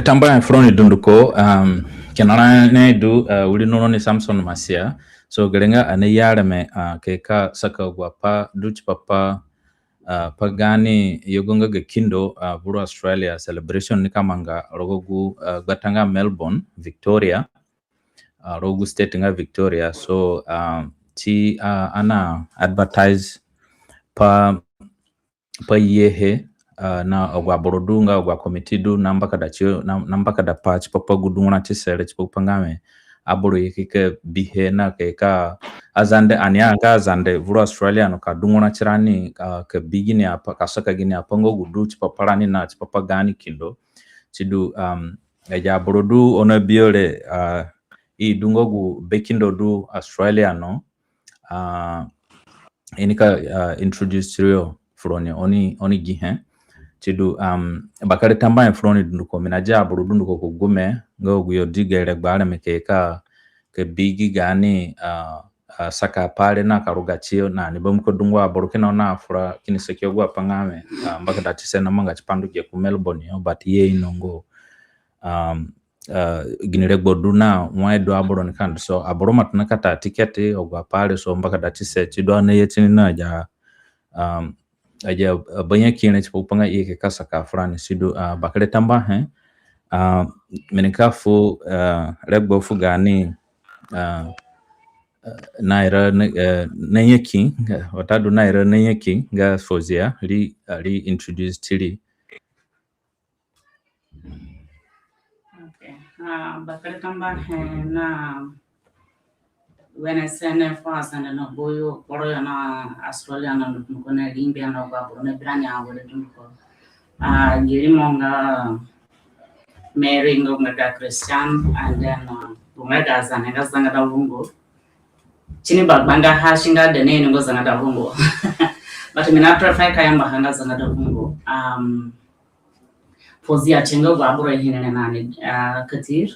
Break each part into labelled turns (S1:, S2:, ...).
S1: tamba front dunduko kenana ne du uli nono ni Samson Masia so gerenga ane yare me keka saka guapa duch papa pagani yogonga ge kindo buru Australia celebration ni kamanga rogogu gatanga Melbourne Victoria rogu state nga Victoria so ti ana advertise pa yehe na ogwa borodunga ogwa komitidu namba kada patch papa gudungna tisere chipangame aboro yikike bihe na keka azande anya ka azande vuru Australia no kadungna chirani ke bigini apa kasaka gini apango gudu chipaparani na chipapagani kindo chidu eja borodu ona biole I dungo gu bekindo du Australia no inika introduce rio froni oni gihe chidu bakare tamba froni dunduko minaja borodu nduko kugume ngo guyo digere gbara mekeka ke bigi gani saka pale na karuga chio na nibomko dungwa borokena na afura kinisekyo gwa pangame mbaka datise na manga chipandu ke ku Melbourne yo but ye inongo ginire goduna mwedo aboro nikando so aboro matuna kata tiketi ogwa pale so mbaka datise chido na yetini na ja aja banya kine chipupanga yeke kasaka frani sidu bakare tamba menikafu regbo fugani naira nanyeki watadu naira nanyeki ga fozia li introduce tili
S2: okay bakare tamba na when I send a fast and no boyo poro na Australia na mkona limbia na baburo ne branya wale dunko girimonga Mary ngonga Christian and then bunga zanga da lungo chini bagbanga hashinga de ne ngo zanga da lungo but mina prefer kayamba hanga zanga da lungo pozia chengo baburo hinene nani katir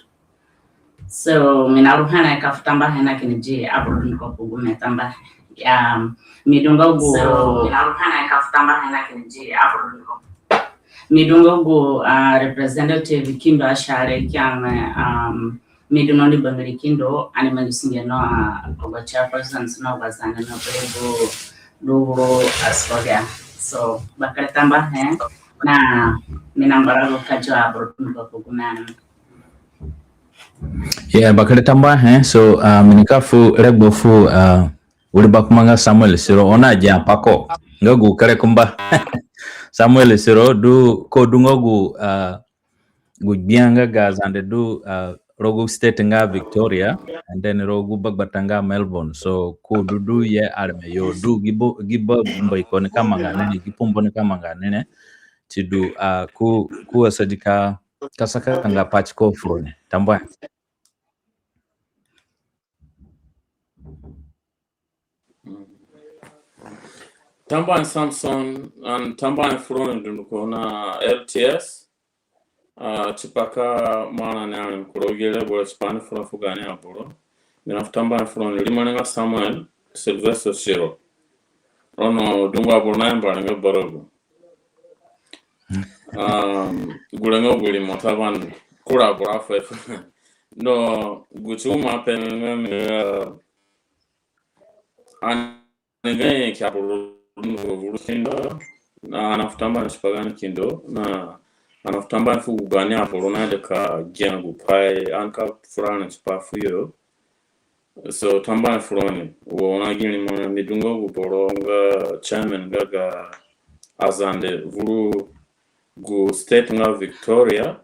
S2: so mina ruhana kafutamba hena kinije aburo nko kugume tamba midungo go so mina ruhana kafutamba hena kinije aburo nko midungo go representative kindo ashare kyama miduno ni bangari kindo animal singe no over chairpersons no bazanga no bego do Australia so bakare tamba na minambara go kajo aburo nko kugumana
S1: yeah bakare tamba so minikafu regbofu ulibakumanga Samuel Siro ona jampako ngogu kare kumba Samuel Siro du ko dungogu gu bianga gazande du rogu state nga Victoria and then rogu bagbatanga Melbourne so ko dudu ye arme yo du gibo mboy ko ne kamanga nene gipombo ne kamanga nene tidu ku asadika kasaka nga patch ko frone tamba
S3: Tamba Samson and Tamba frone dunduko na LTS chipaka mana ne kurogele bo span from fugani aporo mina Tamba frone limananga Samuel Sylvester Siro ono dunga borna mbanga borogo gulengo guli motavan kura bora fe no guchuma penga anenge kyaburu kindo na anafutamba nishipagani kindo na anafutamba fu ugani apolona deka jengu pai anka furana chipafuyo so tamba furoni wona gini mona midungo guporonga chairman gaga azande vuru gu state nga Victoria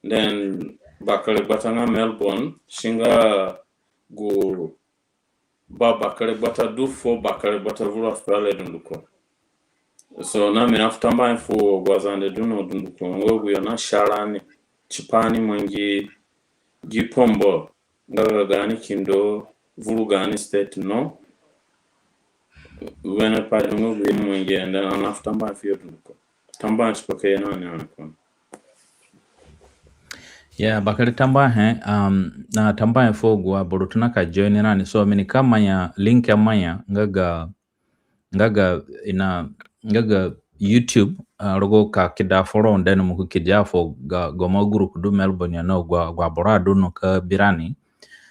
S3: then bakale batanga Melbourne shinga gu bakale bata du fo bakale bata vuru Australia dunduko so na mina futamba fu gwazande duno dunduko ngogu yana sharani chipani mwengi gipombo ngaga gani kindo vuru gani state no wena pa ngogu mwengi and then anafutamba fu dunduko tamba chipoke na nyako
S1: yeah bakare tamba na tamba fogwa borotuna ka join nani so mini kama ya link ya maya ngaga YouTube rogo ka kida foro ndene mu kidja fo goma group du Melbourne ya no gwa borado no ka birani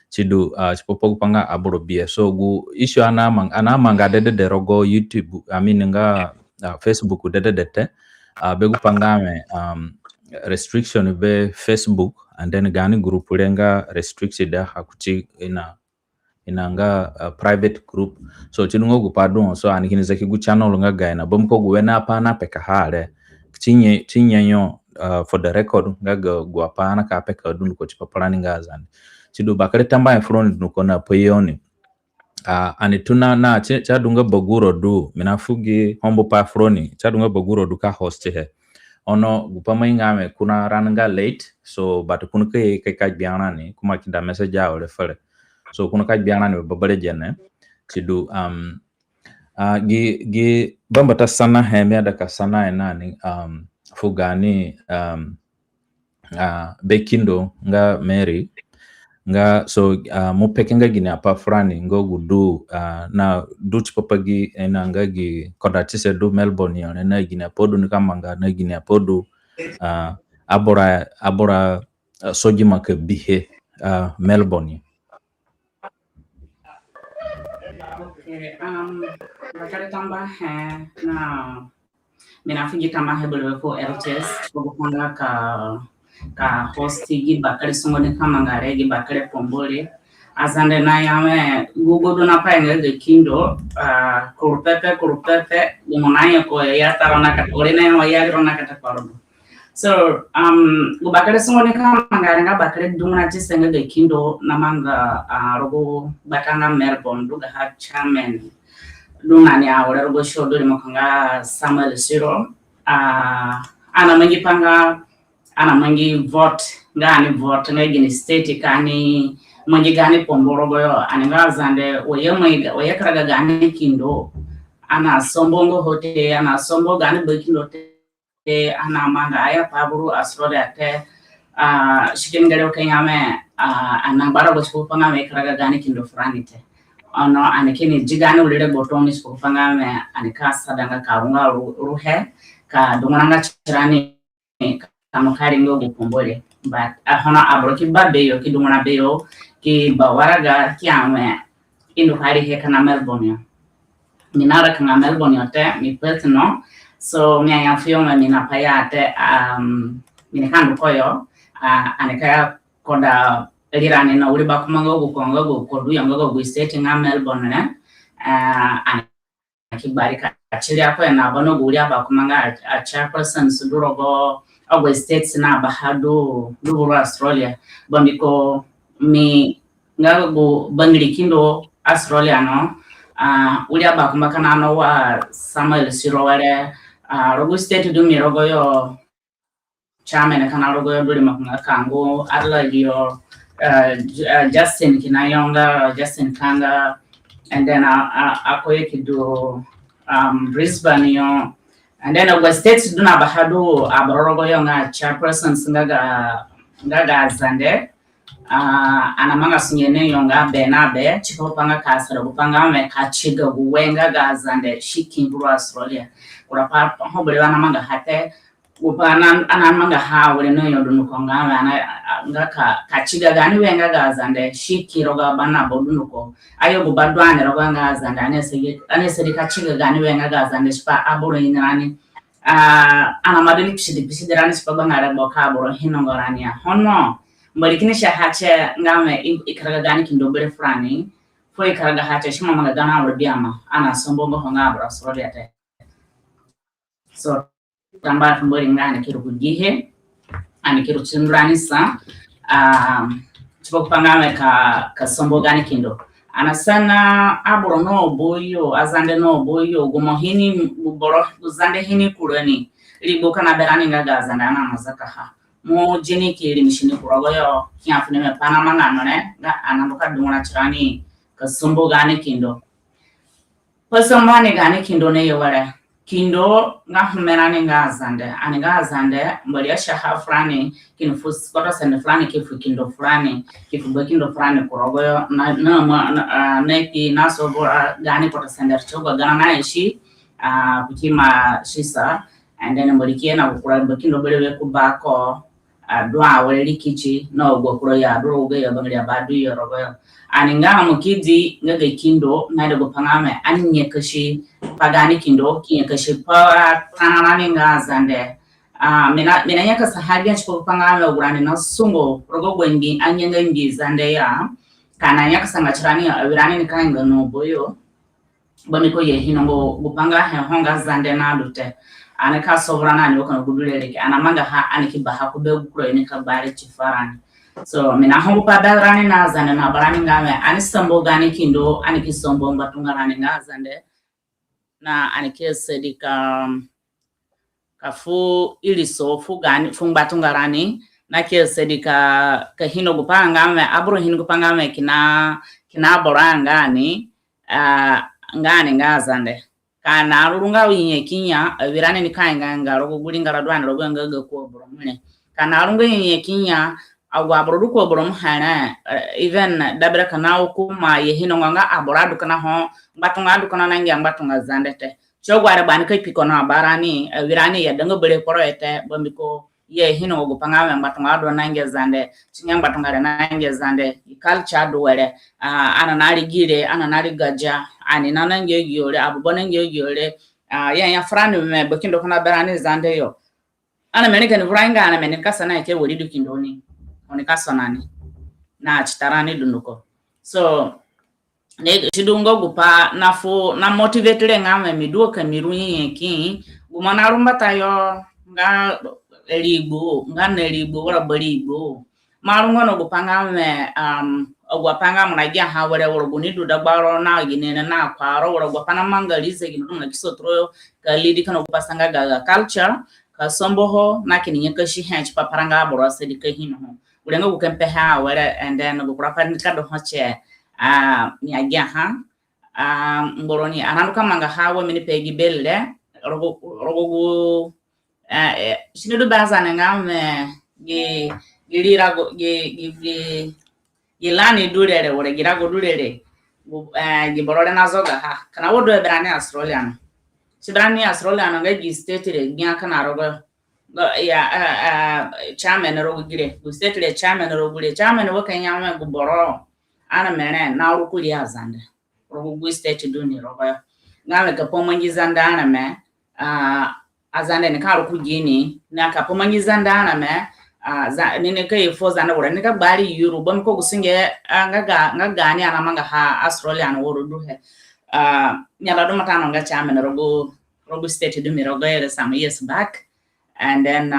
S1: chidu chipopo panga aburo bie so gu issue ana manga de rogo YouTube nga Facebook de begu pangame restriction be Facebook and then gani group lenga restricted hakuchi inanga private group so chinungo gupadu so anikiniza kigu channel nga gaina bomko guwena pana peka hale chinyenyo for the record nga guapana ka peka dun ko chipapalani ngazani chidu bakare tamba front nukona poyoni anituna na chadunga boguro du minafugi hombo pa froni chadunga boguro du ka host he ono gupama ingame kuna rananga late so but kunke ka biana ni kuma kinda message ya ole fale so kuna ka biana ni babale jenne chidu gi bambata sana heme da ka sana enani fugani bekindo nga Mary nga so mupekenga gini apa frani ngo gudu na duch popagi enanga gi kodatise du Melbourne yone na gini apodu nikamanga na gini apodu abora soji make bihe Melbourne.
S2: Okay, bakare tamba na minafugi tamba bulu ko LTS ko panga ka hosti gi bakare sungone kamangare gi bakare pombole azande na yame gugudu na paenge de kindo kurupepe gumonanya ko ya tarana ka orena no ya rona ka taparu so bakare sungone kamangare nga bakare dumuna chisenga de kindo namanga rogo batanga Melbourne duga ha chairman lunani awore rogo shodo limokanga Samuel Siro ana mangi vote ngani vote ngini state kani mangi gani pomboro goyo ananga zande oye kraga gani kindo ana sombongo hote ana sombo gani bekindo te ana manga aya paburu Australia te shikengere okanyame anambara go chupanga me kraga gani kindo franite ono anekini jigani ulire botoni chupanga me anika sadanga karunga ruhe ka dunanga chirani kamukari ngo gupombole but hona abroki babeyo kidumuna beyo ki bawaraga kiamwe indo hari heka na Melbourne minara kana Melbourne te mi personal so mi aya fioma mina payate minakando koyo aneka koda elirane na uri bakumango gukongo kodu yango go state nga Melbourne ne akibarika achiri ako na bono guri abakumanga a chairperson sudurogo Ogwe states na bahado duburu Australia bambiko mi ngago bangli kindo Australia no uli abakumaka na no wa Samuel Siro wale rogo state du mi rogo yo chairman kana rogo yo duli makunga kango adla yo Justin Kinayonga Justin Kanga and then akoye kido Brisbane yo and then Ogwe states do na bahado aborogo yo nga chairpersons ngaga zande anamanga sinyene yo nga benabe chikopanga kasara kupanga me kachiga buwenga ga zande shikimburu Australia kura pa hobole wana manga hate upana anamanga ha wole no yo dunuko nga nga kachiga gani wenga ga zande shikiroga bana bodunuko ayo bubadwane roga nga zande anese kachiga gani wenga ga zande spa aboro inani ana madeni pisidirani spa bangara boka aboro hinongorania hono mbalikini shahache ngame ikaraga gani kindobere frani fo ikaraga hache shima manga gana aboro biama ana sombongo honga aboro Australia te so tamba fumbori ngane kiru kujihe ani kiru chindurani sa chipo kupangame ka sombo gani kindo anasana aboro no boyo azande no boyo gumohini buboro uzande hini kurani liboka na berani ngaga azande ana mazaka ha mo jini kiri mishini kurogoyo kiafune me panama ngano ne ga anamboka dumuna chirani ka sombo gani kindo pasambane gani kindo ne yowara kindo nga humerani nga azande mbali shaha frani kinfus kota sende frani kifu kindo frani kifu kindo frani kurogoyo na ki naso bora gani kota sende choga gana na ishi kukima shisa and then mbolikie na kukura bakindo belewe kubako dua wale likichi no gokuro ya duro uge ya bangli abadu ya rogo aninga mukidi ngaga kindo na de gopangame aninye kashi pagani kindo kinye kashi pa tanani nga zande mina nyaka sahadia chiko pangame ugurani na sungo rogo gwengi anyenga ngi zande ya kana nyaka sanga chirani ya wirani ni kanga no boyo bamiko ye hinongo gupanga honga zande na dute anaka sovrana ni wakana gudulele anamanga ha anikibaha kube gukuro inika bari chifarani so mina hongo pa dalrani na zande na barani ngame anisambo gani kindo anikisombo mbatungarani nga zande na anikisedika kafu iliso fu gani fu mbatungarani na kisedika kahino gupanga ngame abro hino gupanga ngame kina boranga ni ngani nga zande kana rurunga winye kinya wirane ni kainga ngaro gulinga radwana rogonga gako bromune kana rurunga winye kinya agwa brodu ko brom hana even dabra kana kuma yehino nganga aboradu kana ho batunga du kana nangi batunga zandete chogware ban kai pikono barani wirane ya danga bere poroete bombiko yehino go pangame batunga do nangi zande chinyang batunga nangi zande culture do were ananari gire ananari gaja ani nanange gyore abubonenge gyore ya frani me bakindo kana barani zande yo ana meneka ni vranga ana meneka sana ke wori dukindoni onika sonani na chitarani dunduko so ne chidungo gupa nafu na motivate ngame miduka mirunyi ki gumana rumba tayo nga elibu nga nelibu wala balibu marungo no gupanga me ogwapanga munagia hawere worogunidu dagbaro na ginene na kwaro worogwapana mangalize ginu na kisotro kalidi kana kupasanga gaga culture kasomboho na kininye shi hench paparanga borose dikahino ulenga gukempe hawere and then gukurapa nikado hoche niagia ha mboroni ananuka manga hawo mini pegi belle rogo shinidu bazana ngame gilirago gilani durere wore girago durere giborore nazoga ha kana wodo ebrani Australian sibrani Australian nga state re gya kana rogo ya chairman rogo gire state re chairman rogo gire chairman wo kanya ma guboro ana mene na rukuli azande rogo state duni rogo ngame ka pomangizanda ana me azande ne ka rukugini na ka pomangizanda ana me nene kai foza na wora nika bari euro bam ko gusinge ngaga ni anamanga ha Australian woro duhe nyala do matano nga chairman rogo state do mi rogo some years back and then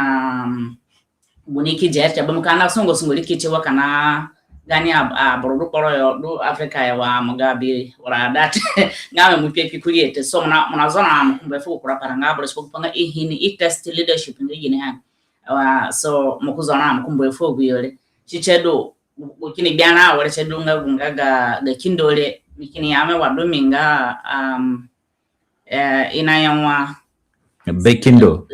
S2: buniki jercha bam kana songo likiche wakana gani abrodu koro yo do Africa ya wa Mugabe wala that ngame mupeki kuriete so muna zona mkumbe fu kurapara ngabro sipo panga ihini test leadership ngine han so mukuzona mkumbe fu guyole chichedo ukini biana wala chedo ngaga ga kindole mikini yame wadominga inayamwa
S1: bekindo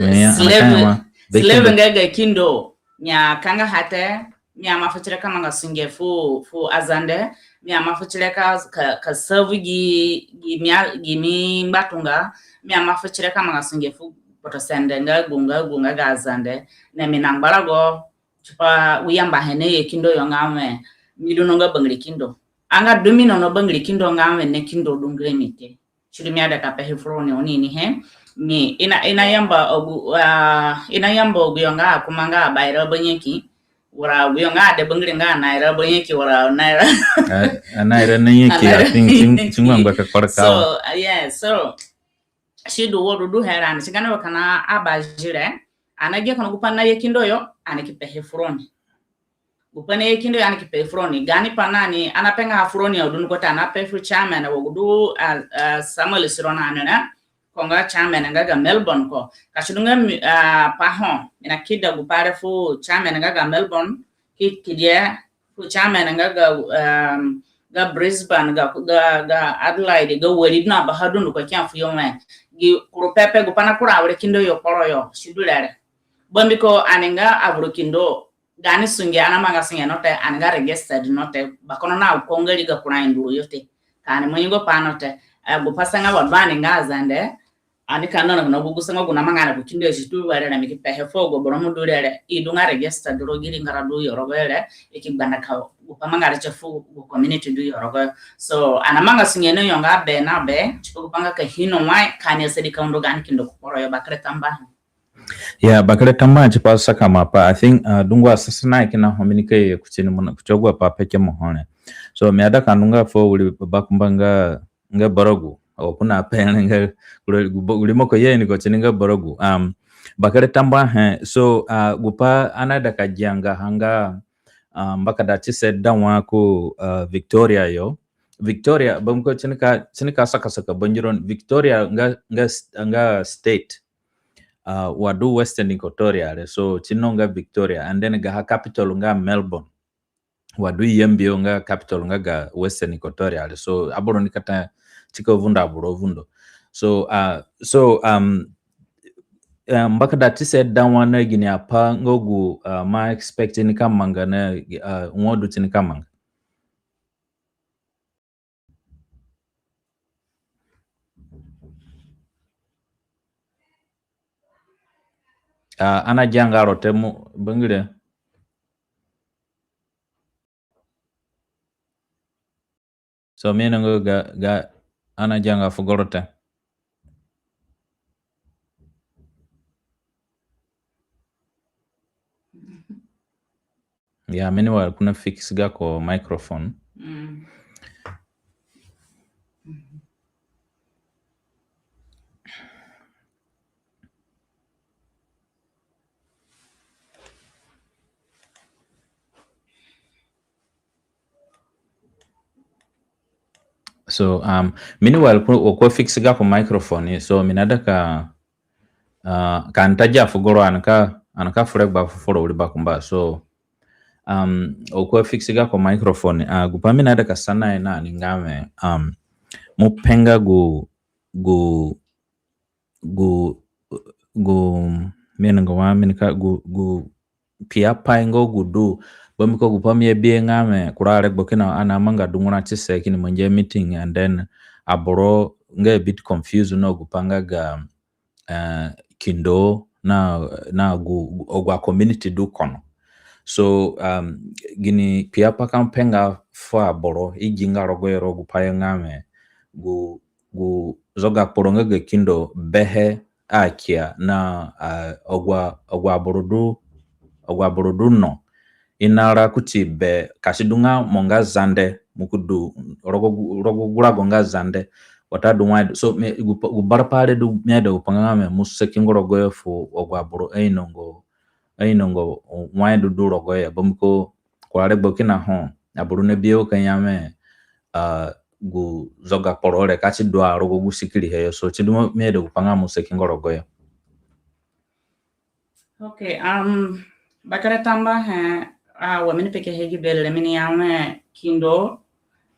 S2: slave ngaga kindo nya kanga hate nya mafuchireka manga singe fu azande nya mafuchireka ka serve gi mbatunga nya mafuchireka manga singe fu potosende gunga ga azande na minangbarago chupa uyamba hene ye kindo yo ngame miduno nga bangli kindo anga domino no bangli kindo ngame ne kindo dungre mite chirimi ada ka pehe froni onini he mi ina yamba ogu yonga kumanga bayra banyeki wara uyonga de bangli nga naira banyeki wara naira
S1: naira nanyeki I think chingwanga ka korka
S2: so so shidu wodu du herani sigana wakana abajire anagia kana kupana yekindo yo anikipehe froni upane yekindo anikipehe froni gani panani anapenga froni odun kota anapefu chairman wogudu Samuel Sirona anana konga chairman ngaga Melbourne ko kashudunga pahon ina kida gupare fu chairman ngaga Melbourne kidia fu chairman ngaga ga Brisbane ga Adelaide ga welidna bahadun ko kyan fu yome gi kurupepe gupana kura awre kindo yo poro yo shidulere bombiko aninga abrukindo gani sunge anamanga singe note aniga registered note bakono na ukongeli ga kuna induru yote kani mwengo panote gupasanga wadbani nga azande anika na gugusa ngo na mangana ku kindo shitu wale na mikipe hefogo boromu dulele idunga register duro giri ngaradu yorogele ikibana ka upamanga rechefu community du yorogo so anamanga singeno yonga be na be chikupanga ka hino wai kanya sedi kaundo gani kindo kuporo yo bakre tamba
S1: yeah bakre tamba chipa saka mapa I think dungwa sasana ikina hominike kuchini mona kuchogwa pa peke mohone so miada kanunga fo uli bakumbanga nga borogu okuna pene nga ulimoko yeni ko chininga borogu bakare tamba so gupa anada kajanga hanga mbaka dachi sedda wako Victoria yo Victoria bamko chinika saka banjiron Victoria nga state wadu Western Equatoria so chinonga Victoria and then ga capital nga Melbourne wadu yembio nga capital nga ga Western Equatoria so aboro nikata chika vunda aboro vundo so mbaka dati sedda wana gini apa ngogu ma expecting kamanga na ngodu tini kamanga ana janga rotemu bangire so mena ngo ga ana janga fugorote yeah meanwhile kuna fix gako microphone so meanwhile ko fix gako microphone so minada ka ntaja fugoro anaka furek ba furo uli bakumba so okwa fix gako microphone gupamina da kasana ina ningame mupenga gu menengo wa menika gu pia paingo gudu bamiko gupamye bie ngame kurare bokina ana manga dunguna chise kini manje meeting and then aboro nge bit confused no gupanga ga kindo na ogwa community du kono so gini pia paka mpenga fa boro ijinga rogoyero gupaya ngame gu zoga poronga ge kindo behe akia na ogwa borodu no inara kuti be kashidunga monga zande mukudu rogo gurago nga zande watadu wide so gubarapale du mede upangame musekingoro goyefo ogwaboro einongo wide du rogoye bomko kware bokina ho aburu ne bio kanyame gu zoga porole kachi dwa rogo gusikiri heyo so chidu mede upanga musekingoro goye
S2: okay bakare tamba wamini peke hegi bele mini yame kindo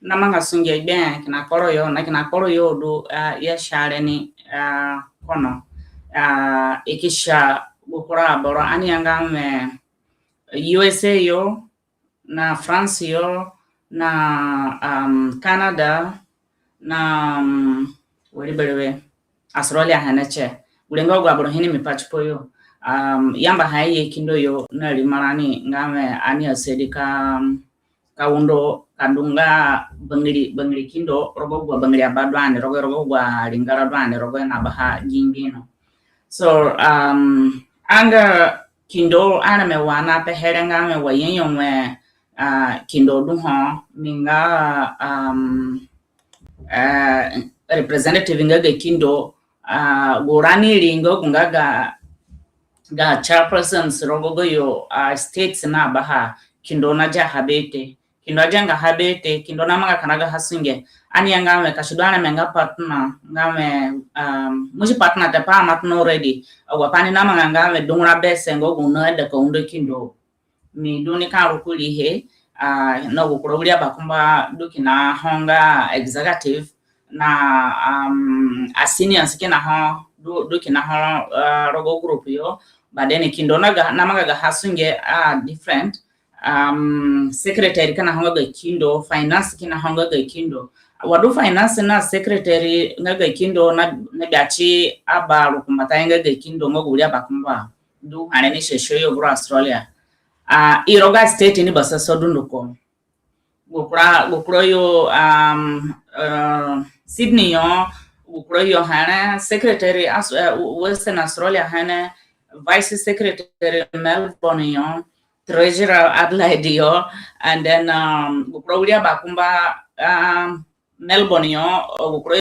S2: namanga sunge ben kina koro yo do ya share ni kono ikisha bukura boro ani yangame USA yo na France yo na Canada na waliberewe Australia hanache ulenga gwa boro hini mipachipo yo yamba haye kindo yo na limarani ngame ani asedika kaundo kandunga bangiri kindo rogo gwa bangiri abadwane rogo gwa lingara dwane rogo na baha jingino so anga kindo ana me wana pe herenga me wayenyo me kindo duho minga representative ngaga kindo gorani lingo kungaga ga chairpersons rogo yo states na baha kindo na ja habete kindo janga habete kindo na manga kanaga hasunge ani ngame kashudana menga partner ngame muji partner de pa matno ready wapani na manga ngame dungura bese ngogo na de ko undo kindo mi duni ka rukuli he na gukurobulia bakumba dukina honga executive na senior sikina ho dukina ho rogo group yo badeni kindo na manga ga hasunge different secretary kana honga ga kindo, finance kina honga ga kindo. Wadu finance na secretary nga ga kindo na biachi abaru kumata nga ga kindo nga gulia bakumba du haneni sheshoyo bro Australia. Iroga state ni basa sodunduko. Gukura yo Sydney yo gukura yo hana secretary Western Australia hana vice secretary Melbourne yo treasurer Adelaide yo, and then gukura bakumba Melbourne yo gukura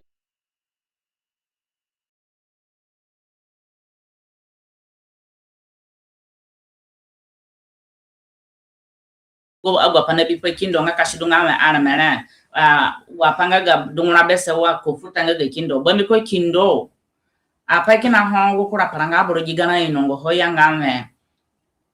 S2: go agwa pana bipo kindo nga kashidunga me ana mena wapanga ga dungura bese wa kofuta nga kindo bami ko kindo apa kina hongo kura paranga boro gigana inongo hoyanga me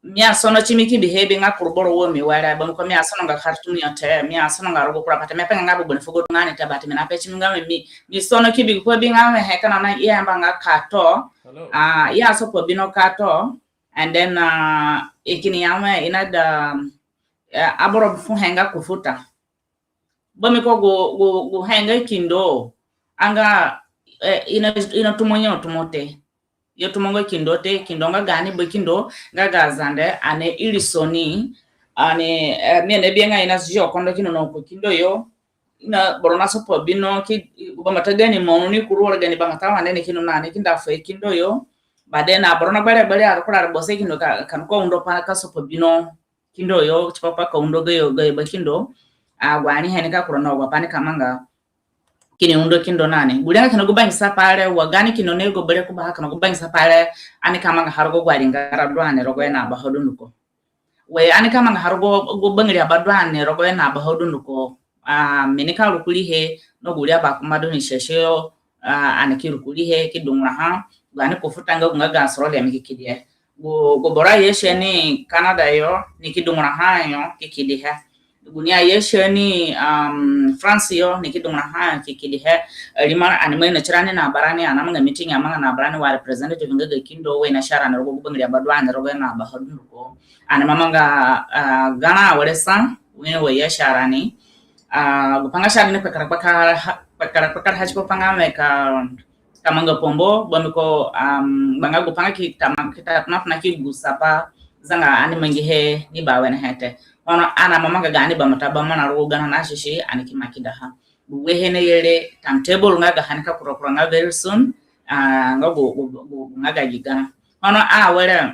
S2: mia sono chimiki behaving nga kurboro wo mi wara bami ko mia sono nga kartum yote mia sono nga rogo kura pata me penga nga bobone fogo ngani tabati me na pechi nga mi sono kibi ko bi nga me hekana na iya mbanga kato ya so po bino kato, and then ikini yame inada aboro fu henga kufuta bami ko go henga kindo anga ina tumonyo tumote yo tumongo kindo te kindo nga gani bo kindo nga gazande ane ilisoni ane mene bienga ina sio kondo kino no ko kindo yo ina borona so po bino ki bama tagani mono ni kurora gani banga tawa nene kino nane kinda fe kindo yo badena borona bare akura bose kindo kan ko undo pa ka so po bino kindo yo chipapa ka undo gayo ba kindo agwani henika kurona wapani kamanga kini undo kindo nane bulanga kana gubangisa pale wagani kino nego bere kuba kana gubangisa pale ani kamanga harugo gwaringa radwane rogo na bahodunuko we ani kamanga harugo gubangri abadwane rogo na bahodunuko menika rukulihe no gulia bakumado ni shesheyo ani kirukulihe kidungra ha gani kufutanga ngaga Australia mikikidia go bora yesheni Canada yo nikidungra hayo kikidiha gunia yesheni France yo nikidungra hayo kikidiha limara anime na chirani na barani anamanga meeting amanga na barani wa representative ngaga kindo we na shara na rogo gubangri abadwana rogo na bahadunuko anamanga Ghana walesa we yesharani gupanga shari ne pakara hachi panga meka kamanga pombo bamiko banga gupanga kita na kigusapa zanga ani mangihe ni bawe na hete ono ana mamanga gani bamata bamana rugana na shishi ani kimakida ha buwe ne yele timetable ngaga hanika kuropro nga very soon ngago ngaga gigana ono wele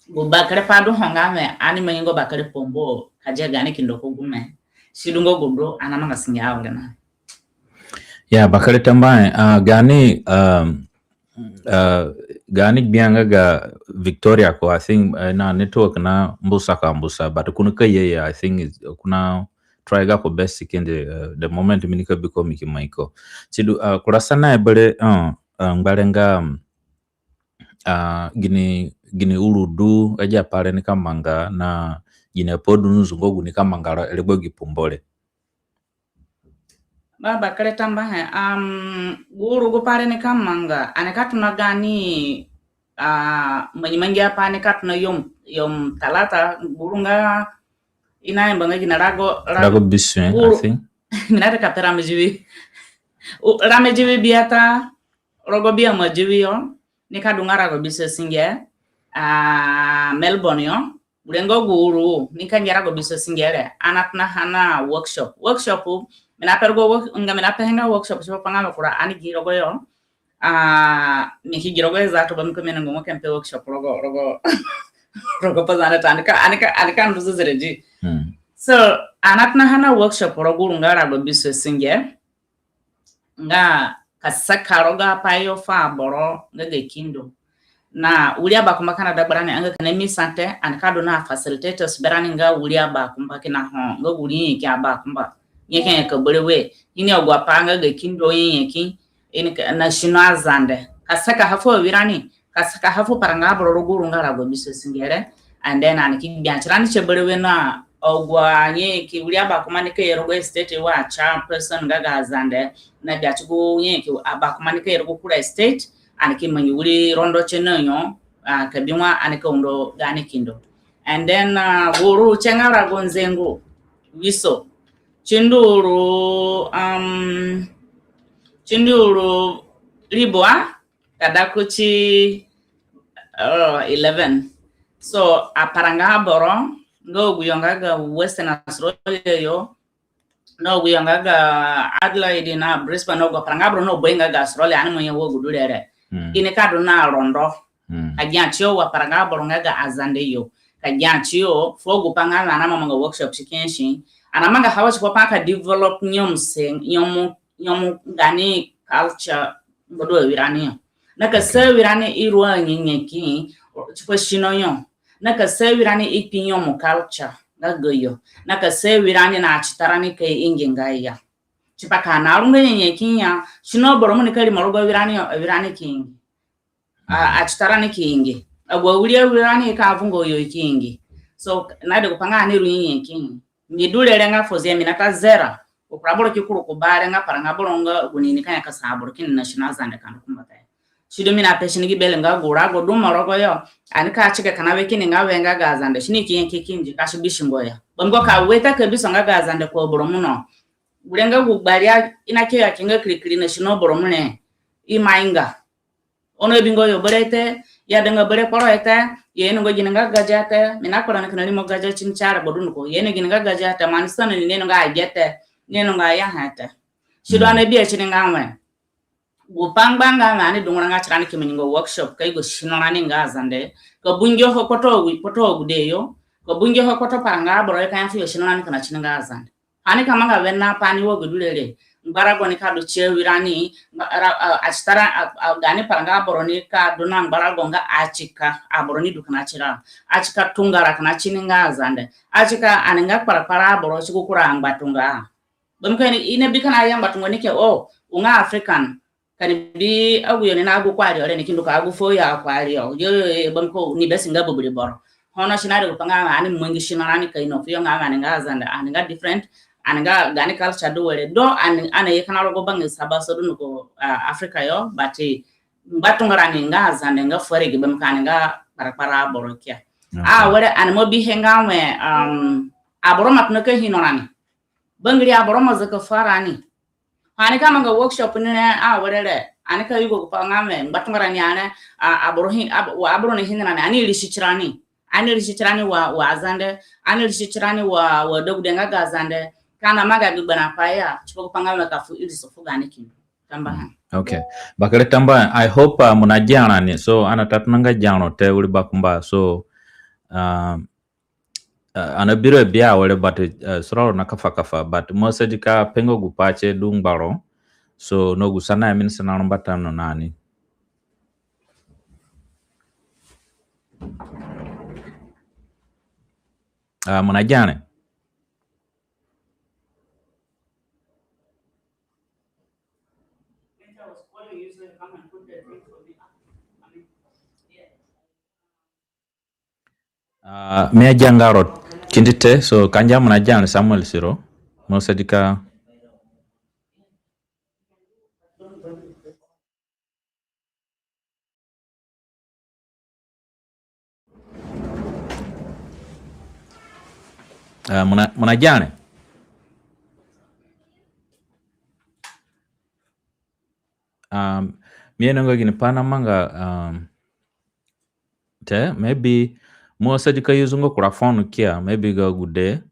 S2: gubakare padu hongame ani mango bakare pombo kaje gani kindoko gume sidungo gubro ana manga singa awlena
S1: ya bakare tambaye gani gani bianga ga Victoria ko I think na network na mbusa but kunuka ye I think kuna try ga ko best in the moment minika biko miki maiko sidu kurasana ebele ngbalenga gini urudu aja pale ni kamanga na gine podu nuzungo ni kamanga elebo gipumbole
S2: baba kare tambahe guru go pare ni kamanga anekatuna gani manyimangi apa anekatuna yom talata burunga ina mbanga gina rago
S1: bisu I think
S2: minare kapera mejiwi ramejiwi biata rogo bia majiwi yo nikadunga rago bisu singe Melbourne yo burengo guru nikanyara go bisu singere anatna hana workshop mina pergo mina penga workshop so panga kura ani girogo yo miki girogo zato bam ko mena ngo kempe workshop rogo pazana anika nduzo zereji so anatna hana workshop rogo ngara go biso singe nga kasaka roga payo fa boro ngege kindo na ulia ba kuma kana da barani anga kana mi sante ankado na facilitators barani nga ulia ba kuma kina ho ngo uli ki aba kuma yeke ka bolewe yini ogwa panga ga kindo yeki in national zande kasaka hafo wirani kasaka hafo paranga boro ruguru ngara go biso singere and then aniki bianchirani che bolewe na ogwa yeki ulia ba kuma nike yerogo state wa cha person ngaga zande na biachugo yeki aba kuma nike yerogo kura state aniki manyi wuri rondo chenenyo kabimwa anike undo gani kindo And then guru chengara gonzengu viso chinduru libwa kadakuchi 11. So aparanga boro no guyongaga Western Australia yo no guyongaga Adelaide na Brisbane no aparanga boro no boinga ga Australia anu yo gudurere ine kadu na rondo ajanchio wa aparanga boro ngaga azande yo kajanchio fogu panga na mama workshop chikenshi anamanga hawachi kwa paka develop nyomu gani culture bodo wirani naka wirani irwa nyenyeki tipo shinoyo naka wirani ipinyo mu culture gagoyo naka wirani na chitarani ke ingengaya chipaka na runga nyenyeki ya shino boromo nikali marugo wirani king achitarani kingi agwa wirani ka vungo yo kingi so nade kupanga ni nyenyeki midule renga foze minaka zera ukurabolo kikuru kubare nga paranga bolonga gunini kanya kasaboro kin national zande kan kumbata shido mina peshini gibele nga gura go dumorogo yo anika achike kanawe kini nga wenga gazande shini kinji kashibishingoya bongo ka weta ke bisonga gazande ko boromuno gulenga gubaria inake ya kinga klikli national boromune imainga ono bingo yo borete ya denga bore poroete yeno go jinanga gajate mina korana kanali mo gaja chinchara bodunuko yeno ginanga gajate manisana ni neno ga ajete neno nga ya hata shido ane bia chininga ngwe gupangbanga ngani dunguranga chirani kimingo workshop kai go shinonani ngazande ko bunjo ho poto gudeyo ko bunjo ho poto paranga boro kan fi shinonani kana chininga azande ani kamanga wenna pani wo gudulele ngarago ni kadu chewirani achitara gani paranga boro ni ka duna ngarago nga achika aboroni dukana chira achika tungara kana chininga azande achika aninga para boro chikukura ngbatunga bamkani ine bikana yamba tungonike unga African kanibi aguyo ni nagu kwali ore ni kinduka agu fo ya kwali yo bamko ni besinga bobuli boro hono shinare kupanga ani mwengi shinarani kaino fiyo nga ngazanda aninga different aninga gani culture do wele do ana yekana rogo bangi sabaso dunuko Africa yo bati mbatungarani ngazanda nga foregi bamkani nga para boro kia wele animo bihenga we aboro matnoke hinonani bangri aboromo zaka farani ani kama nga workshop ne werere ani ka yugo kupanga me batungarani ane aboro ne hinana ani lishichirani wa azande ani lishichirani wa dogudenga gazande kana maga bibana paya chipo kupanga me kafu ilisofuga ani kindu tamba
S1: okay bakale tamba I hope munajana ni so ana tatnanga jano te uli bakumba so anabiro bia wale but soro nakafa but mosa dika pengo gupache dungbaro so no gusana yamin sanano batano nani munajane mea jangaro kindite so kanja munajane Samuel Siro mosa dika munajane mienongo gini pana manga te maybe mosa dika yuzungo kura phone kia maybe ga gude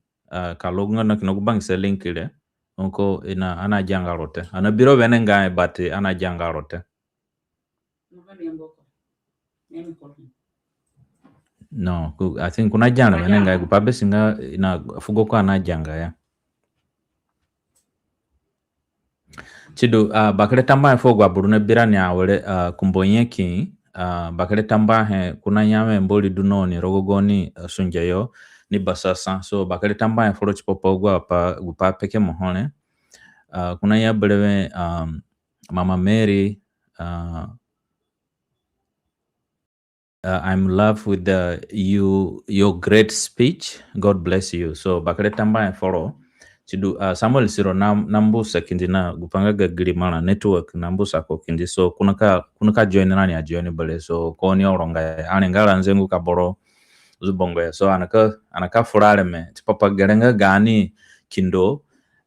S1: kalogunga na kinogubang se link ile onko ina ana jangarote ana biro benenga but ana jangarote no I think kuna jana benenga kupabe singa ina fugo kwa ana janga ya chidu bakale tamba fogo aburune birani awele kumbonyeki bakale tamba he kuna nyame mboli dunoni rogogoni sunjayo ni basasa so bakale tamba foro chipopo gupa peke mohone kuna ya belewe Mama Mary I'm in love with your great speech, God bless you. So bakale tamba foro chidu Samuel Siro nambusa kindi na gupanga gagiri mana network nambusa ko kindi so kunaka join nani a join bale so koni oronga ani ngala nzengu kaboro zubongo ya. So anaka furare me papa gerenga gani kindo,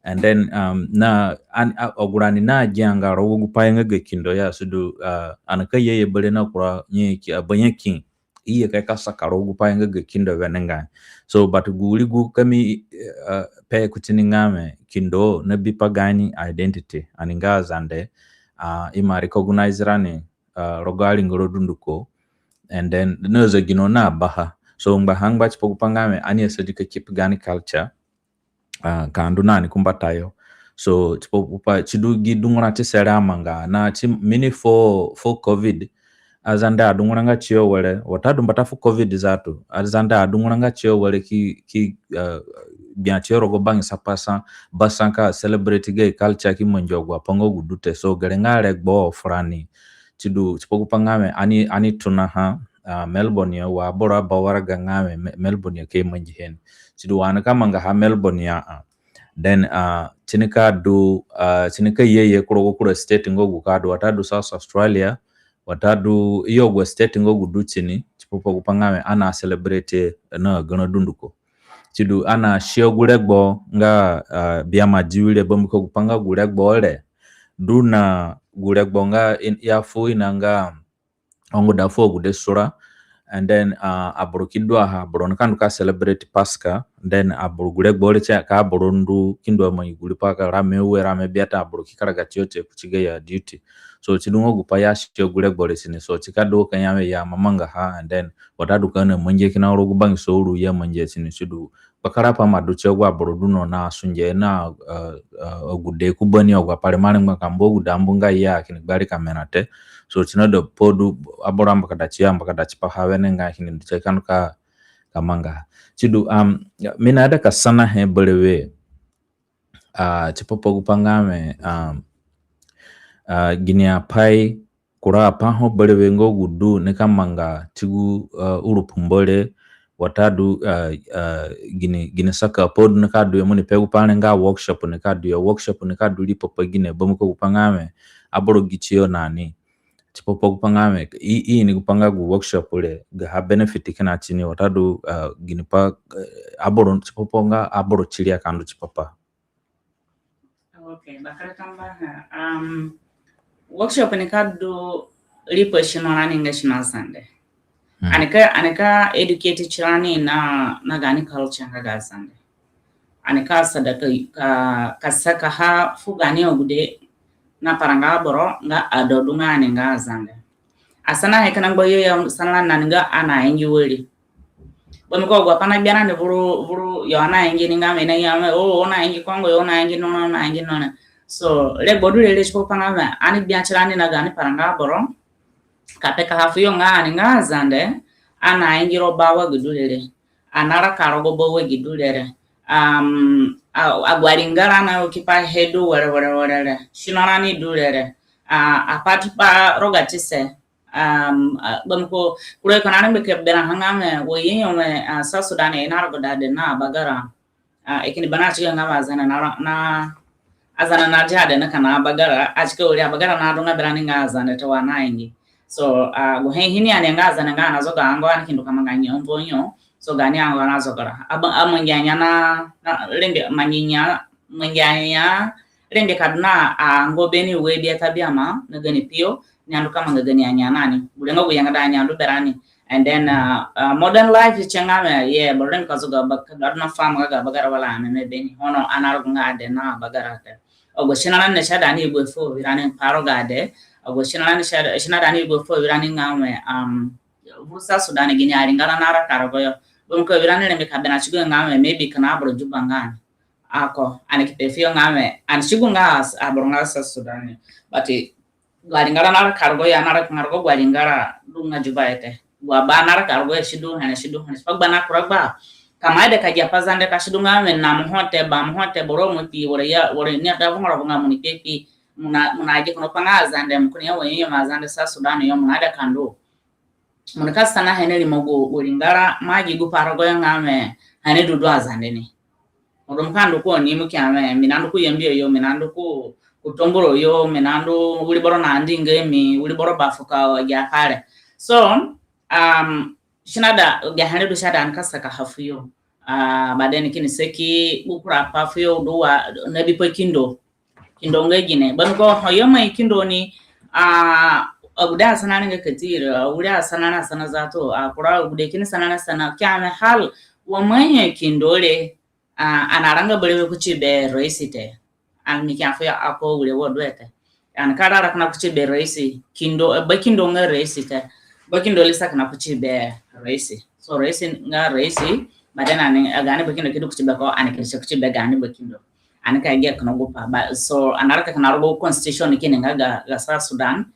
S1: and then na ogurani na janga ro gupayenga ge kindo ya sudu anaka yeye bele na kura nye ki abanyekin iye kai ka sakaro gupayenga ge kindo venenga. So but guli gu kami pe kutini ngame kindo na bipa gani identity aninga zande ima recognize rani rogali ngoro dunduko, and then noza gino na baha. So mbahang bach pogupangame ani esedika keep gani culture kanduna ni kumbatayo. So upa chidu gidungura chisera manga na mini for covid azanda adunguranga chiyo wale watadu mbatafu covid zatu azanda adunguranga chiyo wale ki bianchio rogo bangi sapasa basanka celebrate gay culture ki monjogwa pongo gudute. So gerengale gbo frani chidu chipogupangame ani tunaha Melbourne ya wa bora bawara gangame Melbourne ya ke manjihen chidu wana kama nga Melbourne ya then chinika yeye kuro state ngogu kadu watadu South Australia watadu iyo gwa state ngogu duchini chipopo kupangame ana celebrate na gana dunduko chidu ana shio gulegbo nga biama jiwile bomiko kupanga gulegbo ole duna gulegbo nga yafu inanga ongo dafo gude sura, and then aburukidwa ha buronkandu ka celebrate Pascha, then aburuglegbo ole cha ka burundu kindwa mayiguli paka rame biata aburukikaraga tyote kuchiga ya duty. So chidungo gupaya shio gulegbo le sine. So chikado kanyame ya mamanga ha, and then watadu kana manje kina orogu bangi souru ya manje sine chidu bakarapa maduche gwa buruduno na sunje na gude kubani ogwa pale mane mwakambo gudambunga ya kinibali kamenate. So chinodo podu aboramba kadachi pa havene nga kini ndichekanuka kamanga chidu mina ada kasana he belewe chipopo gupangame ginia pai kura paho belewe ngo gudu nekamanga tigu urupumbole watadu gine saka podu nekadu yamuni pegu pane nga workshop nekadu lipo pegine bomuko gupangame aboro gichio nani chipopo kupangame ni kupanga gu workshop ule ga benefit kana chini watadu ginipa aboro chipopo nga aboro chilia kandu chipapa.
S2: Okay, bakara kamba workshop ni kadu lipo shinarani nga shinasande. Aneka educate chirani na gani culture nga gasande. Aneka sadaka kasaka ha fugani ogude na paranga boro nga adodunga nga zande asana hekana ngboyo ya sanala nanga ana engi weli bomiko gwa pana biana ne buru yo ana engi nga mena ya ona engi kwango yo ona engi no. So le bodu le chipo panga ani biachirani na gani paranga boro kapeka hafu yo nga zande ana engi robawa gudulele anara karogo bowe gidulele agwaringara na ukipa hedu wale shinarani dulere apatipa rogatise bamko kule kanane beke bena hangame woyenyo me South Sudan enargo dade na bagara ekini banachi ngama azana na azana na jade na kana bagara achike uri bagara na dunga berani ngazana to wanaingi. So go hini ane ngazana ngana zoga ango anikindu kama nganya mbonyo. So gani ango anazogara amanyanya na rende manyinya rende kadna ango beni wedi atabiama na gani pio nyandu kama ngani anyanani bulengo kuyanga nyandu berani. And then modern life changame bolen kazoga bakadna farm ga bagara wala me beni hono anarunga ade na bagara te ogo shinana ne shada ni befo virani parogade ogo shinana ne shada ni befo virani ngame South Sudan gini aringana nara karagoyo bonko virani ne mekabena chigo ngame maybe kana abro jubangana ako anekipefio ngame anshigunga abronga South Sudan but gwaringara nara karagoyo anara karago gwaringara dunga jubaete wabanara kargo shidu hana pagana kuragba kamaide kajapazande kashidunga men na mhote boro muti wore ni atavunga bunga munipepi munaje kuno pangazande mkunya wenye mazande South Sudan yo munada kando munakasta na heneli mogo uringara maji guparago ngame hane dudu azande ni murumkando ko ni mukyame minandu ku yembio yo minandu ku kutomboro yo minandu uli boro na ndinge mi uli boro bafuka ya kale. So shinada gahane do shada an kasa ka hafuyo baden kini seki bukura pafuyo duwa nabi po kindo ngegine ban ko hoyo mai kindo ni aguda sanana ga katira aguda sanana sana zato kura agude kini sanana sana kyame hal wa mai kindole anaranga bele ku ci be reisite an mi kya fa ako wure wodwete an karara kana ku ci be reisi kindo ba kindo nga reisite ba kindo lisa kana ku ci be reisi so reisi nga reisi badana ne agane ba kindo kido ku ci be ko an kirse ku ci be gane ba kindo an ka ge kana go pa ba so anaraka kana ro constitution kine nga ga sa Sudan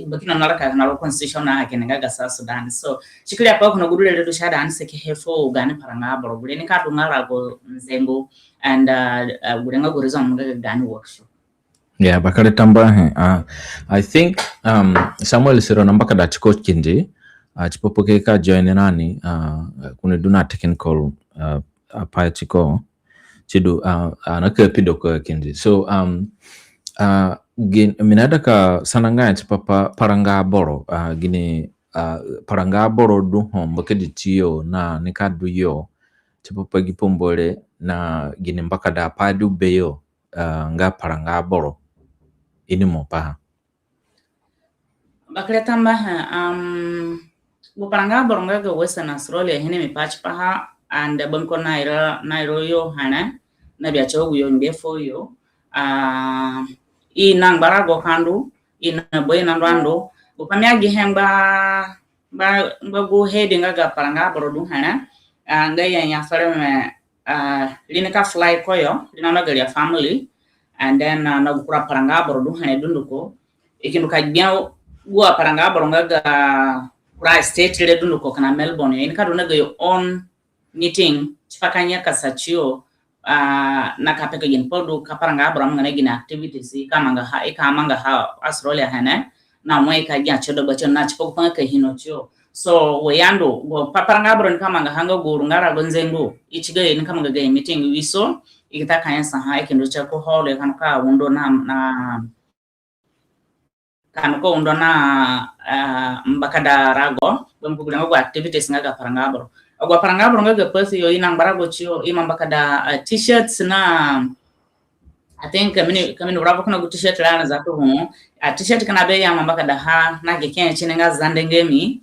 S2: bakina naraka na constitution na hakene ga sa Sudan so chikira pa kuna gudure do shada an seke hefo gane paranga boro gure ni ka do ngara go nzengo and gure nga go reason mga gane workshop.
S1: Yeah, bakare tamba I think Samuel Siro nambaka da chiko kindi chipopoke ka join nani kuna duna technical pa chiko chidu anakepido ko kindi so minada ka sananga chipapa paranga boro gini paranga boro du homboke ditio na nikadu yo chipapa gipombole na gini mbaka da padu beyo nga paranga boro ini mo pa
S2: bakre tamba bu paranga boro nga ga Western Australia hine mi patch pa and banko nairo yo hana na bia chogu yo ndefo yo inang barago kandu ina boy nan rando bu pamya gi hemba ba go heading ga paranga boro du hana nga ya sare me linika fly koyo lina na gari family and then na gukura paranga boro du hana dunduko ikindu ka gyan gua paranga boro ga kura state le dunduko kana Melbourne inika do na ga yo on meeting chipakanya kasachio na kapeka gin podu kaparanga boro ngane gina activities kamanga ha Australia hana na moy ka gya chodo bacho na chipoko panga ka hinocho so weyando go paparanga boro kamanga hanga guru ngara gonzengo ichiga ni kamanga ga meeting wiso ikita kanya saha ikindo chako hole kanka undo na kanko undo na mbakada rago bamkugula go activities ngaga paranga boro agwa paranga boro ngaga pasi yo ina barago chio imambakada t-shirts na I think kamini urabo kuna t-shirt lana zato t-shirt kana be ya mambakada ha na geken chinenga zandengemi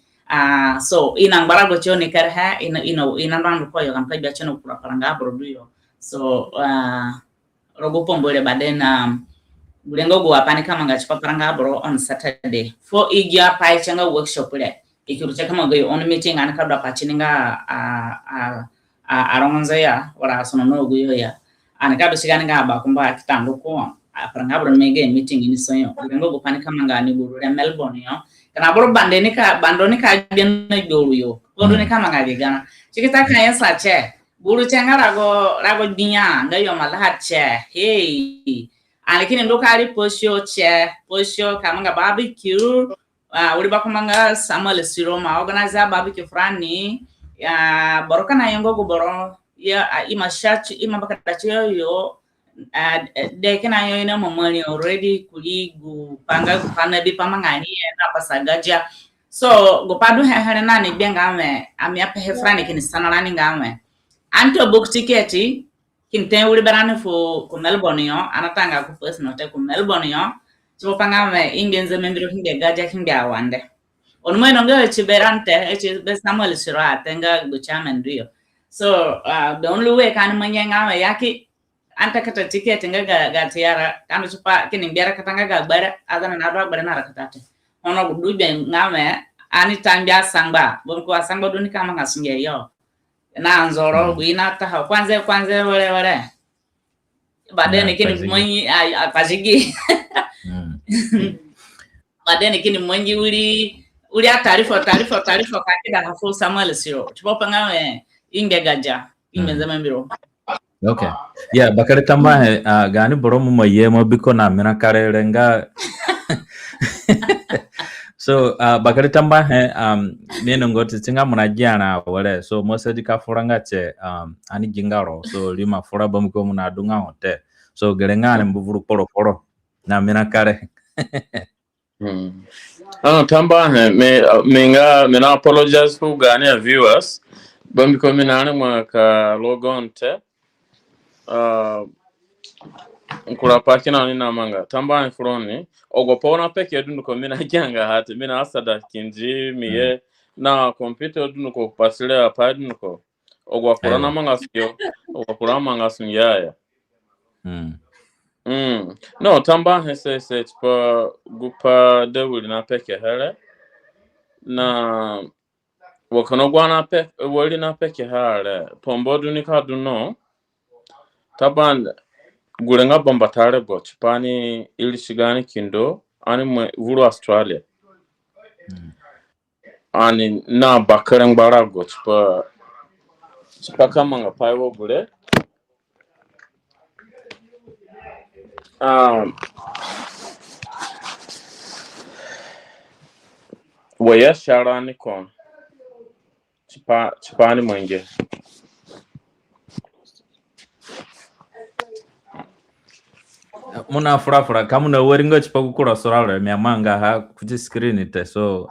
S2: so ina barago chio ni karha ina bandu ko yo kan pebya chino kura paranga boro duyo so rogo pombole badena bulengo go apani kama ngachipa paranga boro on Saturday for igya pai changa workshop le ikirucha kama go on meeting anaka do pachininga arongonza ya ora sono no go ya anaka do sigana nga ba kumba kitando ko paranga boro mege meeting ini sonyo bulengo go pani kama ngani buru le Melbourne yo kana boro bandoni ka bien na golu yo boro ne kama ngage gana chikita kaya sache buru changa rago dinya ngayo malahat che hey lakini ndo kali posho kama barbecue uri bakumanga Samuel Siro ma organize barbecue frani ya boroka na yongo go boro ya imashachi imabakatacho yo de kana yo ina momani already kuligu panga kupana bi pamangani na pasagaja so go padu hehane nani benga ame ape frani kini sanalani ngame anto book ticket kinte uri barane fo ko Melbourne yo anatanga ko first note ko Melbourne yo so pangame ingenze membro hinge gaja hinge awande onmo nonga chiberante be Samuel Siro atenga go chairman dio so the only way kan manyanga yaki anta kata ticket nga ga tiara kan chupa kini biara katanga ga bara adana na bara na rakata ono du be ngame ani tambia sangba bonko sangba duni kama ngasinge yo na nzoro wina ta kwanza wale baadaye kini mwenyi apajigi baadaye kini mwenyi uli taarifa kakida hafu Samuel Siro tupopa ngawe ingegaja imezema mbiro
S1: okay yeah bakare tamba gani boro mu mayemo biko na mina karerenga so bakari tamba neno ngoti tinga munajana wale so mosedi ka furanga che ani jingaro so lima fura bamko muna dunga hote so gelengane mbuvuru poro na mina kare
S3: Tamba me na apologize for Ghanaian viewers. But because me na mwaka logonte nkura pakina ni namanga tamba froni ogopona peke dundu ko mina kyanga hati mina asada kinji miye na computer dundu ko pasile apad ko ogwakura namanga sio ogwakura manga sunyaya no tamba hese pa gupa dewuli na peke hele na wakanogwa na peke wali na peke hele pombo dunika duno taban gulenga bombatare go chipani ili shigani kindo ani vuru Australia ani na bakarang barago chipa kama nga paiwo bure waya sharani kon chipani mwenge
S1: muna fura kamu na weringo chipa kukura sorale miamanga ha kuji screen ite so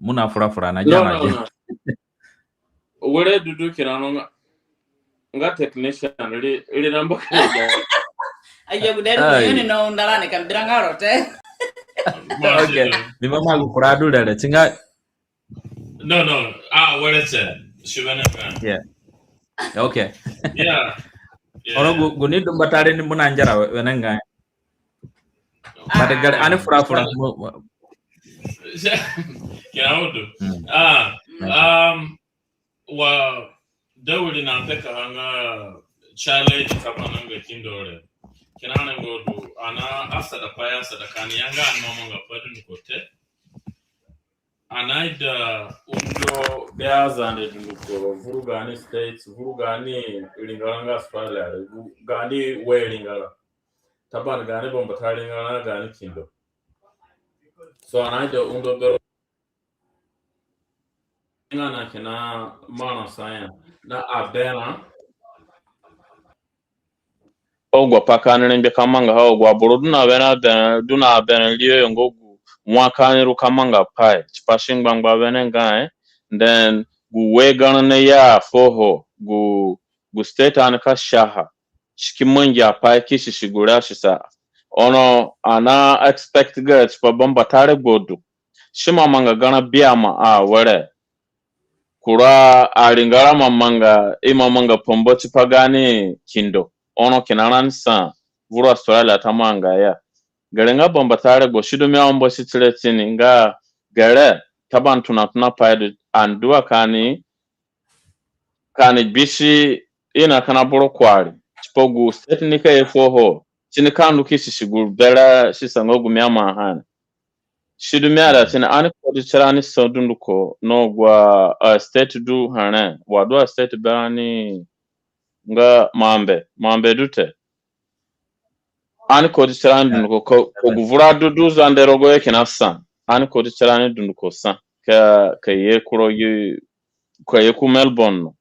S1: muna fura na jana je
S3: wore dudu kirano nga technician ili namba kaja
S2: ayo budere ni no ndalane kambiranga rote
S1: okay ni mama kukura dule chinga
S4: no what is it shivana
S1: yeah okay
S4: yeah
S1: ono guni dumbatare ni muna njara wenenga Madagal ani fura
S4: Kinaudu. Wa dawuli na peka hanga challenge kama nanga kindore. Kinana ngodu ana asada paya asada kani yanga animamanga padu nikote. Anaida undo beazande dunuko vurugani states vurugani ilingalanga Australia gani welingala. Taban gani bombatari ngana gani kindo. So anaida undo bero ngana kina mana saya na abena ogwa pakana nbe kamanga ha ogwa buru na bena duna bena liyo ngogu mwakani ru kamanga pai chipashingba ngba bena ngai then guwe gana ne ya foho gu state anaka shaha shikimunja pai kishishigura shisa ono ana expect girls pa bomba tare godu shima manga gana biama were kura alingara mamanga imamanga pombo chipagani kindo ono kinanan sa vuru Australia tamanga ya garenga bomba tare go shido mi ambo sitletini nga gare taban tunatuna paidu andua kani bishi ina kana buru kwari chipogu setnika efoho chinikandu kishishigur bela shisangogu miama hana shidumiara tina ani kodi charani sodunduko no gwa state du hana wadwa state bani nga mambe dute ani kodi charani dunduko ko guvura du zanderogo yake nafsan ani kodi charani dunduko san ka ye kuro yu ko ye ku Melbourne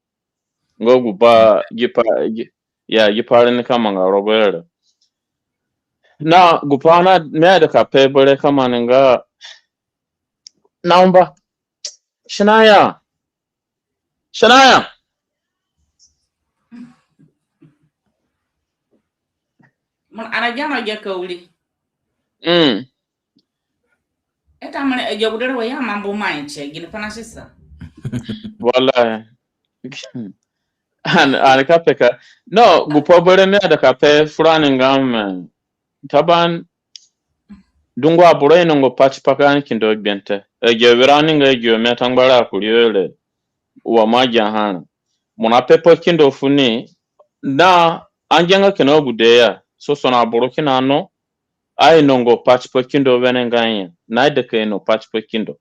S4: ngo guba gipare ni kama nga robere na gupana meada ka pebere kama nga naomba Shanaya
S2: anajama jakauli eta mane ajabudere waya mambo mainche gine pana sisa
S3: wallahi an kapeka no gupobere ne da kape furani ngam taban dungwa bureno ngo patch pakani kindo bente egewerani nga egyo metangbara kuliyole wa maja hana muna pepo kindo funi na anjanga kino budeya so sona buru kinano ai nongo patch kindo venenganya na ideke no patch kindo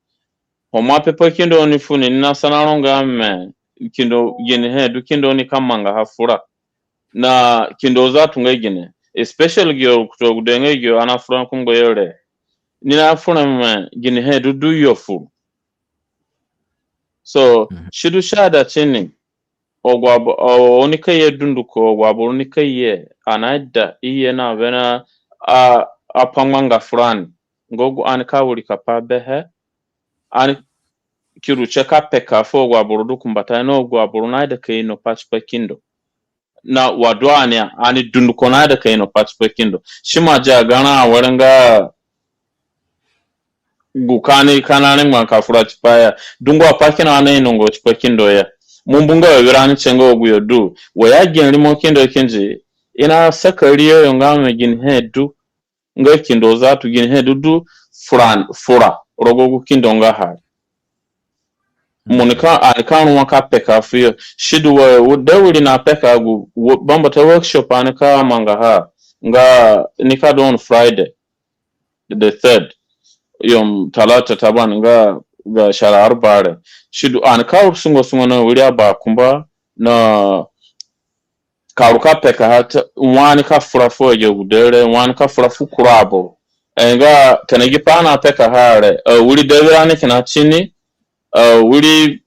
S3: homa pepo kindo ni funi na sanano ngam kindo gene he du kindo ni kamanga hafura na kindo za tungegene especially gyo kutogudenge gyo anafura kungo yole nina funa gene he du yofu so shidu shada chini ogwa onikaye dunduko ogwa bonikaye anaida iye na vena apanganga fulani
S4: ngogu an ka wuri kapa behe an kiru cheka peka fo gwa burudu kumbata no gwa buruna da kai no patch pekindo na wadwania ani dunduko na da kai no patch pekindo shima ja gana waranga gukani kanani man kafura chipaya dungwa pakina ane nongo chipekindo ya mumbunga wirani chengo oguyo du waya genrimo kindo kinji ina sakariyo yonga megin hedu nga kindo za tu gin hedu du fura rogogu kindo nga ha munika anikanu waka peka fiyo shidu wa dawuli na peka gu bamba ta workshop anika manga ha nga nika don Friday the 3rd yom talata taban ga sharar bare shidu an kawo sungo na wuri ba kumba na karuka peka hat wani ka fura fo je gudere wani ka fura fu kurabo nga kanagi pana peka hare wuri dewani kana chini wuri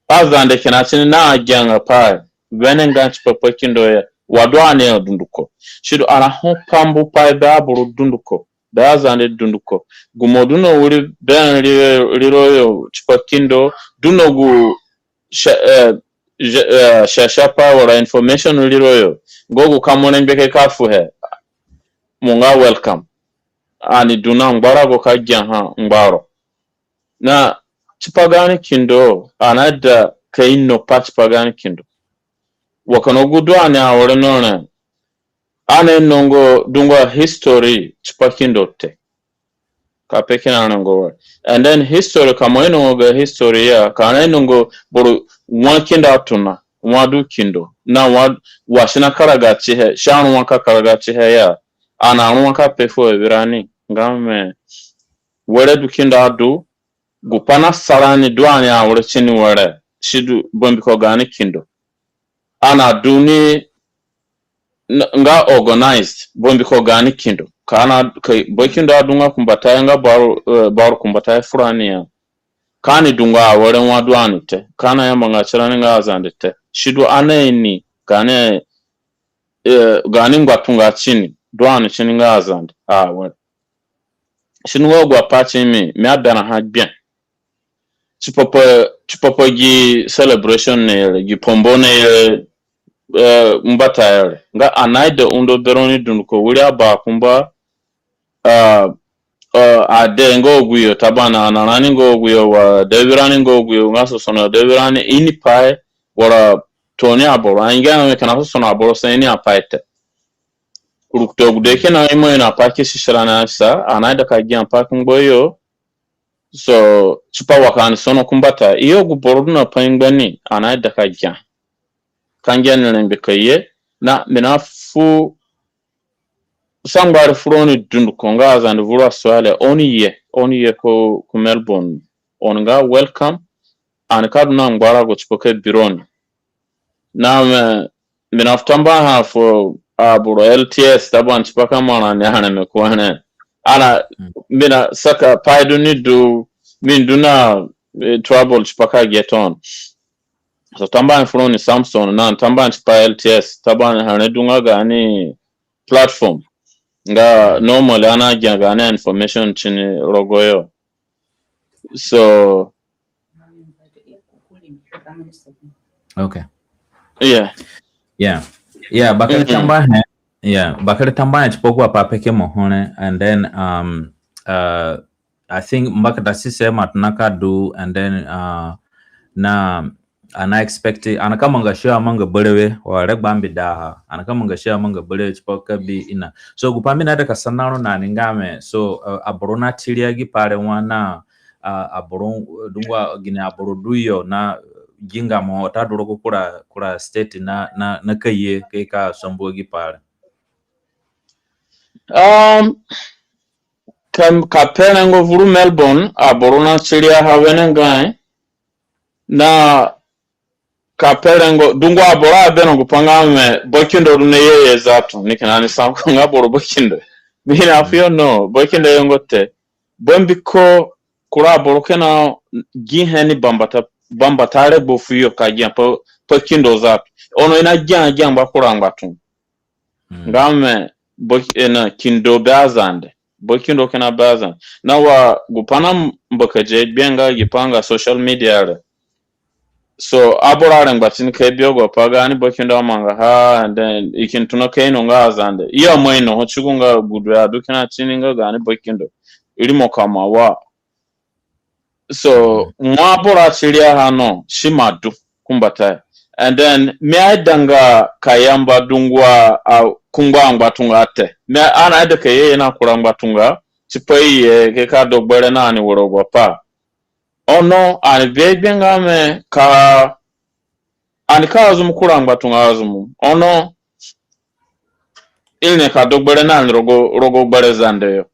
S4: azande kana chini na janga pa venenga chipopo kindo wadwane dunduko shidu ana hopambu pa ba buru dunduko bazande dunduko gumoduno wuri ben liroyo chipakindo dunogu shashapa wala information liroyo gogu kamone mbeke kafuhe munga welcome ani duna ngbara go kajja ngbaro na chipagani kindo anada kaino patch pagani kindo wakano gudu ani awore nona ane nongo dunga history chipakindo te kapekina nongo and then history kama nongo history ya kana nongo boru wakinda atuna wadu kindo na washina karagachi he shanu waka karagachi he ya ana waka pefo virani ngame wore du kinda adu gupana sarani duani awore chini wore shidu bombiko gani kindo ana duni nga organized bombiko gani kindo kana bokindo adunga kumbata nga bar kumbata furani ya kani dunga awore wadwani te kana yamba ngachirani nga azande te shidu aneni gani ngwatunga chini dwani chini nga azande awore shinu wogwa pachi mi adana hajbien chipopo gi celebration ne gi pombo ne mbata yare nga anaida undo beroni dunko wuri aba kumba ade ngo guyo tabana anani ngo guyo wa devirani ngo guyo ngaso sono devirani ini pai wala toni aboro anga me kana sono aboro seni apaite kurukto gudeke na imo ina pake shishrana sa anaida kagia pake ngoyo so chupa wakani sono kumbata iyo guboruna paingani anaida kagia kangia nlembe kaye na minafu sangbar froni dunduko ngaza ndvura swale oni ye ko Melbourne onga welcome an kaduna ngwara go chipoke bironi na minaftamba ha for aburo LTS taban chipaka mana ne hana me ko hana ana mina saka paidu ni du min duna trouble chipaka get on so tamba froni Samsung na tamba chipa LTS taban hana dunga gani platform nga normal ana gana information chini rogoyo so
S1: okay
S4: yeah
S1: bakari tamba bakari tamba chipoku apa peke mohone and then I think mbakata sise matnaka do and then na ana expect anaka manga share manga balewe wa regbambi da anaka manga share manga balewe chipoka bi ina so gupambi na daga sanano na ningame so aborona tiliagi pare wana aboron dungwa gine aboroduyo na ginga mo ta duro kura state na kaye kai ka sombogi pare
S4: kam kapena ngo vuru Melbourne aborona tilia hawene ngai na kaperengo dungwa abora beno gupanga me bokindo rune yeye zato nikanani samko ngaboro bokindo bina afio no bokindo yongote bombiko kura borokena giheni bambatare bofuyo kajia bokindo zato ono ina jamba kuranga tu ngame bokena kindo bazande bokindo kina bazan na wa gupana mbakaje benga gipanga social media so aboraren batin kai biyogo paga ni bokindo manga ha and then ikin tuno kai no ngazande iyo moino hochugunga gudwa dukina chininga gani bokindo irimo kama wa so mwabora chilia hano shimadu kumbata and then me danga kayamba dungwa kungwa tunga ate me ana ede kaye na kurangwa tunga chipai ke ka dogbere na ni worogwa pa ono ani bebenga me ka ani ka azum kurangwa tunga azum ono ilne ka dogbere na ni rogo gbere zande yo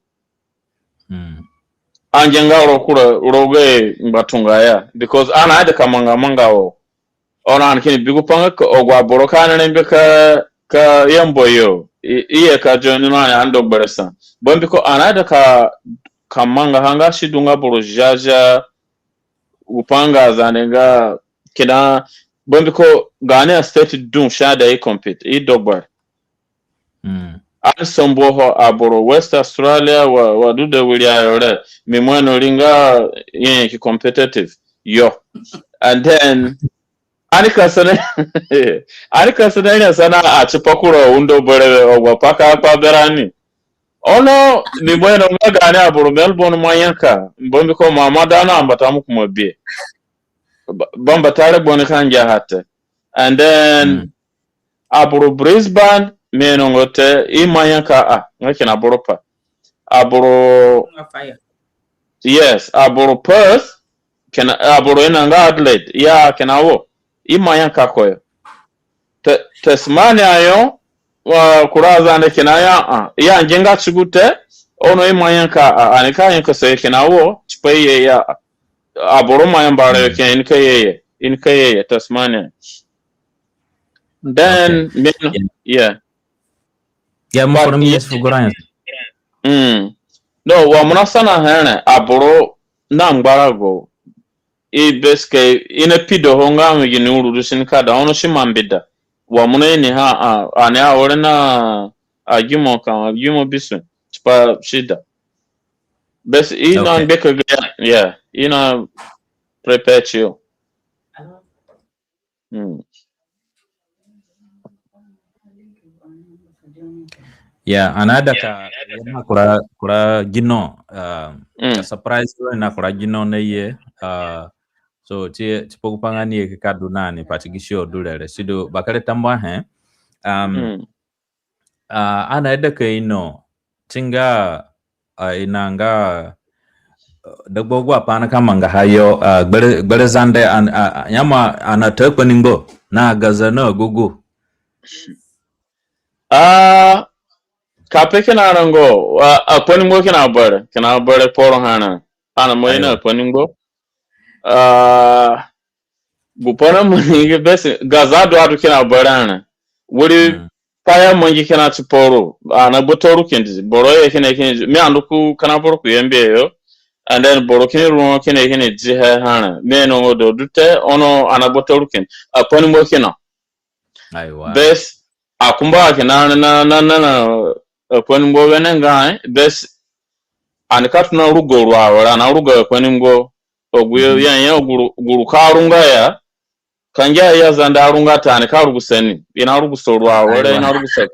S4: anjenga roge mbatunga ya because ana ede kamanga o ona ankini bigu panga ogwa borokana nembe ka yamboyo iye ka joni na ando beresa bombi ko anada ka manga hanga shidunga borojaja upanga zanenga kina bombi ko Ghana state dun shada i compete I dogbar Ansombo ho aboro West Australia wa dude wilya yore mimweno linga yen ki competitive yo and then Anika sana sana achipakuro undo bere ogwapaka pa berani ono ni mweno ngagane aburu Melbourne mwanyanka mbombi ko mamada na ambatamu kumobie bomba tare bone kanja hate and then aburu Brisbane meno ngote I mwanyanka ngakina aburu pa aburu yes aburu Perth kena aburu inanga Adelaide ya kenawo imayanka koyo Tasmania yo wa kuraza ne kinaya ya njenga chigute ono imayanka anika yanka se kinawo chipaye ya aboro mayambare ke inkayeye Tasmania then yeah
S1: more from yes fuguranya
S4: no wa munasana hene aboro na ngbarago ibeske ina pido honga mgini urudusin kada ono shimambida wa muneni ha ane awore na agimo bisu chipa shida bes ina beka yeah ina prepare you
S1: yeah anada ka yana kura gino surprise na kura gino na ye so tipokupanganie ke kadunani patigisho dulele sido bakale tamba he ana edaka ino tinga inanga dagbogo apana kama nga hayo gbere zande nyama anatekwa ningo na gazana gugu
S4: kapeke na rango aponingo kina bare poro hana ana moyena aponingo gupana mungi bese gazado adu kina barana wuri paya mungi kina chiporo ana botoru kendi boroye kina me anduku kana boro ku yembe yo and then boro kini rumo kina jihe hana me no ngodo dute ono ana botoru kendi aponi mo kina
S1: aiwa
S4: bes akumba kina na aponi mo wenenga bes anikatuna rugo rwa na rugo aponi mo oguyo yanya guru karunga ya kanja ya zanda arunga tane karuguseni ina rugusorwa wala ina rugusek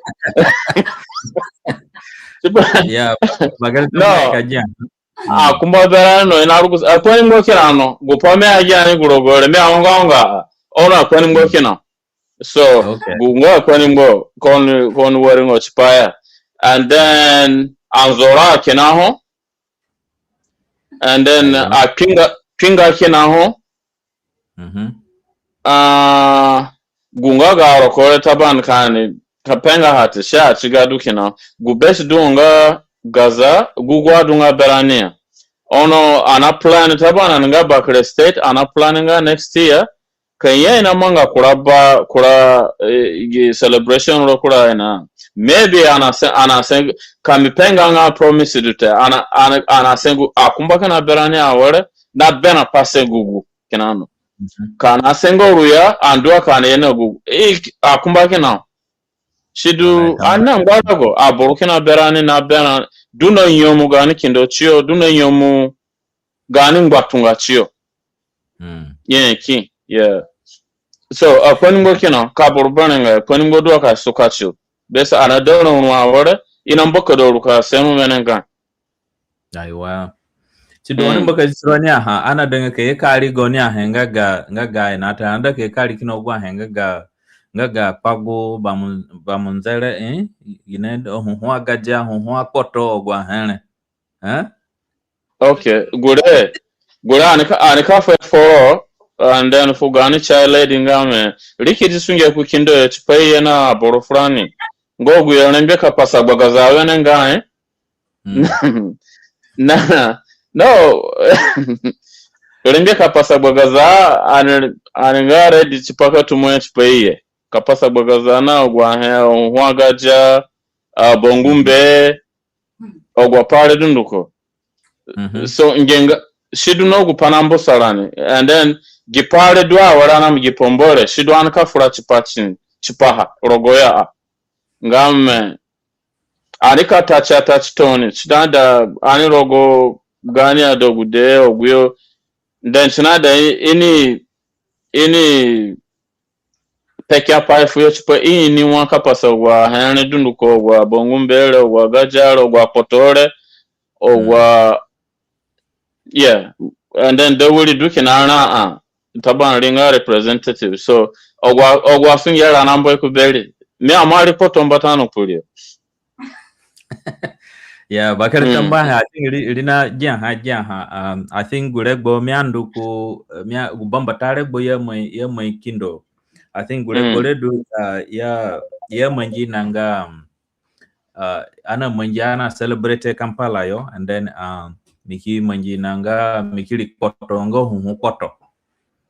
S1: yeah bagal kaja
S4: kumba berano ina rugus akwani ngokirano gupame ajani gurogore me awanga ona akwani ngokina so gungo akwani ngo kon wari ngo chipaya and then anzora kinaho and then kinga kinaho gunga garo kore taban kani kapenga hati sha chigadu kina gubesh dunga gaza gugwa dunga berania ono ana plan taban nga Bakre State ana planninga next year kaya ina manga kura celebration ro kura ina maybe ana sengu kamipenga nga promise dute ana sengu akumba kana berania awore na bena pase gugu kinano kana sengo ruya andua kana yena gugu akumba kina shidu anna ngwarago aboro kina berani na bena duna nyomu gani kindo chio duna nyomu gani ngwatunga chio ki yeah so apaningo kina kabur bananga paningo do ka sukacho besa ana dono nwa wore ina mboka do ka semu menanga
S1: aiwa chidoni mboka sironi aha ana denga ke kali goni aha ngaga ina ta anda ke kali kino gwa ngaga pago bamunzele ine ho agaja ho akoto gwa hele
S4: okay gure anika for and then fugani chale ngame rikiti sunge ku kindo ya chipai na borofrani ngogu ya nembe ka pasa bagazawe nengae na no rembe ka pasa bagaza anengare di chipaka tumoya chipai ka pasa bagaza na ogwa he hwagaja bongumbe ogwa pale dunduko so ngenga shidu no gupanambo salani and then gipale dwa warana mgipombore shidu anka fura chipaha rogoya ngame anika touch tone shidanda ani rogo gani adogude ogyo then chinada ini pekia pa fuyo chipa ini wanka pasa wa hane dunduko wa bongumbele wa gajaro wa potore wa yeah and then they will do kinana taban ringa representative so ogwa sun yara nambo ekubeli me amari potom batano pulio
S1: yeah bakar tamba ha rina jan ha I think guregbo me anduko me gubamba tare bo ye mai kindo I think gure do ya manji nanga ana manji ana celebrate Kampala yo and then miki manji nanga mikili kotongo hu koto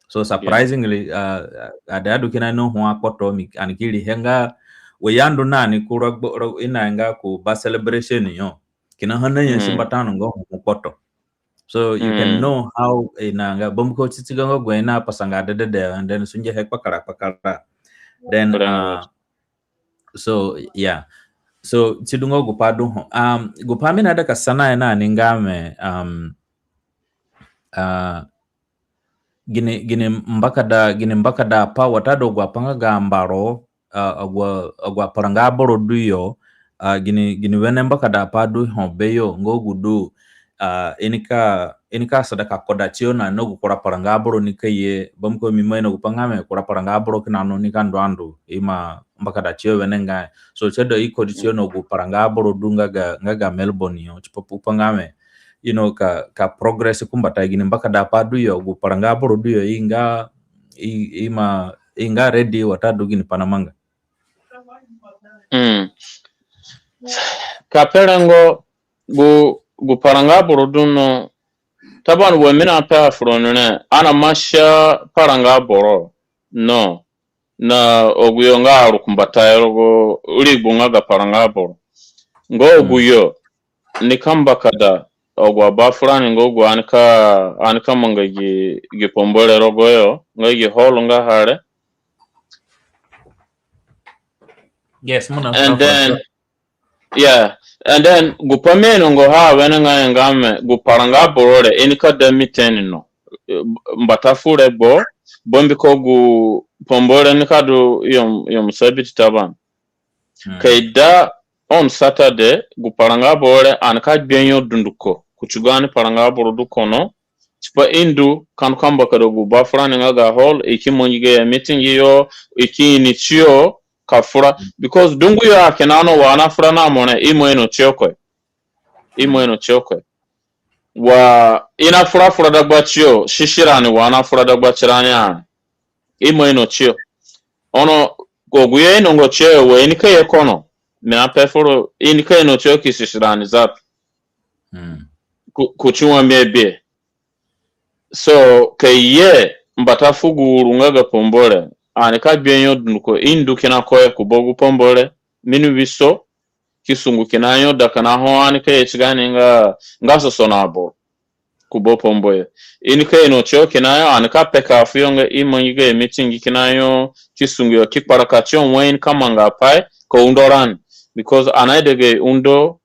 S1: so surprisingly ada dukina no hu koto anikili henga weyandu nani kuragbo inanga ku ba celebration yo kina hana yen simbatano ngo hu koto so you can know how inanga bomko titigongo gwena pasanga de and then sunje hekpa kara then so yeah so chidungo gupadu gupami na daka sana na ningame gine mbaka da pa watado gwa panga gambaro agwa paranga boro duyo gine wene mbaka da pa du hobeyo ngogudu inika sadaka kodachio na no gukora paranga boro nikaye bamko mimwe no gupangame kora paranga boro kinano nikandu ima mbaka da chio wenenga so chedo iko dichio no guparanga boro dunga ngaga Melbourne yo chipopu pangame you know ka progress kumbata gine mbaka da pa duyo guparanga boro duyo inga ready watadu gine panamanga
S4: kaperango guparanga boro duno taban wemina pa fronene ana masha paranga boro no na oguyonga arukumbata yogo uribunga gaparanga boro ngo oguyo nikamba kada ogwa bafurani ngo ogwa anika manga gipombole rogoyo ngo holo nga hare
S1: yes muna
S4: and then yeah and then gupameno ngo ha wenanga ngame guparanga borore enika demiteni no mbatafure bombi ko gu pombore nikadu yom sabiti taban kaida on Saturday guparanga bore anka bienyo dunduko kuchugani paranga boro dukono chipa indu kamba kado gu bafrani ngaga hall ikimonjige ya meeting yo ikinichio kafura because dungu ya kenano wana fura na mone imo eno chokwe wa ina fura dagba chio shishirani wana fura dagba chirani ana imo eno chio ono goguye eno ngo chio we inika ye kono mina peforo inika eno chio kisishirani zapi kuchunwa mebe so keye mbata fugu ngaga pombole anika bienyo dunduko indu kina koye kubogu pombole minu viso kisungu kinayo dakana ho anika yechigani nga sonabo kubo pomboye inika eno chio kinayo anika peka afiyonga imonyiga meeting kinayo kisungu yo kikparakachio mwen kamanga pai ko undoran because anaidege undo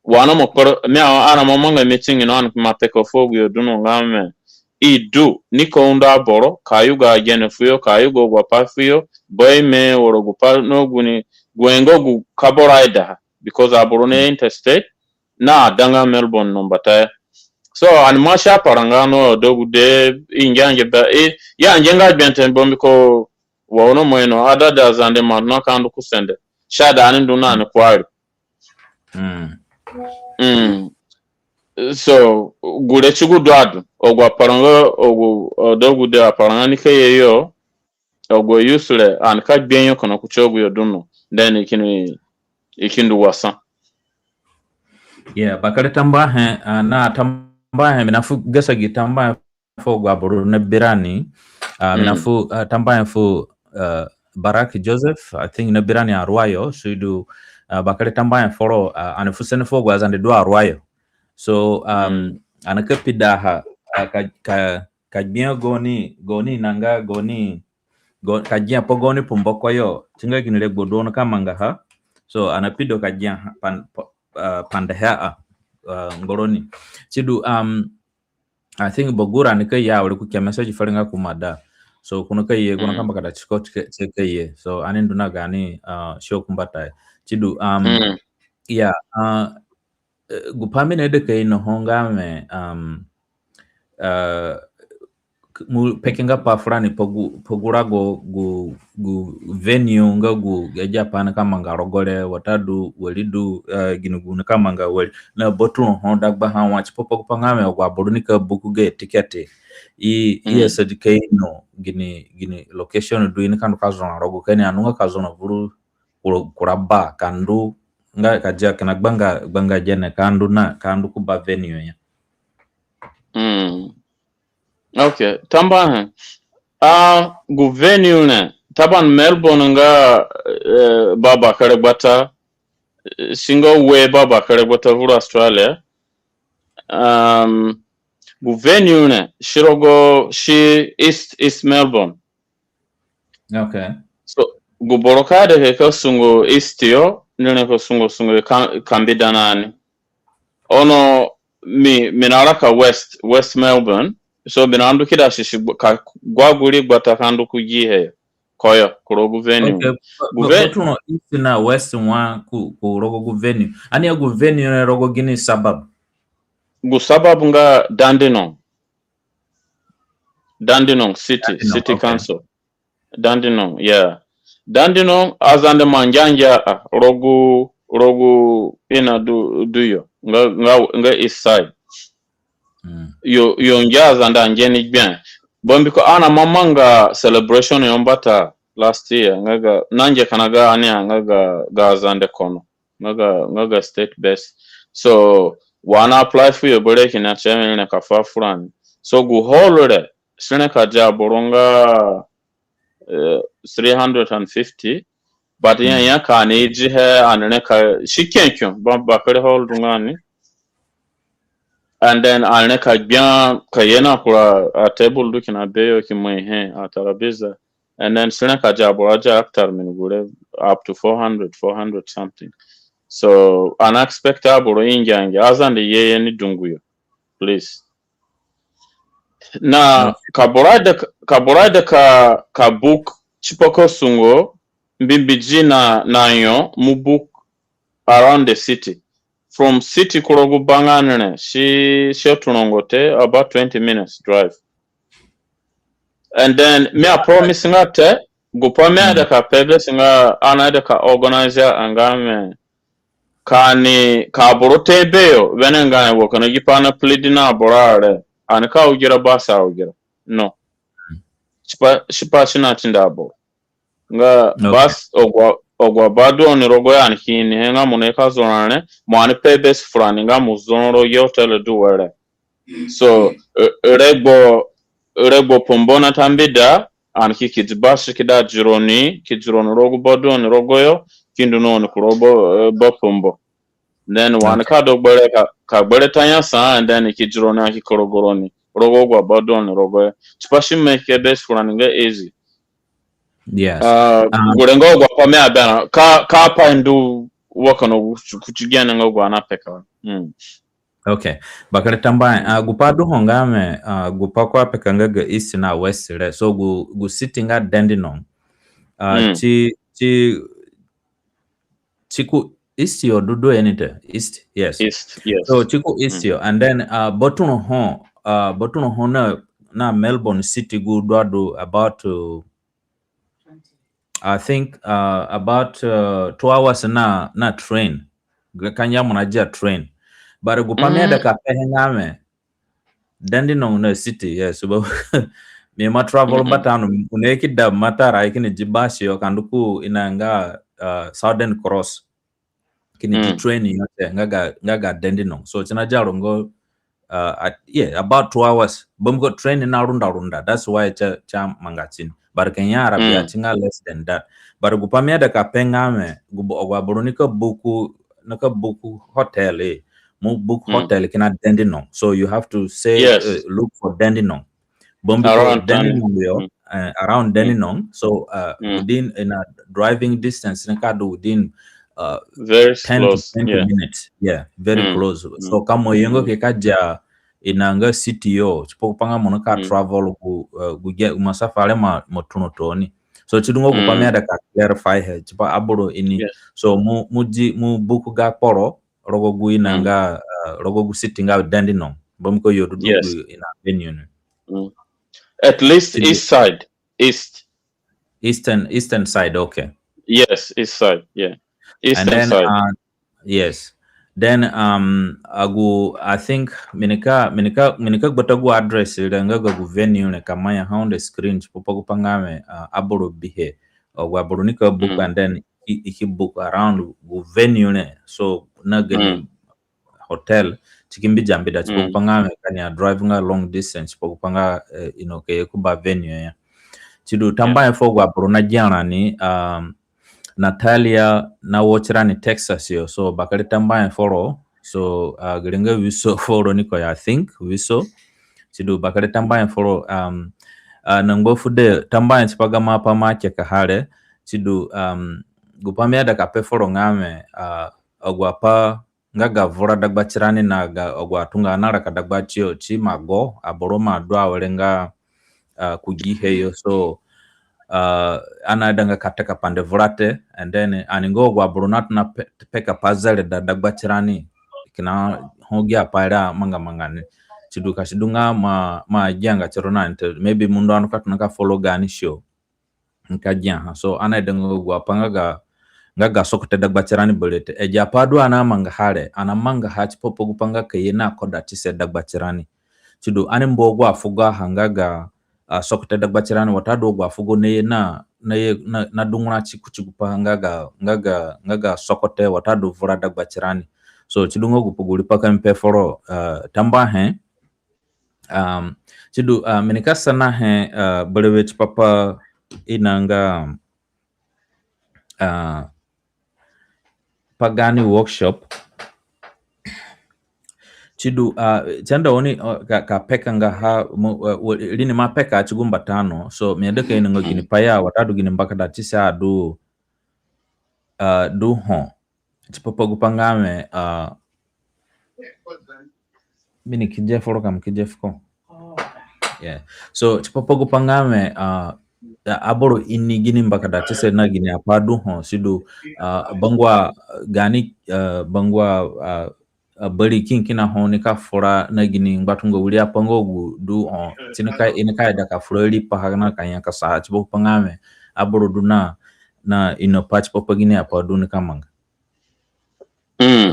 S4: wana mokoro me ana mamanga meeting ino an ma peko fogu yo duno ngame idu niko unda boro kayuga gene fuyo kayugo gwa pafuyo boy me woro pa no guni gwengo gu kaboraida because aboro ne interstate na danga Melbourne nombata so an masha parangano dogu de injanje ba ya njenga benten bombi ko wono moeno adada zande manna kandu kusende shada ani nduna ne kwari so gure chugu dwadu ogwa paranga ogu dogu de paranga ni kayeyo ogwa yusule an ka gbenyo kono kuchogu yo dunno then ikindu wasa
S1: yeah bakare tamba he na tamba he minafu gasa gi tamba fo gwa boru na birani minafu tamba he fo Barak Joseph I think na birani arwayo suidu bakare tamba he foro anafu sene fo gwa zande do arwayo so anakapida ha ka goni nanga goni kajia pogoni pumboko yo tinga kinile godono kamanga ha so anapido kajia pandahea ngoroni chidu I think bogura nika ya wali kukia message faringa kumada so kuna kaye kuna kamba kada chiko chekaye so aninduna gani show kumbata chidu yeah gupamine de kay no honga me mu pekinga pa fulani pogura gu venue nga gu Japan kama ngarogole watadu walidu ginugu kama nga wali na botu honda gba ha wachi popo kupangame gwa borunika buku ge tikete i sadike no gini location du ina kandu kazona rogo kani anunga kazona vuru kuraba kandu nga kaja kana gbanga jene kandu kuba venue ya
S4: okay tamba gu venue ne taban Melbourne nga baba kare bata single way baba kare bata vuru Australia gu venue ne shirogo shi East Melbourne
S1: okay
S4: so gu borokade ke sungo East yo nene ko sungo kambidanani ono minaraka West Melbourne so binandu kida shishi gwaguri gbata kandu kujihe koyo kurogu venue
S1: okay East na West mwa ku rogo gu venue ani ya gu venue na rogo gini sabab
S4: gu sabab nga Dandenong City
S1: okay.
S4: Council Dandenong yeah Dandenong azande manjanja rogu ina duyo nga East side yo njaza ndanje bien bombi ko ana mamanga celebration yombata last year ngaga nanje kanaga ani ngaga zande kono ngaga state best so wana apply for your break na channel na kafa furan so go holore sene ka jaboronga 350 but ya kane jihe anene ka shikenkyo ba kare hold ngani and then alne ka bien kayena kura a table looking at beyo ki mwe a tarabeza and then sene ka jaboraja after minugure up to 400 something so unexpected aboro injange azande yeye ni dunguyo please na kaborada ka book chipoko sungo mbimbiji na yo mu book around the city from city kurogu banganene she tunongote about 20 minutes drive and then me a promise ngate gupa me ada ka pebe singa ana ka organizer angame kani ka borote beyo venenga wo kana gipana pleadina borare anaka ugira basa ugira no shipa shina tindabo nga bas ogwa bado ni rogo yani kini henga muneka zonane mwani pebes fulani nga muzonro yotel duwere so rego pombona tambida anki kijibashi kida jironi rogo bado ni rogo yo kindu no ni kurobo bopombo then wanaka dogbere ka gbere tanya sa and then kijironi anki korogoroni rogo gwa bado ni rogo yo chipashi make best fulani nga easy
S1: yes
S4: gurengo gwa pame abana ka pa ndu wakano kuchigana ngo gwana peka.
S1: Okay. Bakare tamba gupadu hongame gupa kwa peka ngaga east na west re. So gu sitting at Dandenong. Chiku east yo do anything. East, yes.
S4: East, yes.
S1: So chiku east yo and then botuno ho na Melbourne City go do about I think about 2 hours na train. Kanya munaja train. But gupamia da ka pehengame Dandenong na city, yes. So me ma travel batano uneki da matara ikini jibashi yo kanduku inanga Southern Cross kini training yote ngaga Dandenong. So china jarongo about 2 hours bumgo training na runda. That's why cha mangachin. But Kenya Arabia chinga less than that. But gupamia da ka pengame gubo burunika buku hotel book hotel kina Dandenong. So you have to say look for Dandenong. Around Dandenong around Dandenong. So within in a driving distance within
S4: very
S1: 10
S4: close.
S1: to 20 minutes. Yeah, very close. So kama yengo kekaja inanga city yo chipopanga monaka travel gu get umasafare motuno toni. So chidungo kupamia da ka clarify he chipa aburo ini. So mu buku ga poro rogo gu inanga rogo gu sitting out Dandenong. Bomko yodu in a venue.
S4: At least east side.
S1: Eastern side, okay.
S4: Yes, east side, yeah. Eastern
S1: and then,
S4: side.
S1: Yes. Then I think minika gotagu address nga go venue ne kamaya on the screen popo pangame aburu bihe or waburunika book and then iki book around go venue ne so na gani hotel chikimbi jambida popo pangame kanya driving a long distance popo panga ke kuba venue ya chidu tambaya fo waburu na jana ni Natalia na watchirani Texas yo so bakari tambaya foro so giringa wiso foro niko I think wiso chidu bakari tambaya foro nangbo fude tambaya chipaga mapa mache kahare chidu gupamia da kape foro ngame ogwapa ngaga vora dagbachirani na ogwatunga nara kadagbachiyo chi mago aboroma dwa werenga kugihe yo so ana danga kataka pande vrate and then aningo gwa brunat na peka pazale da dagbachirani kina hogia paira mangane chiduka shidunga ma janga chirona maybe mundu anuka tunaka follow gani show nkajia so ana danga gwa panga ngaga sokote dagbachirani bolete eja padu ana mangahare ana mangahachi popo gupanga kayena koda tise dagbachirani chidu ani mbogwa fuga hangaga sokote dagbachirani watado gwa fugo na dunguna chikupa ngaga sokote watado vura dagbachirani so chidungo gupuguli paka mpe foro tamba he chidu minikasa na he balewe chipapa inanga pagani workshop chidu chanda oni ka peka nga ha lini ma peka chigumba tano so miadeke ina ngogini paya watadu gini mbaka da tisa du ho chipopo gupangame mini kijef oroka mkijef ko yeah so chipopo gupangame aboro ini gini mbaka da tisa na gini apadu ho sidu bangwa gani bangwa bari kina honi ka fora na gini ngatungo wuli apango du on tinaka inaka da ka flori pahana kanya ka sa chibo pangame aboro duna na ino patch popa gini apa du ni kamanga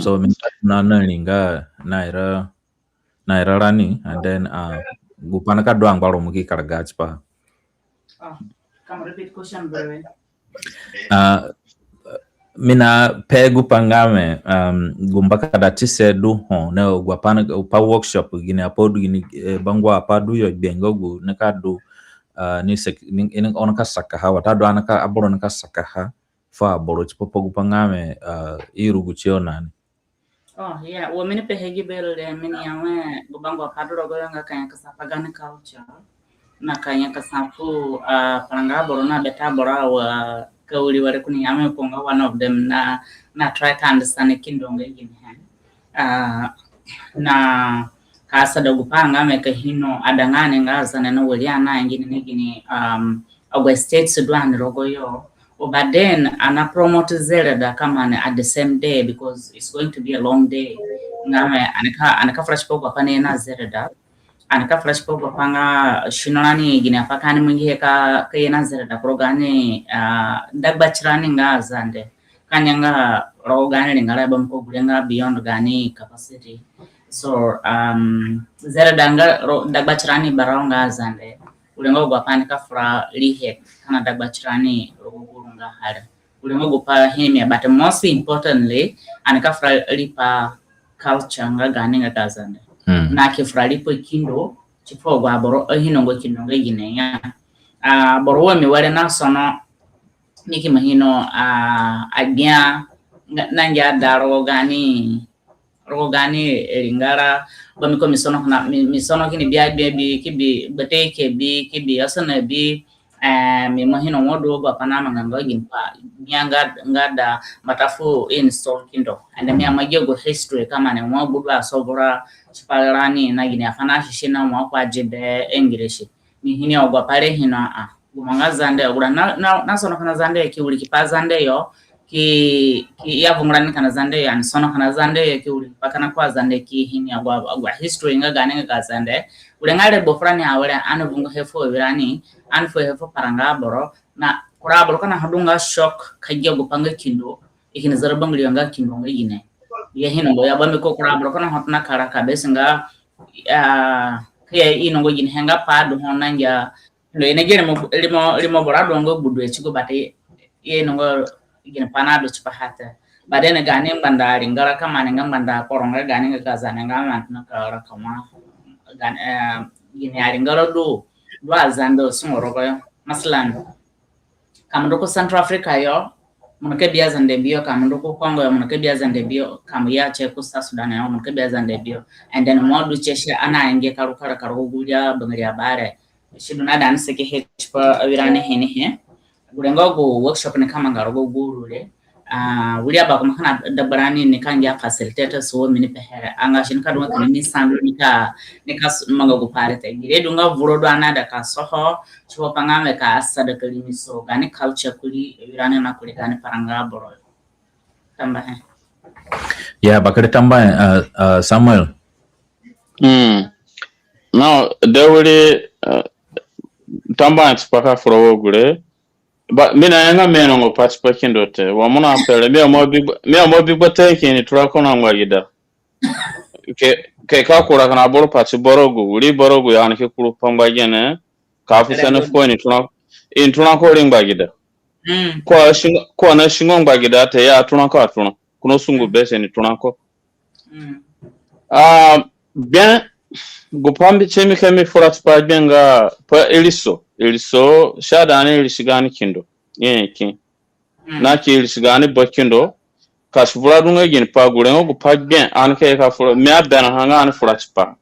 S1: so na ninga na era rani and then gupana ka doang baro mugi karga chipa
S2: Come repeat question bro.
S1: Mina pegu pangame gumbaka datise du ho na gwapana upa workshop gini apodu gini bangwa apadu yo bengogu nakadu ni onaka sakaha watadu anaka aboro naka sakaha fa aboro chipopo gupangame irugu chionani
S2: yeah wo mini pehegi bel mini yawe gubangwa apadu rogoyanga kanya kasapagani culture na kanya kasafu palanga aboro na beta aboro wa kauli wale kuni ame ponga one of them na try to understand kindonga gini na kasa da gupanga ame kahino adangane ngaza na waliana ingine gini our state Sudan rogoyo but then ana promote Zelda kama at the same day because it's going to be a long day ngame anaka fresh pogo pane na Zelda anaka fresh pogo panga shinonani gini apakani mwingi ka yena Zelda prograni dagbachirani ngaza nde kanyanga rogani ngala bamko gulenga beyond gani capacity so Zelda dagbachirani baronga zande ulengo gwapandika fra lihe kana dagbachirani rogurunga hada ulengo gopa himya but most importantly anika fra lipa culture nga gani nga kazande na kifra lipo kindo chifo gwa boro hinongo kinonga gineya boro wa mi wale na sono niki mahino agya nanja daro gani lingara bamiko misono kini bibi kibi bate kibi asana bi mi mahino ngodo ba panama nganga ginpa nyanga ngada matafu install kindo and mi amajogo history kama ne mwabudwa sobora chipalani na gini afana shishina mwa kwa jebe english mi hini ogwa pale hina gumangaza nde ogura na sono kana zande kiuli kipazande yo ki yavumurani kana zande yani sono kana zande kiuli pakana kwa zande ki hini agwa history ngaga nga zande ulengale bofrani awale anuvunga hefo wirani anfo hefo paranga boro na kuraboro kana hadunga shock kajja gupanga kindo ikini zarabangli yanga kindo ngine ye hino go yabame ko kuraboro kana hotna kara kabese nga ke inongo gine henga padu honanja ndo inegere limo borado ngo budwe chigo bate ye nongo gine panado chipahata badene gane mbandari ngara kama nenga mbanda koronga gane ngazana ngama na kara kama gane gine ari ngara do azando sumorogo maslan kamndoko Central Africa yo munake biaza ndebio kamndoko Kongo yo munake biaza ndebio kamuya cheko Sudan yo munake biaza ndebio and then modu cheshe ana enge karukara karugulia bangari abare shiduna danse ke hechpa wirane hene he gurengo go workshop ne kama ngarogo gurule wulia ba kuma kana dabarani ne kan ya facilitator so mini pehere anga shin kadwa kan ni sandu nika manga go parete gire dunga vurodo anada ka soho cho pangame ka asada kalimi so gani culture kuli wirane na kuli gani paranga boro tamba he
S1: ya bakare tamba Samuel
S4: now there were tamba spaka frowo gure but mina yanga meno ngo participation dote wa muna apele mi mo big bateke ni turakona ngwagida ke ka kura kana boro pati borogu uri borogu yani ke kuru pamba gene ka afisa na fko ni tuna ko ringwagida ko na shingo ngwagida te ya tuna ko atuna kuno sungu bese ni tuna ko bien gupambi chemi kemi forat pa benga pa eliso shadane elisigani kindo yeki na ki elisigani bokindo kasvura dunga gin pa gurengo gupagben anke ka fura me abena hanga an forat pa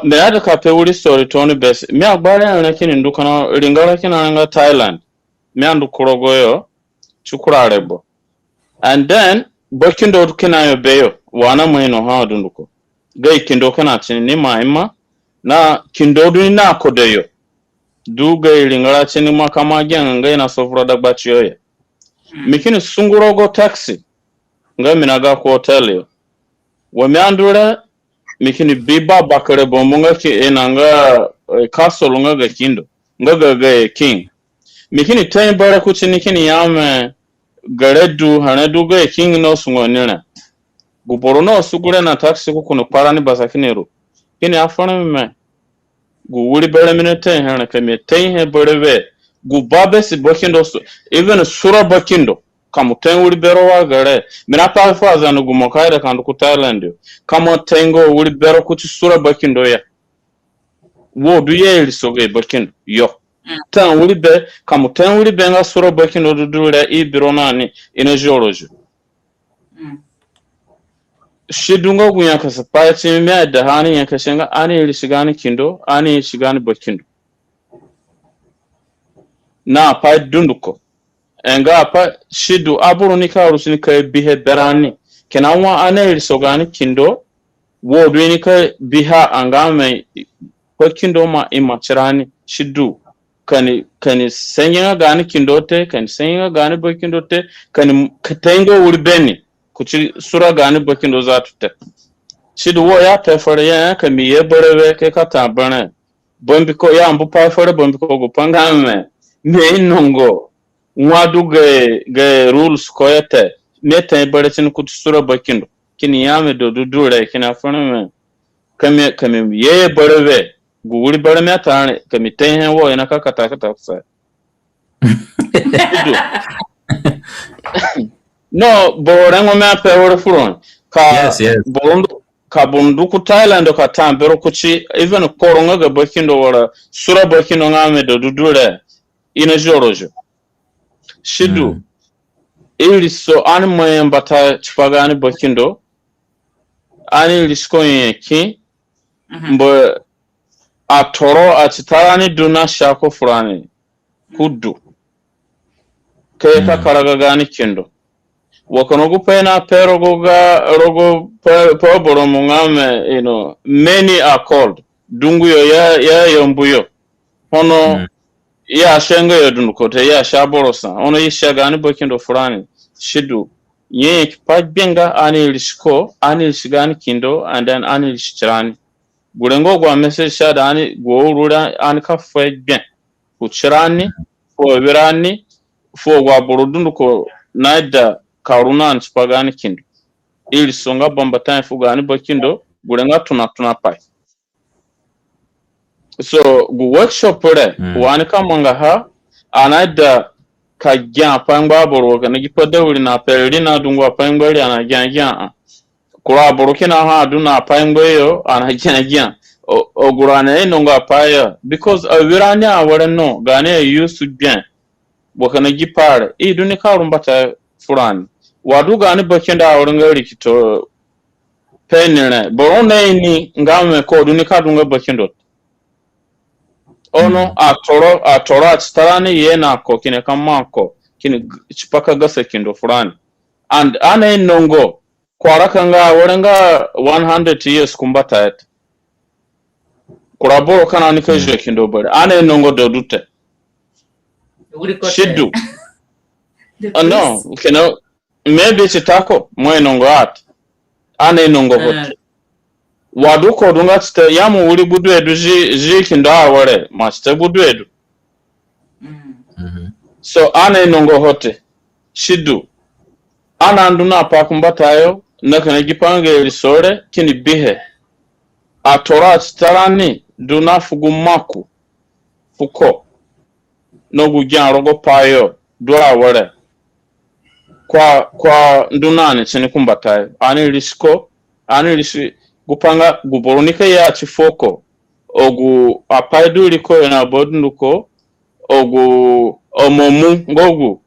S4: me ada ka pe eliso return bes me agbara na kin ndukana ringara kin anga Thailand me andu kurogoyo chukurarebo and then bokindo kinayo beyo wana mwino ha dunduko gai kindo kana chini maima na kindo duni na kodeyo du gai lingara chini makama gyanga ngai na sofra dagbachiyo ya mikini sungurogo taxi ngai minaga ko hotel yo wamiandura mikini biba bakare bomunga ki enanga castle nga kindo nga king mikini taimbara kuchini kini yame garedu hanedu gai king no sungonina guborono sugure na taxi kuno parani basakinero kini afana me gu wuri bere minute hana kame tay he berebe gu babe si bokindo even sura bokindo kamu tay wuri bero wa gare mina pa fa zanu gu mokaida kandu ku Thailand kamu tengo wuri bero ku sura bokindo ya wo du ye soge bokindo yo tan wuri be kamu tan wuri be nga sura bokindo dudure I bironani ina geology shidunga gunya kasa pachi me da hani yanka shinga ani shigani kindo ani shigani bokindo na pa dunduko enga apa shidu aburu ni ka rusini ka bihe berani kena wa ane sogani kindo wo dweni ka biha angame ko kindo ma imachirani shidu kani senya gani kindote kani senya gani bo kindote kani katengo urbeni kuchi sura gani bo kindo zatute shidu wo ya pefore ya kami ye borewe ke kata bana bombi ko ya ambu pefore bombi ko go pangame me nongo ngwadu ge rules ko yete meta bare tin kutu sura bo kindo kini yame do dudure kina fona me kami ye borewe guguri bare meta kami ten wo ina ka kata sa no bore ngo me pefore furon ka bondo kabundu ku Thailand ka tambero kuchi even koronga ga bakindo wala sura bakindo ngame do dudure ina jorojo shidu ili so ani mayembata chipagani bakindo ani lisko yeki mbo atoro achitarani duna shako fulani kudu keka karaga gani kindo wakanogu pena perogo rogo poboro mungame many are called dungu yo ya yombuyo hono ya shenga yo dunkote ya shaborosa ono yishagani bokindo fulani shidu ye kipagbenga ani lishko ani lishigani kindo and then ani lishirani gurengo gwa message shada ani go rura ani kafwe bien kuchirani fo birani fo gwa borudundu ko naida karuna nchipagani kindo ili songa bomba time fugani bakindo gurenga tuna pai so gu workshop re wani kamanga ha anaida ka gya pangba boro kana gipada wuri na perri na dungwa pangba ri ana gya kura boro kina ha duna pangba yo ana gya ogurana enonga paya because awirani aware no gane used bien bokana gipare iduni karumbata furani waduga ni bakenda awrenga rikito penene borone ni ngame ko duni kadunga bakendo ono atoro atstarani yena ko kine kamako kine chipaka gase kindo fulani and ane nongo kwarakanga awrenga 100 years kumbata et kuraboro kana ni keje kindo bari ane nongo dodute shidu no kino maybe chitako mwenongo at ane nongo hote waduko dunga tste yamu uri budu edu ji kindo awore machite budu edu so ane nongo hote shidu ana nduna pakumbatayo nakana gipange risore kini bihe atora tsarani duna fugumaku fuko nogu gyanrogo payo dora awore kwa ndunane chini kumbatayo ani rishi gupanga guboronika ya chifoko ogu apaidu liko na bodunduko ogu omomu ngogu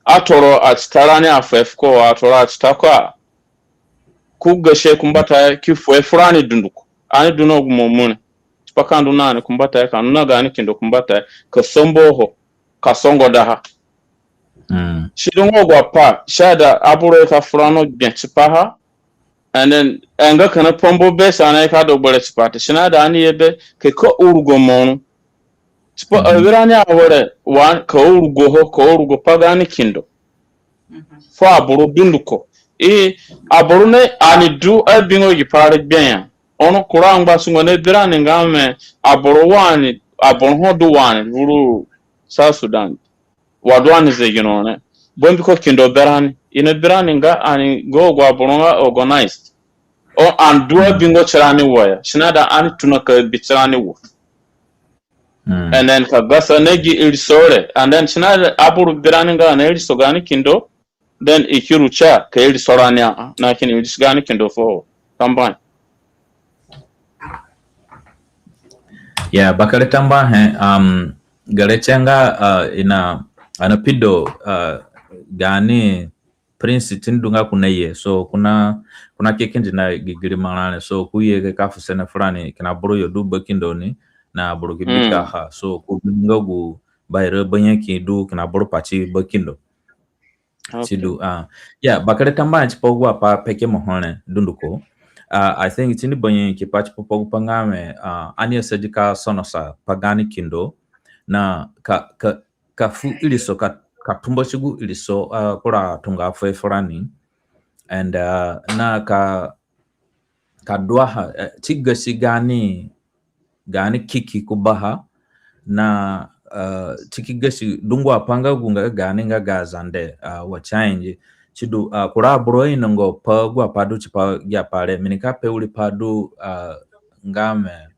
S4: atoro achitarani afefko atoro achitakwa kugashe kumbatayo kifwe furani dunduko ani duno ogu momune chipaka ndunane kumbatayo kanuna gani kindo kumbatayo kasomboho kasongo daha shidungo gwapa shada aburo ka furano bien chipaha and then anga kana pombo be sana ka do bole chipata shinada ani yebe ke ko urugo monu chipa awirani awore wan ko urugo pagani kindo fo aburo dunduko aburo ne ani du abingo gipare bien ono kurangba sungone birani ngame aburo wani aburo hodu wani ruru South Sudan wadwani zeginone bombi ko kindo berani ina berani nga ani go gwa boronga organized o andua bingo chirani waya shinada ani tunaka bichirani wo and then ka gasa negi ilisore and then shinada aburu berani nga na ilisogani kindo then ikirucha ka ilisorani na kini ilisogani kindo fo tambani
S1: yeah bakale tamba galechenga ina anapido gani prince tindunga kunaye so kuna kekinji na gigiri manane so kuye ka fusene fulani kana buru yo duba kindoni na buru kibika ha so kubinga gu bayre banyaki du kana buru pachi bakindo Chidu yeah bakare tamba chipogu apa peke mohone dunduko I think chini bonye kipa chipogu pangame ania sedika sonosa pagani kindo na ka fu iliso ka tumbo chigu iliso kura tunga fwe forani and na ka duaha chigasi gani kiki kubaha na chiki gasi dungwa panga gunga gani nga gazande wa change chidu kura bro inongo pagwa padu chipa ya pale minika pe uli padu ngame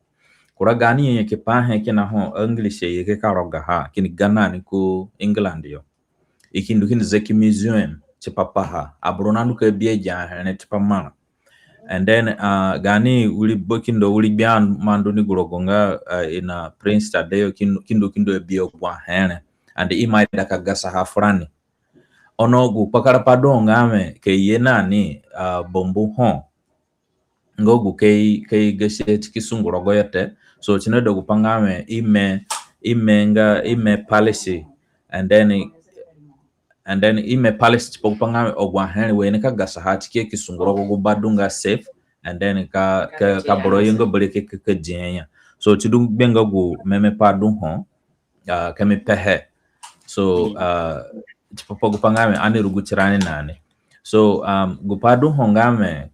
S1: kura gani yenye kipahe kina ho English yeke karoga ha kini Ghana ni ku England yo ikindu kini zeki museum chipa paha abronandu ke bieja ne chipa mana and then gani uli bokindo uli bian mandu ni gurogonga ina Prince Tadeo kindo bio kwa hene and ima daka gasa hafrani onogu pakara pado ngame ke yenani bombu hon ngogu ke gese tikisunguro goyote so chinedo gupangame ime policy and then ime policy chipopangame ogwa hene we ka gasa hati ke kisunguro go badunga safe and then ka boro yengo bele ke jenya so chidu benga gu meme padu hon kemi pehe so chipopo gupangame ani rugu chirani nane so gupadu hongame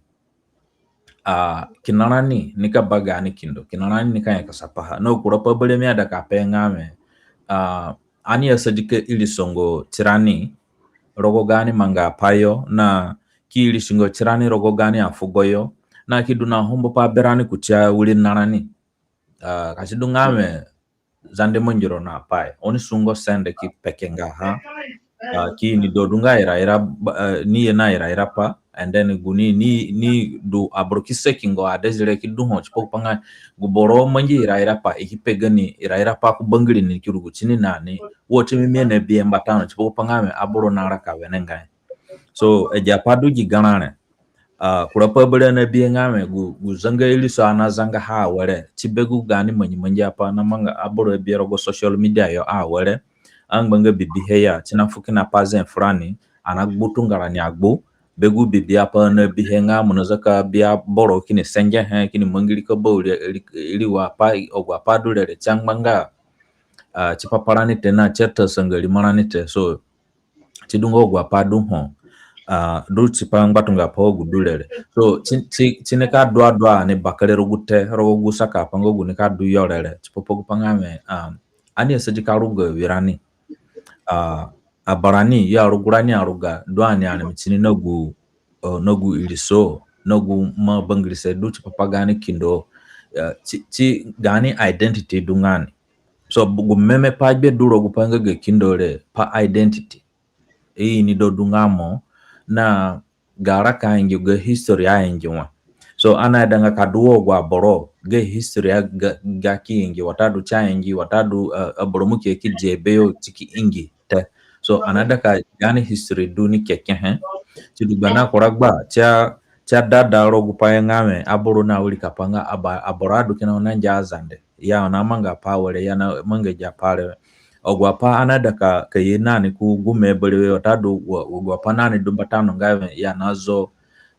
S1: kinanani nika bagani kindo kinanani nika yakasapaha no kuropa bele mi ada kapengame ani yasadike ili songo chirani rogo gani manga payo na ki ili songo chirani rogo gani afugoyo na kiduna hombo pa berani kucha uli nanani kasidu ngame zande monjiro na pai oni sungo sende ki pekenga ha ki ni dodunga ira ni yena ira pa and then guni ni do abrokise kingo adezire ki du ho chipo panga guboro manji ira pa ikipegani ira pa ku bangiri ni kirugu chini nani wote mimi ne bie mbatano chipo panga me aboro na raka wenenga so ejapadu giganane kurapa bele na bie ngame gu zanga ili so anazanga ha were chibegu gani manyi apa na manga aboro bie rogo social media yo were angbanga bibi heya chinafuki na pazen frani anagbutungara ni agbo begu bibi apa na bihenga munozaka bia boro kini senje he kini mangili ko bo ili wa pa ogwa padu le changbanga chipaparani tena cheta sangali marani te so chidungo ogwa padu ho du chipangba tunga po gudulele so chineka dwa ne bakale rugute rogu saka pango gunika du yorele chipopo gupangame ani esejika rugo wirani abarani ya rugurani aruga dwani ane mchini nogu iliso nogu mabangilise du chipapagani kindo chi gani identity dungani so bugu meme pajbe duro gupanga ge kindole pa identity ni do dungamo na gara ka ingi ge history ya ingiwa so ana danga kaduo gwa boro ge history ya ga ki ingi watadu cha ingi watadu aboromuke ki jebeyo tiki ingi te so anada ka gani history duni keke he chidugana koragba cha dada rogu payangame aboro na uli kapanga aboradu kina onanja zande ya na manga pawele ya na manga japale ogwapa anada ka yenani ku gume bele watadu ogwapa nani dumbatano ngave ya nazo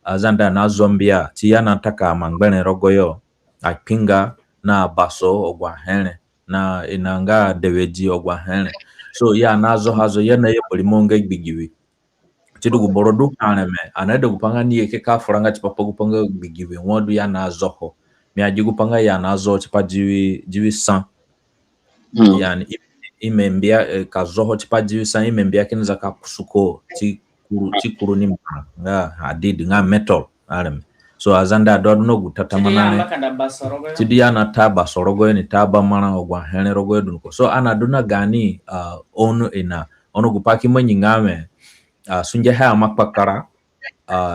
S1: azanda na zombia ti yana taka mangbene rogoyo akpinga na baso ogwa hene na inanga deweji ogwa hene so ya nazo hazo yana yeboli monga bigiwi chidugu borodu kaneme anade gupanga ni yeke ka furanga chipapo gupanga bigiwi wodu ya nazo ho mi ajigu panga ya nazo chipa jiwi san yani imembia kazoho chipa jiwi san imembia kinza ka kusuko chikuru ni nga adidi nga metal alem so azanda dono gutatamanane tidia na taba sorogo ni taba mana ogwa hene rogo dunko so ana duna gani onu ina onu gupaki manyi ngame sunje ha makpakara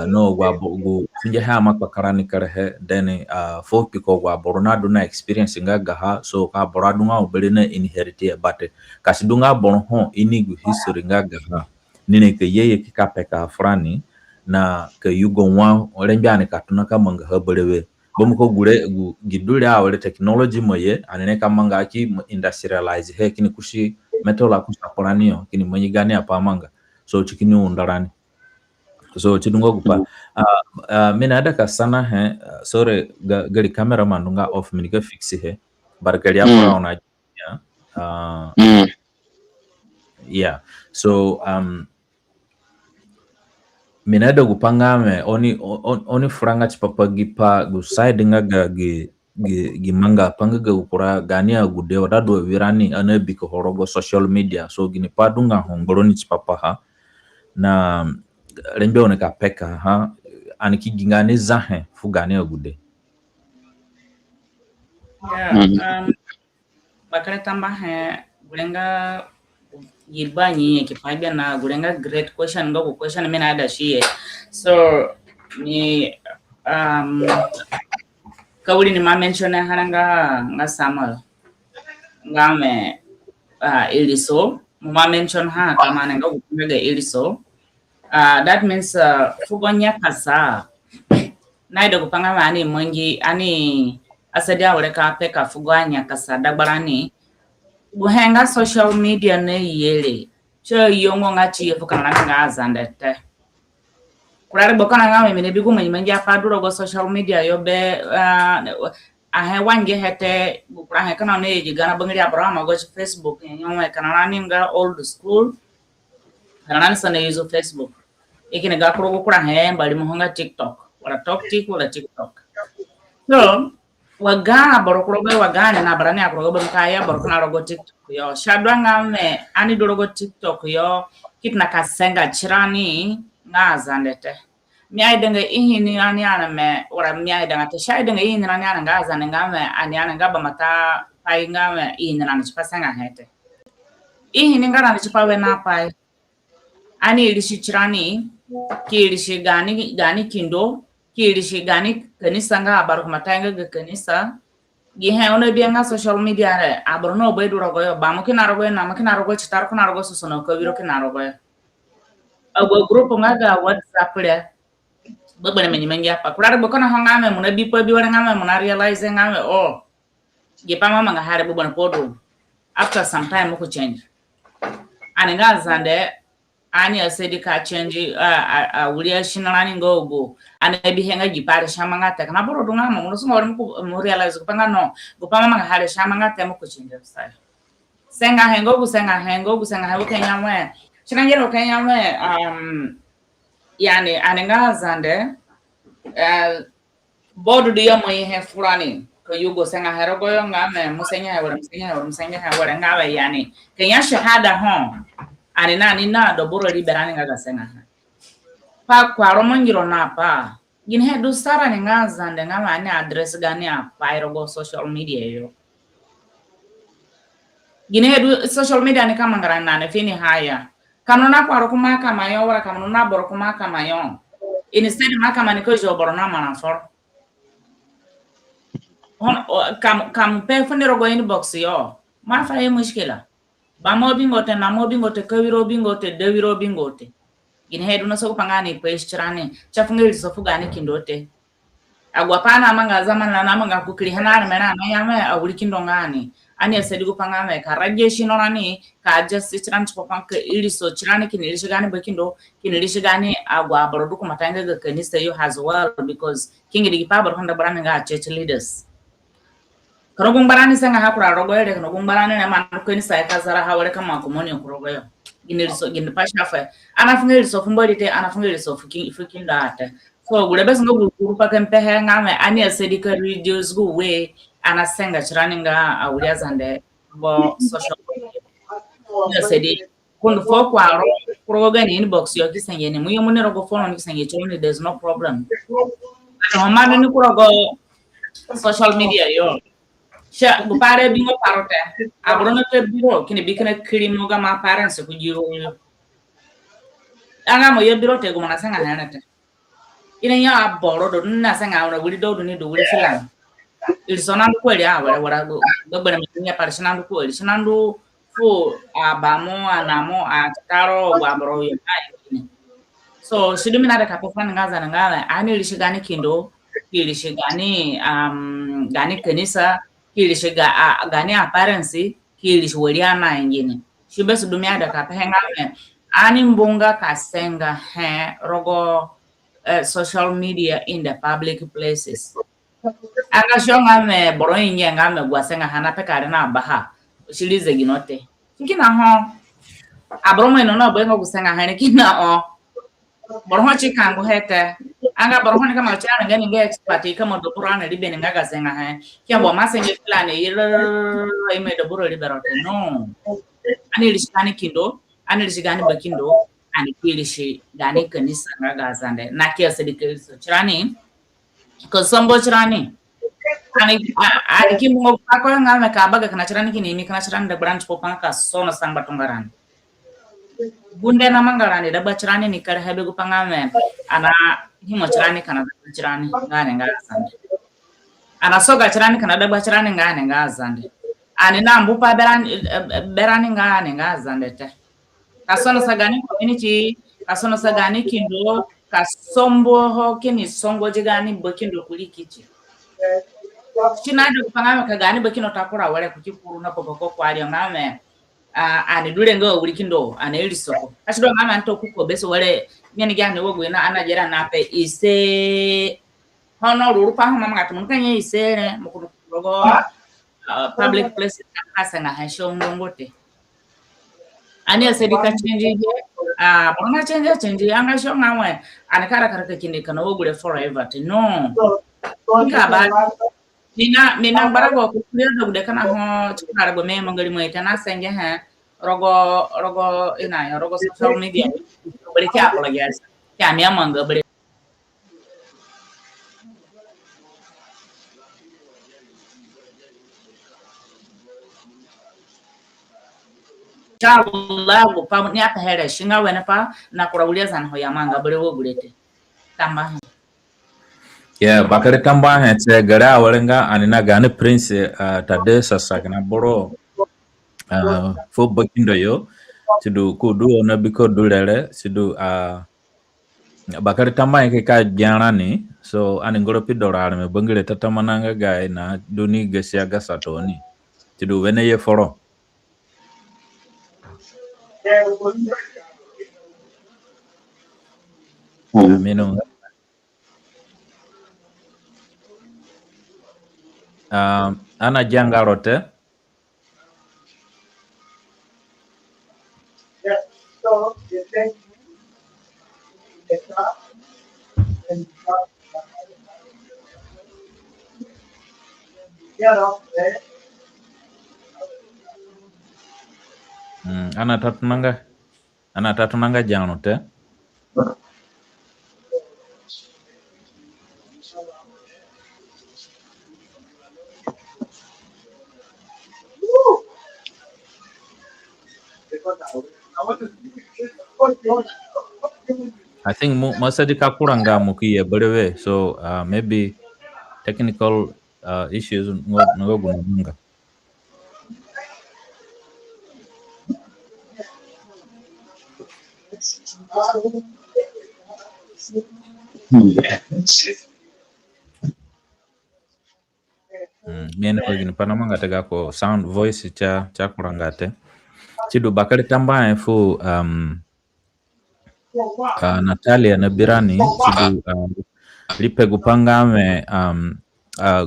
S1: no gwa bugu sunje ha makpakara ni karehe then folk ko gwa borona duna experience nga ha so ka boradunga obelina inherite bate kasidunga bonho inigu history nga ha nine ke yeye kikapeka frani na ke yugo nwa olembiane katuna kamanga habelewe bomuko gure gidule awale technology moye anene kamanga ki industrialize he kini kushi metola kusapolanio kini manyigani apa manga so chikini undarani so chidungo gupa mina ada ka sana he sorry gali cameraman dunga off minika fixi he bargali apura ona yeah so mina ada gupanga me oni franga chipapa gipa guside nga gimanga panga ga ukura gania gude wadado virani anabiko horogo social media so gini padunga hongoroni chipapa ha na lembe oneka peka ha aniki gingane zahe fugane gude
S2: bakare tamba he gulenga yirbanyi kifabia na gulenga great question ngo question mena ada shiye so ni kawuli ni ma mention haranga nga Samuel ngame iliso ma mention ha kama nga gukumega iliso that means fugonya kasa naida kupanga mani mongi ani asadia ureka peka fuganya kasa dagbarani buhenga social media ne yele cho yongo ngati fukana nga zandete kurare bokana ngame mine biguma nyanja paduro go social media yobe ahe wange hete bukura he kana ne jigana bangiri abraham go Facebook nyoma kana raninga old school kana sana use Facebook ikine ga kuro kura he bali muhonga TikTok wala TikTok so waga borokuro be wagane na barani akuro be mkaya borokuna rogo TikTok yo shadwa ngame ani dorogo TikTok yo kitna kasenga chirani nga zandete miai denga ihini ani ana me ora miai denga te shai denga ihini ani ana nga zande ngame ani ana ngaba mata pai ngame ihini ana chipasanga hete ihini ngara na chipawe na pai ani ilishi chirani kilishi gani kindo kilishi gani kanisa nga abaru matanga ga kanisa gihe ona bianga social media re abaru no bedu rogo ba mo kina rogo na mo kina rogo chitar kuna rogo sosono ko biro kina rogo abo group nga ga WhatsApp re babane menyimengia pa kurare bokona hongame muna bipo biwara ngame muna realize ngame gipa mama nga hare bobana podo after some time ko change anenga zande ani asedi ka change wulia shinalani ngogo anabi henga gipare shamanga ta kana boro dunga mo no sungor mo realize ko panga no go pama nga hare shamanga ta mo ko change style senga hengo kenya mwe chinangero kenya mwe yani anenga zande bodu dia mo ihe fulani ko yugo senga hero goyo ngame musenya hewara ngawe yani kenya shahada ho anina nina do boro liberani ngaga senga pa kwa romongiro na pa gine do sara ni ngazande ngama ani address gani apa irogo social media yo gine do social media ni kama ngarana na fini haya kanona kwa rokuma kama yo wala kanona borokuma kama yo instead makama ni ko joboro na manafor kam pe fundi rogo inbox yo ma fa e mushkila ba mo bingote na mo bingote kawiro bingote dewiro bingote gine hedu na so pangani peshirani chafungeli so fugani kindote agwapana manga zamana na manga kukili hanana mena na yame awuli kindongani ani asedi kupangame karaje shinonani ka just chirani chopanka ili so chirani kinilishi gani bakindo kinilishi gani agwa baroduku matanga ga kanisa yo as well because kingi digipaba honda barani ga church leaders kano gumbarani sanga hakura rogoyede kano gumbarani na manu kanisa yakazara hawale kama komoni okurogoyo giniliso ginipasha fa anafungeli so fumbodite anafungeli so fukin data so gulebes ngo gurupa kempehe ngame ani asedi ka videos go we anasenga chiraninga awulia zande bo social media asedi kundo fo kwaro kurogani inbox yo kisenge ni muyo munero go phone kisenge choni there's no problem no manu ni kurogo social media yo sha bupare bingo parote abrono te biro kini bikene krimo ga ma parents ku jiro anga mo yebiro te go mana sanga hanate ina ya aboro do na sanga ona wuri do ni do wuri filan il sonando kweli wala go bana minya parishana ko il sonando fu abamo anamo ataro gwabro yo ai so sidumina da kapo fana ngaza na ngala ani lishigani kindo kilishigani gani kanisa kilishiga gani apparence kilishweliana ingine shibe sudumia da kapo hengame ani mbunga kasenga rogo social media in the public places. Anga shonga me boro inye nga me gwasenga hana pekare na baha. Shilize ginote. Kina ho abromo ino no bengo gusenga hane kina o. Boro ho chikangu hete. Anga boro ho ni kama chana ngani nge expert kama do purana libe nga gasenga hane. Kia bo masenge plan ime do buro liberote. No. Ani lishikani kindo, ani lishigani bakindo, ani kilishi gani kanisa nga gazande. Na kia sedike chirani. Kosombo chirani. Ani kimungo ako nga me kabaga kana chirani kini kana chirani da branch popanga ka sono sang batungaran. Bunde na mangarani da bachirani ni kar habe gupanga me ana himo chirani kana da chirani ngane nga zande. Ana soga chirani kana da bachirani ngane nga zande. Ani na mbupa berani ngane nga zande te. Kasono sagani community, kasono sagani kindo, kasombo ho kini songo jigani bakindo kulikichi. Chinado kupanga kagani bakino takura wale kukipuru na popoko kwa ali ngame ani dule ngo ulikindo ani ilisoko. Kashido ngame anto kuko beso wale nyani gani wogu ina anajera nape ise hono rurupa hama mga tumunkanye ise mukuru rogo public places kasa na hasho ngongote. Ani asedika change bona change anga sho ngamwe anakara karaka kindi kana wogule forever no kaba nina barago kulir do de kana ho chukara go me mangali mo itana senge rogo ina rogo social media bari kya ko lagi asa kya mi amanga bari lago pa ni apa hera shinga wena pa na kurawulia zan ho yamanga bari wo gurete tamba.
S1: Yeah, bakare tamba hetse gara walenga anina gane prince tade sasakna boro fo bakindo yo sidu kudu ona biko dulele sidu bakare tamba yake ka janani so ani ngoro pidora me bangile tatamananga gai na duni gesia gasatoni sidu wene ye foro amino ana jangarote ana tatunanga janote I think most of the kakuranga mukiye berewe so maybe technical issues ngo gunanga. Miene bagini panama ngatega ko sound voice cha kurangate chidu bakari tamba fu Natalia na birani chidu lipe gupangame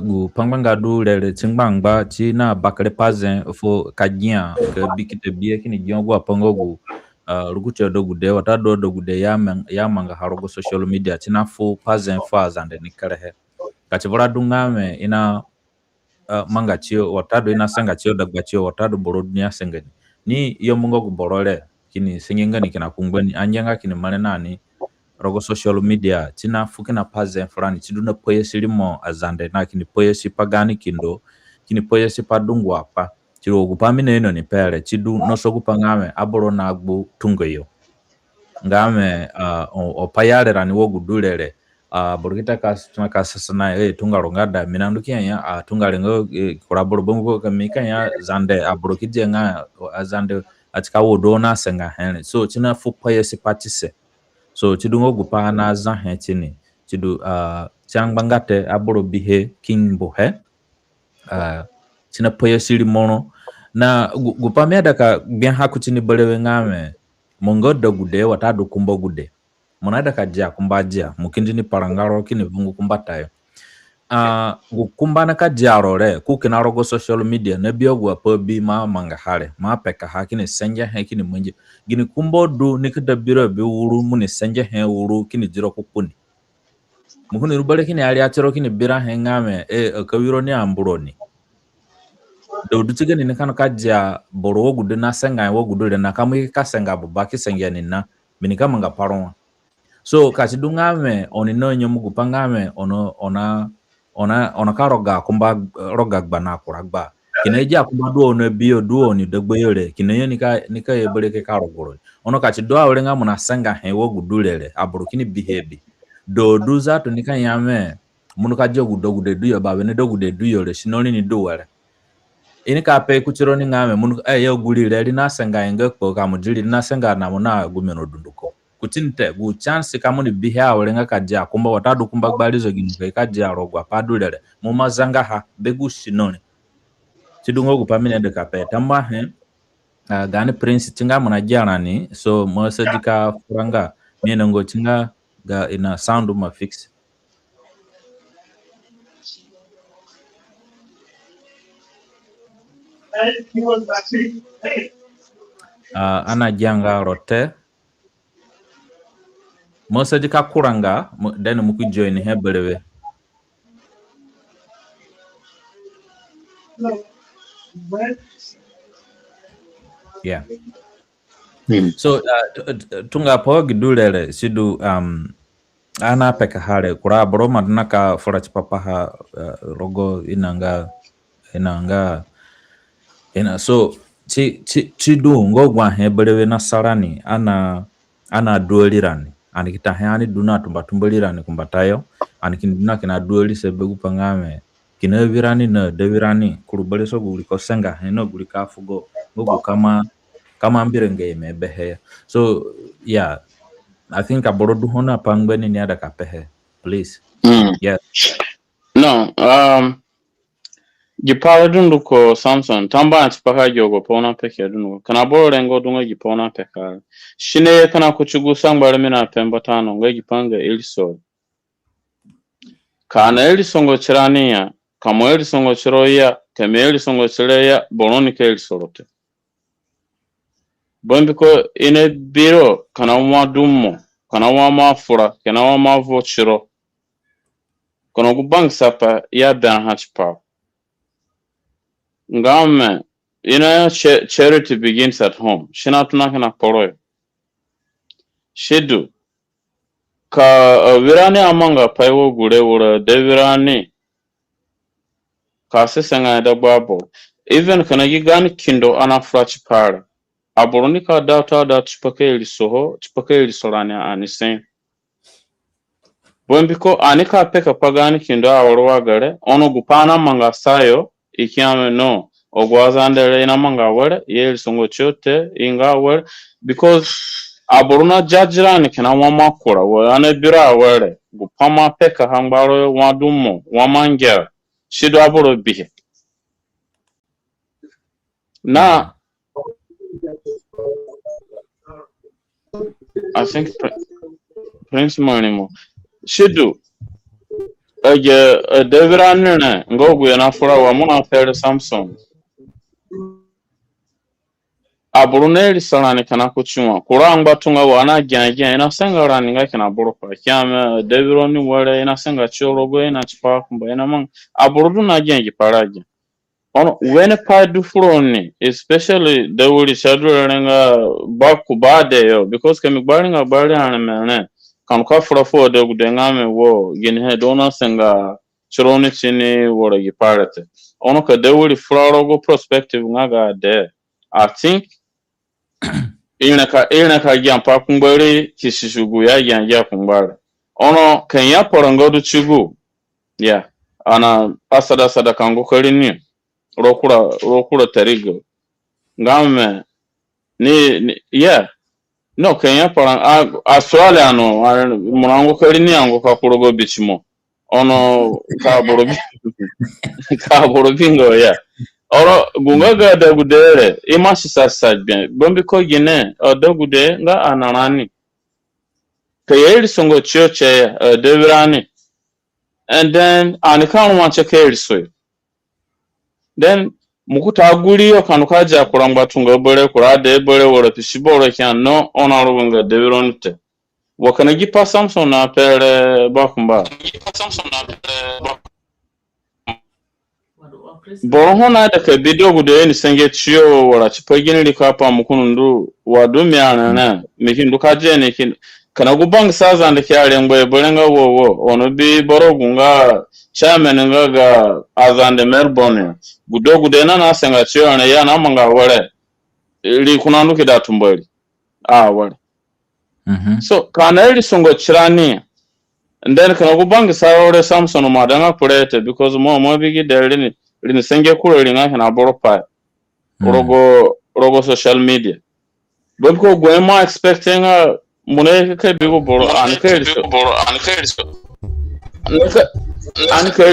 S1: gupanganga dulele chingbangba china bakari pazen fu kajia ke bikite bie kini jiongo apangogu ruguche dogude watado dogude yamanga harogo social media china fu pazen fazande nikarehe kachivora dungame ina manga chio watado ina sanga chio dagba chio watado borodnia sengeni ni iyo mungo kuborole kini sengenga ni kina kungweni anjanga kini manenani rogo social media china fuki na pazen fulani chiduna poye silimo azande na kini poye sipagani kindo kini poye sipadungu apa chiro gupamine ino ni pere chidu noso gupangame aboro na agbu tungoyo ngame opayale rani wogu dulele borgita kasasana tungarongada minandukia ya tungalengo koraboro bongo kamika ya zande aborokije nga azande atika wodona senga hen so china fupaye sipatise so chidungo gupana za hen chini chidu changbangate aboro bihe king bohe china poye sili mono na gupameda ka bien haku chini balewe ngame Mungo da gude wata du kumba gude. Munada kajia kumbajia mukindini parangaro kini vungu kumbatayo. Gukumba na kajaro re kukina rogo social media na biogwa po bi ma manga hare ma peka hakini senja he kini munje gini kumbo du nikida biro bi wuru muni senja he wuru kini jiro kukuni muhuni rubale kini ali atiro kini bira he ngame kawiro ni amburoni do dutiga ni kanu kajia boro wogudu na senga wogudu le na kamu ka senga bubaki senga ni na minika manga paron so kachidu ngame oni no nyomu gupangame ona ka roga gbana kuragba kineja kuma duo no bio duo ni degboyore kineyo nika yebere ke ka rogoro ono ka chi doa orenga muna senga he wogudulele aburu kini behave do duza to nika yame munu ka jogu dogude duyo babe ne dogude duyo le sinoni ni duwere ini ka pe kuchiro ni ngame munu yo gulile ri na senga enge ko ka mujili na senga na muna gumeno dunduko kutinte gu chance kama ni biha olenga kajia kumba watadu kumba gbalizo gini kajia rogwa padulele mumazanga ha begu sinone tidungo gupamine de kape tamba he gani prince tinga muna jana ni so mwasajika furanga miene ngo tinga ga ina sound ma fix ana janga rote Mosajika kuranga then muku join hebelewe. Yeah. So tunga po gidulele sidu ana peka hale kura broma naka fora chipapa ha rogo inanga so chi du ngogwa hebelewe na sarani ana duelirani ani kita hani duna tumbalirani kumbatayo ani kinduna kina dueli sebegu pangame kina virani na devirani kurubale so guli ko senga heno guli ka fugo gogo kama ambirenge mebehe so yeah I think aborodu hona pangweni ni ada kapehe please yes
S4: no gipala dundu ko Samson tamba atipaka jogo pona peke dundu kana boro rengo dunga gipona peka shine kana kuchugu sangbale mina pemba tano nga gipanga eliso kana elisongo chirania kama elisongo chiroya kama elisongo chireya bononi ke elisorote bombiko ine biro kana wa dummo kana wa mafura kana wa mavochiro kana gubang sapa ya dan hachpa ngame ina charity begins at home shina tunakana poroyo shedu ka virani amanga paiwo gure wura de virani ka sesenga da babo even kana gigani kindo ana frach para aboroni ka data da chipakeli soho chipakeli solani anisen bombiko anika peka pagani kindo aworwa gare ono gupana manga sayo ikiame no ogwazandere ina manga were yel songo chote inga were because aboruna jajirani kana wama kura wa ane bira were gupama peka hangbaro wadumo wamangera shido aboro bihe na I think Prince Monimo shido deviranene ngogu yana fura wa muna fere Samson aburuneli salani kana kuchuma kurangba tunga wana gyanagyan ina senga raninga kana burupa kyame devironi wale ina senga chorogo ina chipa kumba ina mang aburudu na gyangi paraja ono wene padu furoni especially dewuli shadrenga baku bade yo because kemi baringa bari anamene kan ka fura fo de gudengame wo gini he dona senga chironi chini wora giparete ono ka dewuli furarogo perspective ngaga de I think ina ka gyampa kungbari kishishugu ya gyanja kungbari ono kenya porangodu chugu yeah ana asada kango karini rokura tarigo ngame ni yeah no kenya porang aswale ano munango karini ango ka kurogo bichimo ono ka borobingo yeah oro gunga ga da gudere ima shi sasa bien bombi ko gine da gude nga anarani kayeri songo chioche de virani and then anikan wanche kayeri so then mukuta guri yo kanuka ja kurangba tunga bore kurade bore woro pishiboro kyan no onaro gunga de vironte wakana gipa Samson na pere bakumba boro hona da ka bidiyo guda ni sange ciyo wala ci pagin ri ka pa mukunundu wa do mi anana mi kin duka je ne kin kana gu bang saza da kyare ngwe borenga wo ono bi boro gunga chairman nga ga azande Melbourne guda na sanga ciyo na ya na manga wore ri kunandu ki da tumbori wore so kana ri songo chirani and then kana gu bang saza Samson ma danga kurete because mo bigi dere ni senge kuro ringa hena boropa rogo social media bobko gwema expecting mune ke bigo boro an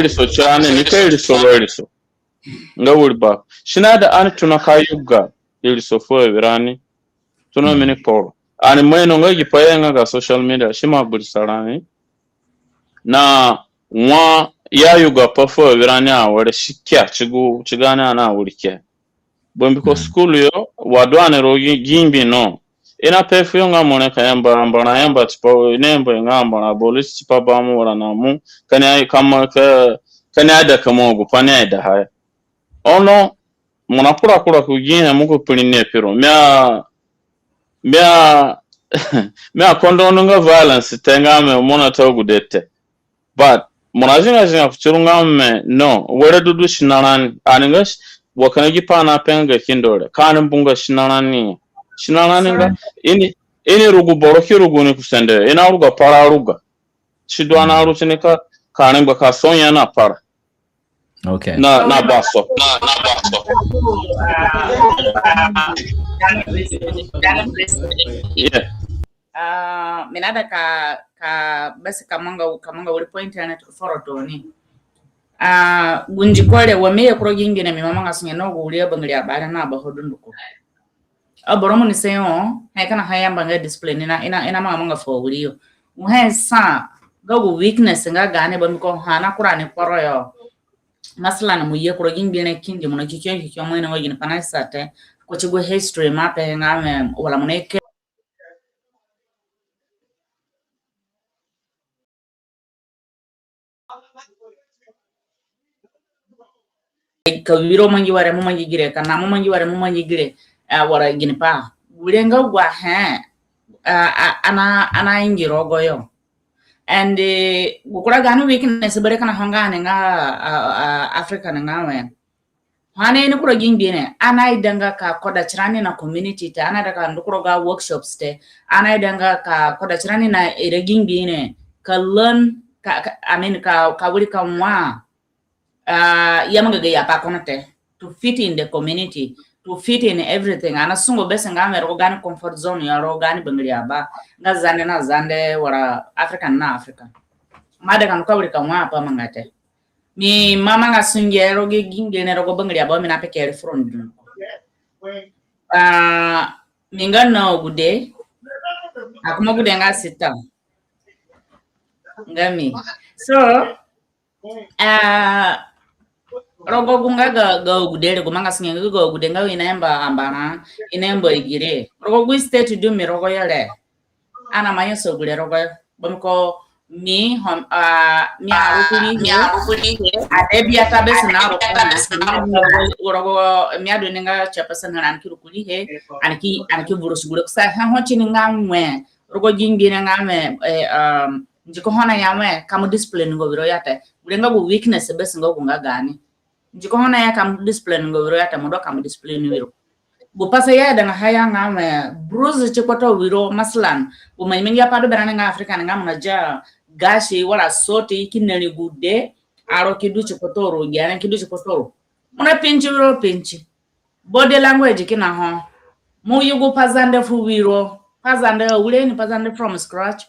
S4: so chane ni ke so veriso nga wurba shinada an tuna kayuga iliso fo virani tuna mini poro ani mweno nga gipayenga ga social media shima bursarani na nwa ya yuga pafo virani awore shikya chigana na wurike bombiko school yo wadwane rogi gimbi no ina pefu nga mone kayamba mbana yamba tipo nembo ngamba na police tipo bamu wala namu kanya kama kanya da kama go panya da ha ono mona kura kugina muko pinine pero mea kondono nga violence tengame mona togudete but monajinga kuchurunga me no wore dudu shinarani aningas wakana gipana penga kindore kana mbunga shinarani nga ini rugu boroki rugu ni kusende ina ruga para ruga chidwana ruchinika kana mba kasonya na para
S1: okay
S4: na baso yeah
S2: minada ka basi kamanga uri point internet forotoni gunji kole wame kuro gingine mi mama ngasunye no guli abangli abara na bahodunduko aboromo ni seyo kana hayamba nga display ina mama fo guliyo muhe sa go weakness nga gane bamiko hana kurane kwaro masalan muye kuro gingine kingi muno kikyo mwene wagine panasate ko chigo history mape ngame wala muneke kawiro mangi ware mo mangi gire kana mo mangi ware mo mangi gire wara gine pa gulenga gwa ana ingiro goyo and gukura ganu weakness bare kana hangane nga Africa nga wen hane ni kuro gingbine ana idanga ka koda chirani na community ta ana daga ndukuro ga workshops te ana idanga ka koda chirani na ire gingbine ka learn ka wuri ka mwa yamanga ya pa konate to fit in the community, to fit in everything. Ana sungo bese ngame rogani comfort zone ya rogani bengli aba nga zande na zande wara African na Africa made kan ko wuri kan wa pa mangate mi mama nga sunge rogi gingene rogo bengli aba mi na peke front dun mi ngana gude akuma gude nga sita ngami so rogo gunga ga gudere go manga singa go gudenga inemba ambana inemba igire rogo gu state do mi rogo yale ana mayo so gure rogo bamko mi mi arukuni adebi atabes na rogo mi ado ninga chapasa na kirukuli he anki burus gure sa ha ho chininga mwe rogo jingine ngame njiko hona yamwe kamu discipline go biro yate gudenga go weakness bes ngo gunga gani njiko hona ya kam discipline ngo wiro yata modo kam discipline wiro bu pasa ya da haya ngame bruise chikoto wiro maslan bu maymengi apado berana nga Africa nga mnaja gashi wala sote kinani gude aro kidu chikoto ro gyana kidu chikoto ro muna pinchi wiro pinchi body language kina ho mu yugo pazande fu wiro pazande uleni pazande from scratch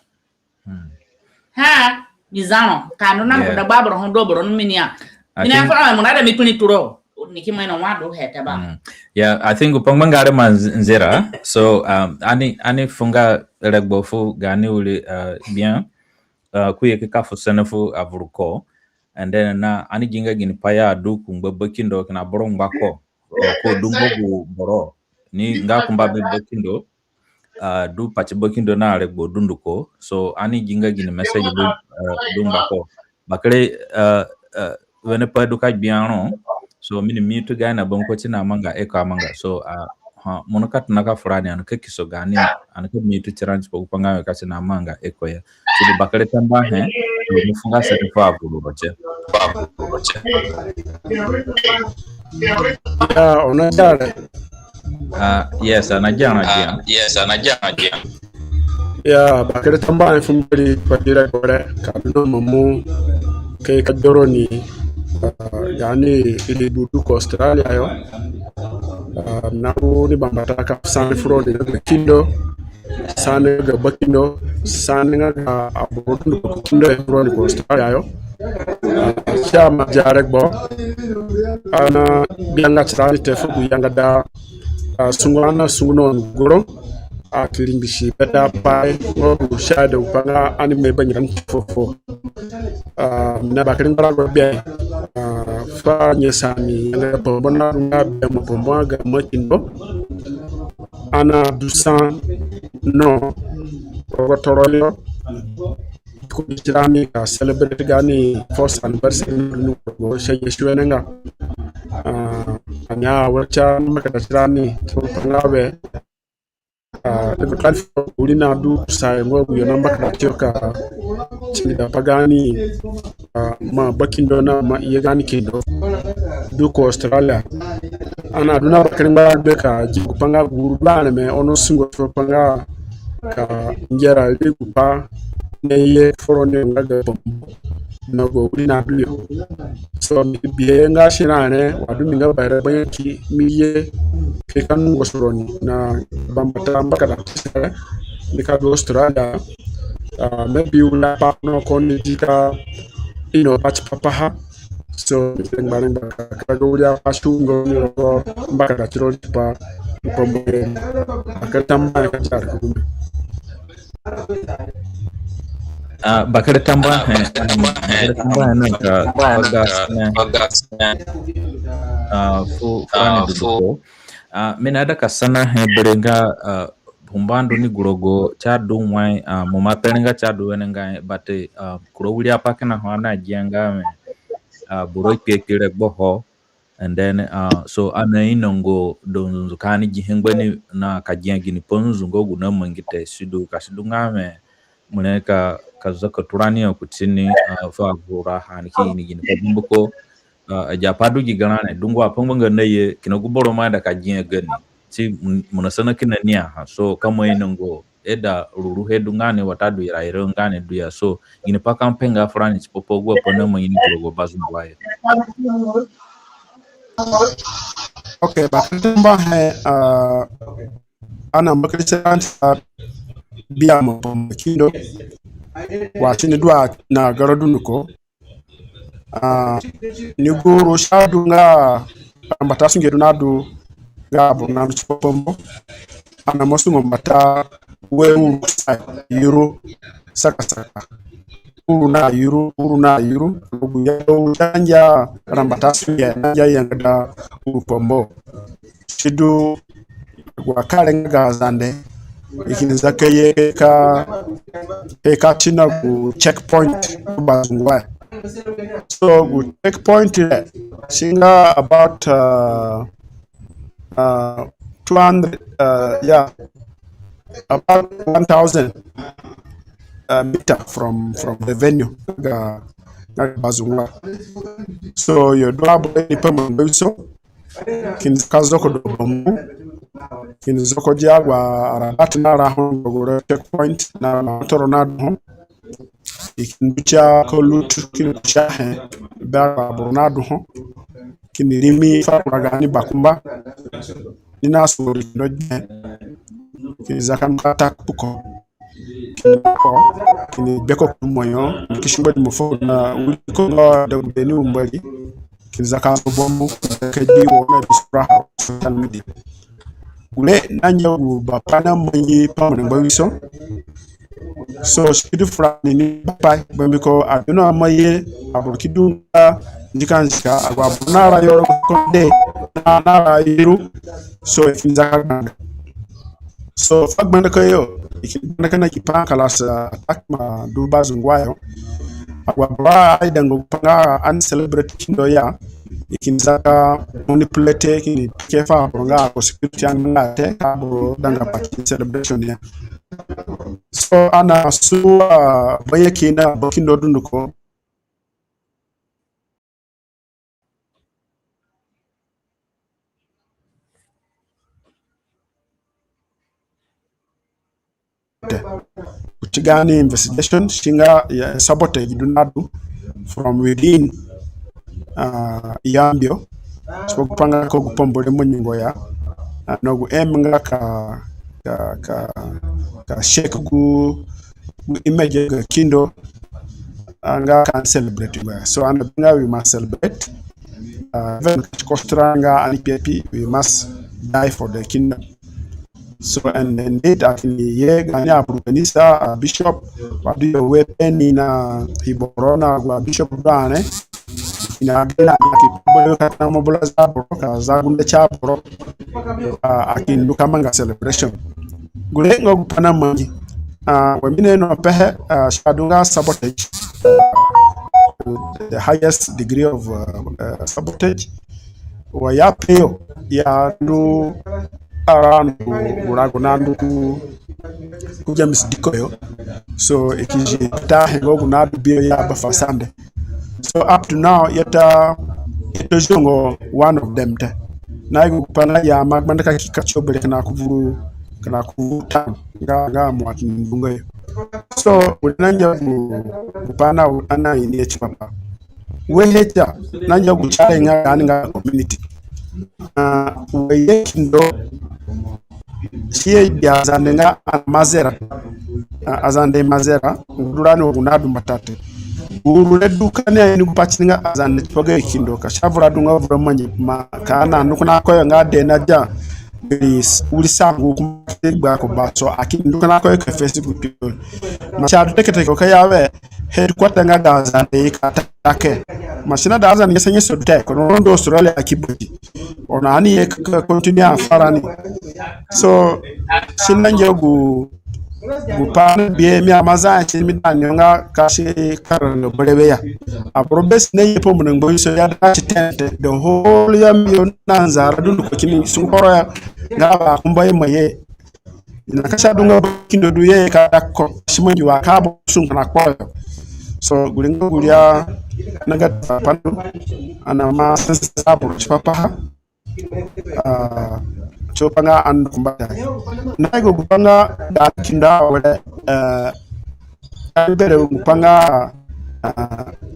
S2: mizano kanu na da babro hondo bro minia mina fara munada mipuni turo nikimwena wadu heta ba.
S1: Yeah, I think upangmangare manzira. So ani funga regbofu gani uli bien kuye kikafu senefu avuruko, and then na ani jinga gini paya adu kumba bakindo kina borong bako ko dumbo boro ni nga kumba bakindo du pachi bakindo na regbo dunduko. So ani jinga gini message dumbako bakre wene pa duka biano. So mini mitu gani abonko china manga eko amanga. So monokat naka furani anu kekiso gani anu ke mitu chiranchi po upanga kasi na manga eko ya. So di bakare tamba mufunga sete fa bulu roche.
S5: Unajara.
S1: Yes, anajana.
S5: Ya bakare tamba ifumbali kwa dira kore kabino mamu ke kadoroni yani ili budu ko Australia yo. Na ni bambata ka sane frodi ga kindo sane ga bakindo sane ga abodu ko kindo frodi ko Australia yo. Chama jarek bo ana bianga tsani te fugu yanga da sungwana sungunon goro akilimbishi beta pai ngo shade upanga anime banyan fofo na bakirin barago bia fa nyesani na pombona nga bia mpombwa ga makindo ana dusan no rotoroyo ko jirani ka celebrate gani first anniversary no go shege shwenenga anya wacha makata jirani to pangabe the platform ulina du sai ngo yo namba ka tioka chida pagani ma bakindo na ma yegani kindo du ko Australia ana duna bakirin ba be ka jiku panga gurbana me ono singo to panga ka njera ligupa ne ye forone ngaga no go ulina du so biye nga shirane wadu minga bare banki miye ke kan ngosoroni na bambata mbakala ni ka do Australia maybe una pa no koni dika patch papa so ngbareng ka go ya pashungo ni ro mbakala tiro pa pombo akatamba ka jar kumbe
S1: bakare tamba na ka fu frani duko mina ada kasana berenga bumbando ni gurogo chadu mwai muma perenga chadu wenenga bate kuro wuli apa kana hwana jianga me buro kekire boho, and then so ana inongo donzu kani jihengweni na kajiangi ni ponzu ngogu na mangite sidu kasidu ngame muneka kazaka turani okutini fa gura hanki ni gini pabumbuko japadu giganane dungo apanganga naye kinoguboro manda kajien gani si munasana kinania so kama inongo eda ruru hedungane watadu iraire ngane duya so gini paka mpenga frani chipopogwa pona mangini kurogo bazungwaye.
S5: Okay, bakamba he ana makrisan biya mo kindo wa chini dua na garadunuko ni guru shadu nga ambata sungedu nadu gabo na chipombo ana mosungo mbata wewu yuro saka uru na yuro buya janja rambata sunge nanja yanga upombo shidu wakale nga zande ikini zake ka china ku checkpoint bazungwa so ku checkpoint singa about 200 about 1000 meter from the venue ga bazungwa so you do have ni pemo so kin kazoko do bombu kin zoko jagwa arabat na rahon go checkpoint na toronado kin bicha ko lutu kin chahe ba boronado ho kin rimi fa gani bakumba nina sori no kin zakam kata puko kin beko moyo kishimba mo fo na ko do beni umbali zaka bombu ka di wona disra social media ule nanya u bapana manyi pamane bawiso so shidu frani ni pai bambiko aduna maye aburkidunga ndikanzika agwabuna ra yoro konde na ra yiru so ifinzaka so fagbanda kayo ikibanda kana kipa kalasa akma duba zungwayo agwabra idango panga an celebrate kindo ya ikinzaka manipulate kini kefa panga ko security anga te abo danga paki celebration ya so ana su bayake na bakindo dunduko kutigani investigation shinga ya sabotage dunadu from within yambio so kupanga ko kupombole munyingo ya no emenga ka shake ku image ga kindo anga can celebrate so and we must celebrate even kostranga and PP we must die for the kingdom. So and indeed actually gani apukanisa bishop wadu wepen na hiborona kwa bishop bane ina gana kipolo kana mobola zabro ka zagunde chapro akindu kamanga celebration gule ngo pana mangi wemine no pehe shadunga sabotage the highest degree of sabotage wa ya peo ya ndu around uragunandu ku James Dikoyo so ikiji ta hengo gunadu bio ya bafasande so up to now yeta jongo one of them te na igu pana ya magbanda ka kikachobele kana kuvuta nga mwati mbungayo so unanja kupana ana ini chipapa weheja nanja kuchale nga community weyekindo siye yazandenga azande mazera ngurani ogunadu matate urule dukane ni kupachinga azande toge kindo kashavura dunga vura manye makana nukuna koyo ngade naja ulisangu kumba ko baso akindu kana koyo ka Facebook machadu tekete ko kayawe headquarter nga azande katake mashina da azande yesanye sodte ko rondo Australia akibuti ona ani ye continue afarani so sinanje gupana bie mi amaza chimi danyonga kashi karano brebeya aprobes ne yepo munengo so ya dachi tente the whole yam nanzara dundu ko kimi sungoro ya ngaba kumbaye maye ina kasha dunga kindo duye ka dakko shimanji wa kabo sungana ko so gulingo gulia naga panu ana ma sensapo chipapa chopanga and kumbata nago gupanga da kinda wala albere gupanga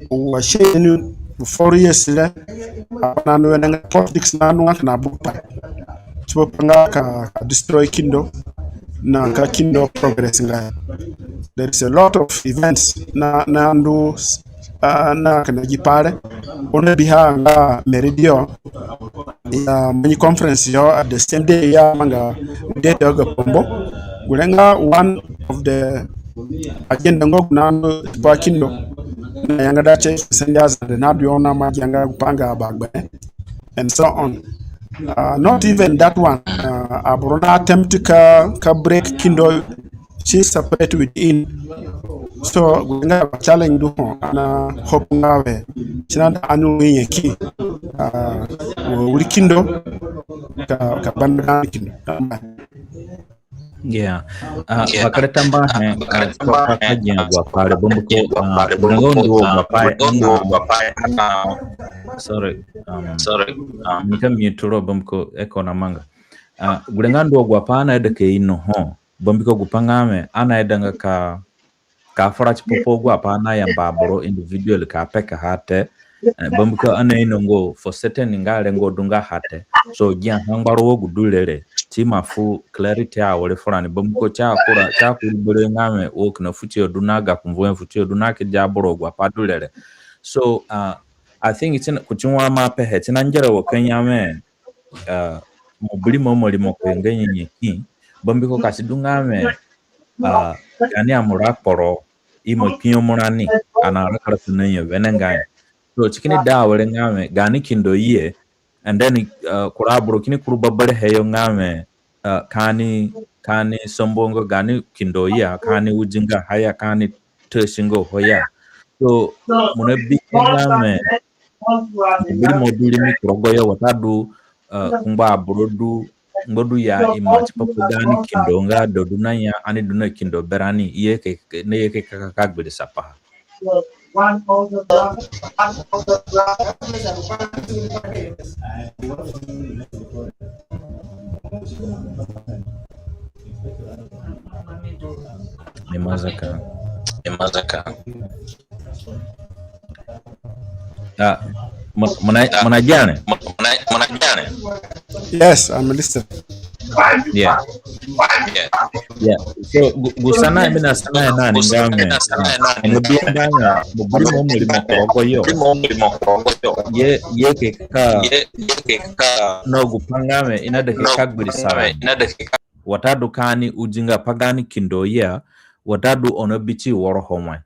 S5: wa shenu 4 years le na no na politics na no na bupa chopanga ka destroy kindo na ka kindo progress nga there is a lot of events na ndo na kana jipare ona biha nga meridio ya many conference yo at the same day ya manga date ga pombo gulenga one of the agenda ngo na pa kindo na yanga da che sendas the na do na ma yanga panga bagbe and so on not even that one abrona attempt ka break kindo she separate within so gulenga challenge do na hope ngawe china anu yeki wuri kindo ka banda kindo
S1: yeah wakare tamba kwa kajia gwa pare bombuko ngondo gwa pare sorry nikami turo bombuko eko na manga gulengando gwa pana edeke ino ho bombiko gupangame ana edanga ka farach popo gwa pana ya baboro individual ka peka hate bombuko ana ino ngo for certain ngale ngo dunga hate so gya hangwaro wo gudulele timafu clarity a wole forani bombuko cha kulibere ngame wo kina futi odunaga kumvo futi odunake jaboro gwa padulele so I think it's in kuchunwa mape he tina njera wa Kenya me mobili momoli mokwenga nyeki bombi ko kasidunga me gani amura poro imo kinyo monani ana rakara tunenye venenga so chikini da wale ngame gani kindo ye and then kuraburo kini kurubabare heyo ngame kani sombongo gani kindo ya kani ujinga haya kani teshingo hoya so munebi ngame bili moduli mi kurogoyo watadu kumba burodu ngodu ya imachi papu gani kindo nga doduna ya ani duna kindo berani iye ne yeke kakagbede sapa Nemazaka Manajane.
S5: Yes, I'm listening.
S1: Yeah. So gusana mina sana na ngame. Ngobiyanga mubuli momuli mokorogoyo. Ye keka no gupangame inadakika gbirisara. Watadu kani ujinga pagani kindoya watadu onobichi worohomwe.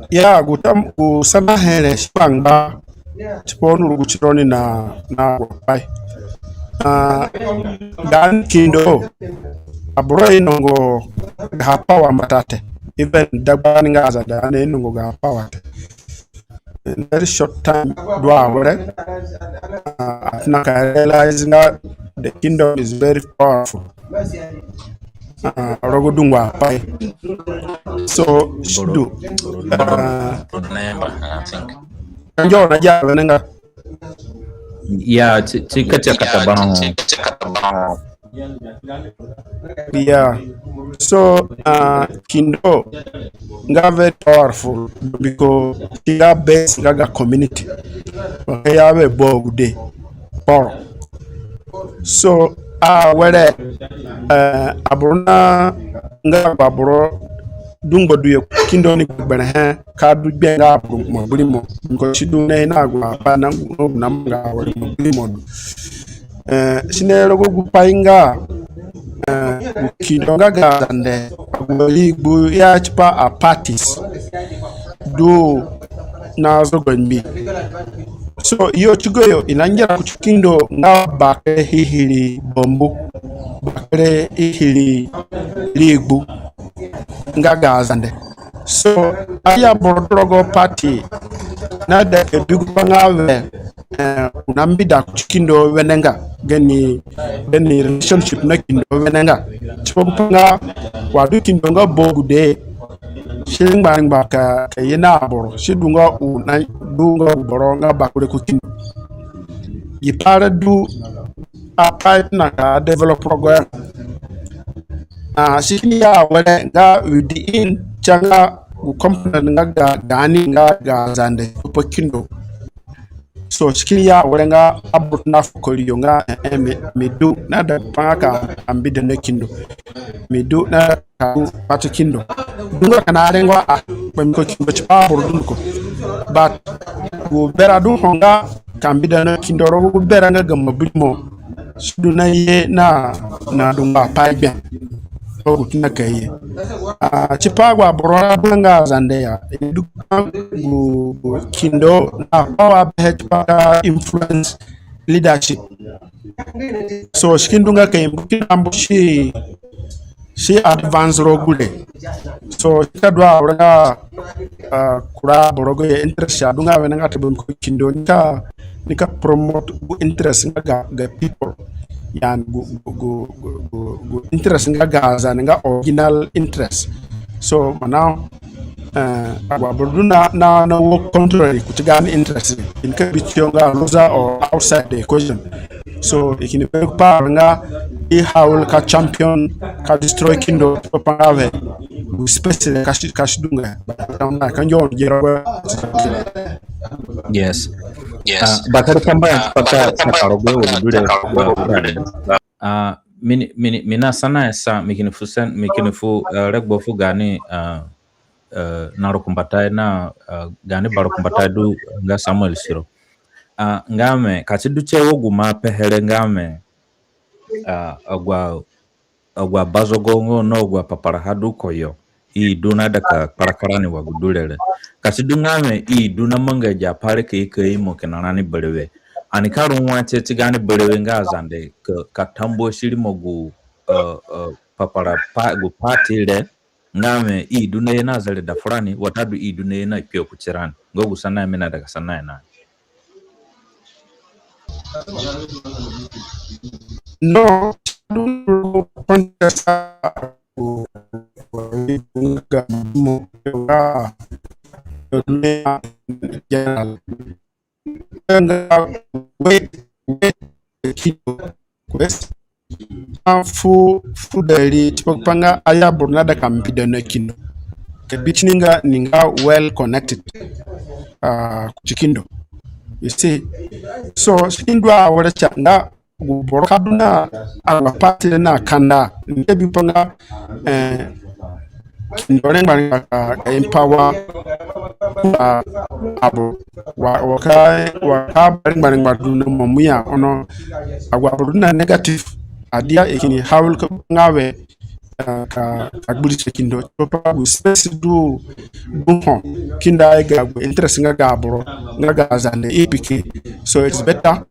S5: Ya gusana hele shpanga chiponu guchironi na wapai dan kindo aburo inongo hapa wa matate even dagbani ngaza dan inongo hapa wa in very short time dwa wore after I realize that the kingdom is very powerful rogodungwa pai so shidu Kanjo na jawe nenga.
S1: Yeah, chika katabano.
S5: Yeah. So kindo nga very powerful because kiga base gaga community. Ya be bogude. Poro. So where abruna nga baburo dungo duye kindo ni bana ha ka du benga mo bulimo ko shidu ne na gwa pa na nga wori mo bulimo sinero go painga kindo nga gande wori bu ya chipa a parties do na zo gwanbi so iyo chigoyo inanjira kuchikindo nga bakre hihili bombu bakre hihili ligbu nga gazande so aya bordrogo party na da edugu pangawe unambida kuchikindo wenenga geni relationship na kindo wenenga chipo panga wadu kindo nga bogude shingba ka yena boro shidunga una dunga boro nga bakure ku kindo yipara du a pipe na ka develop program shikini ya wale nga within changa company nga gani nga zande po kindo so shikini ya wale nga abut na fukoliyo nga medu na da panga ambide ne kindo medu na ka patu kindo dunga kana rengwa ko kindo chipa bordunko but go bera du honga kambide ne kindo ro go bera nga gamma bulmo sudu na ye na dunga paibe kina kai chipagwa borora banga zandeya eduka kindo na power better influence leadership so shikindunga kai mbukinambo shi advance rogule so kadwa ora kura borogo interest adunga wenanga tebon ko kindo nika promote interest nga people yan go interest nga gaza nga original interest so now na work contrary kutigani interest in kabichonga loser or outside the equation so ikini pa nga I haul ka champion ka destroy kindo papave especially kashidunga kanjo jero
S1: yes bakari kamba paka sakarogo wudure mina sana esa mikinifu regbo fu gani naro kumbatai na gani baro kumbatai du nga Samuel Siro ngame kati duche wogu mapehere ngame agwa bazogongo no agwa paparahadu koyo I duna daka parakarani wagudulele kasi dungame I duna manga ja pare ke imo kenanani berewe ani karu wache tigani berewe nga zande ka tambo shiri mogu papara pa gu patile ngame I duna yena zale da fulani watadu I duna yena pio kuchirani gogu sana mena daga sana na
S5: no contesta fu dari tipanga aya burnada kampida na kino ke bitninga ninga well connected kuchikindo you see so indwa wala changa borokaduna ala party na kanda ndebi panga ndone ngba empower abo waka bari ngba duna momuya ono agwa negative adia ekini hawl ko ngawe ka agbuli chekindo papa go space do ho kinda ga interest nga abro nga zande epk so it's better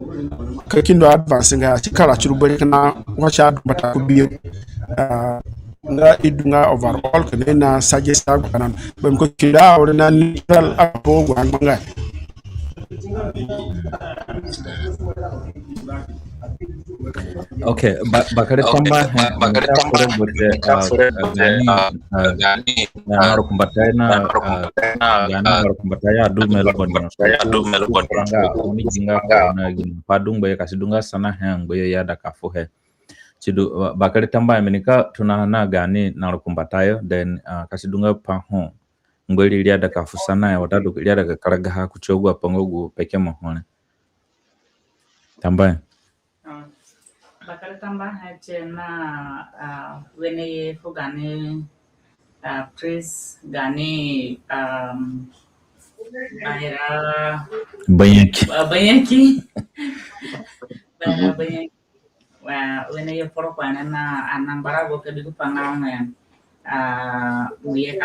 S5: ka kindo advance nga chikala churubere kana wacha bata ko biyo nga idunga overall kana suggest kana bam ko kinda orna neutral apo go nganga
S1: okay bakare tamba gani naro kumbatai na adu melbon umi jinga na padung baya kasidunga sana hang baya yada kafuhe cidu bakare tamba menika tunana gani naro kumbatai dan kasidunga paho ngweli liada kafu sana ya watadu liada kakaraga kuchogwa pangogu peke mohone tamba
S2: bakare tamba hachena wene fugane Chris gani bahira
S1: banyak
S2: wene ye poro kwana na anambara go kedu pangame uye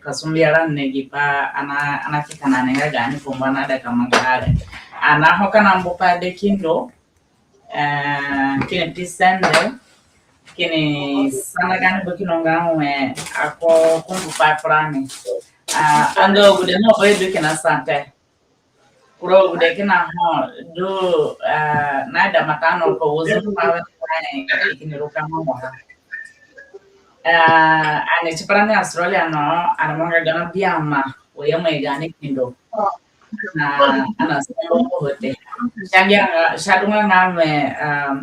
S2: kasum liaran negi pa ana fikana nenga gani kumbana da kamangare ana hokana mbopa de kindo kini tisende kini sana gani bokinonga we ako kumbu pa prani ando gude no boy do kina sante kuro gude kina ho do nada matano ko wozo pa kini rokama mo ane chiparane Australia no ana monga gana biama we mai gani kindo na ana sambo hote changia shadunga ngame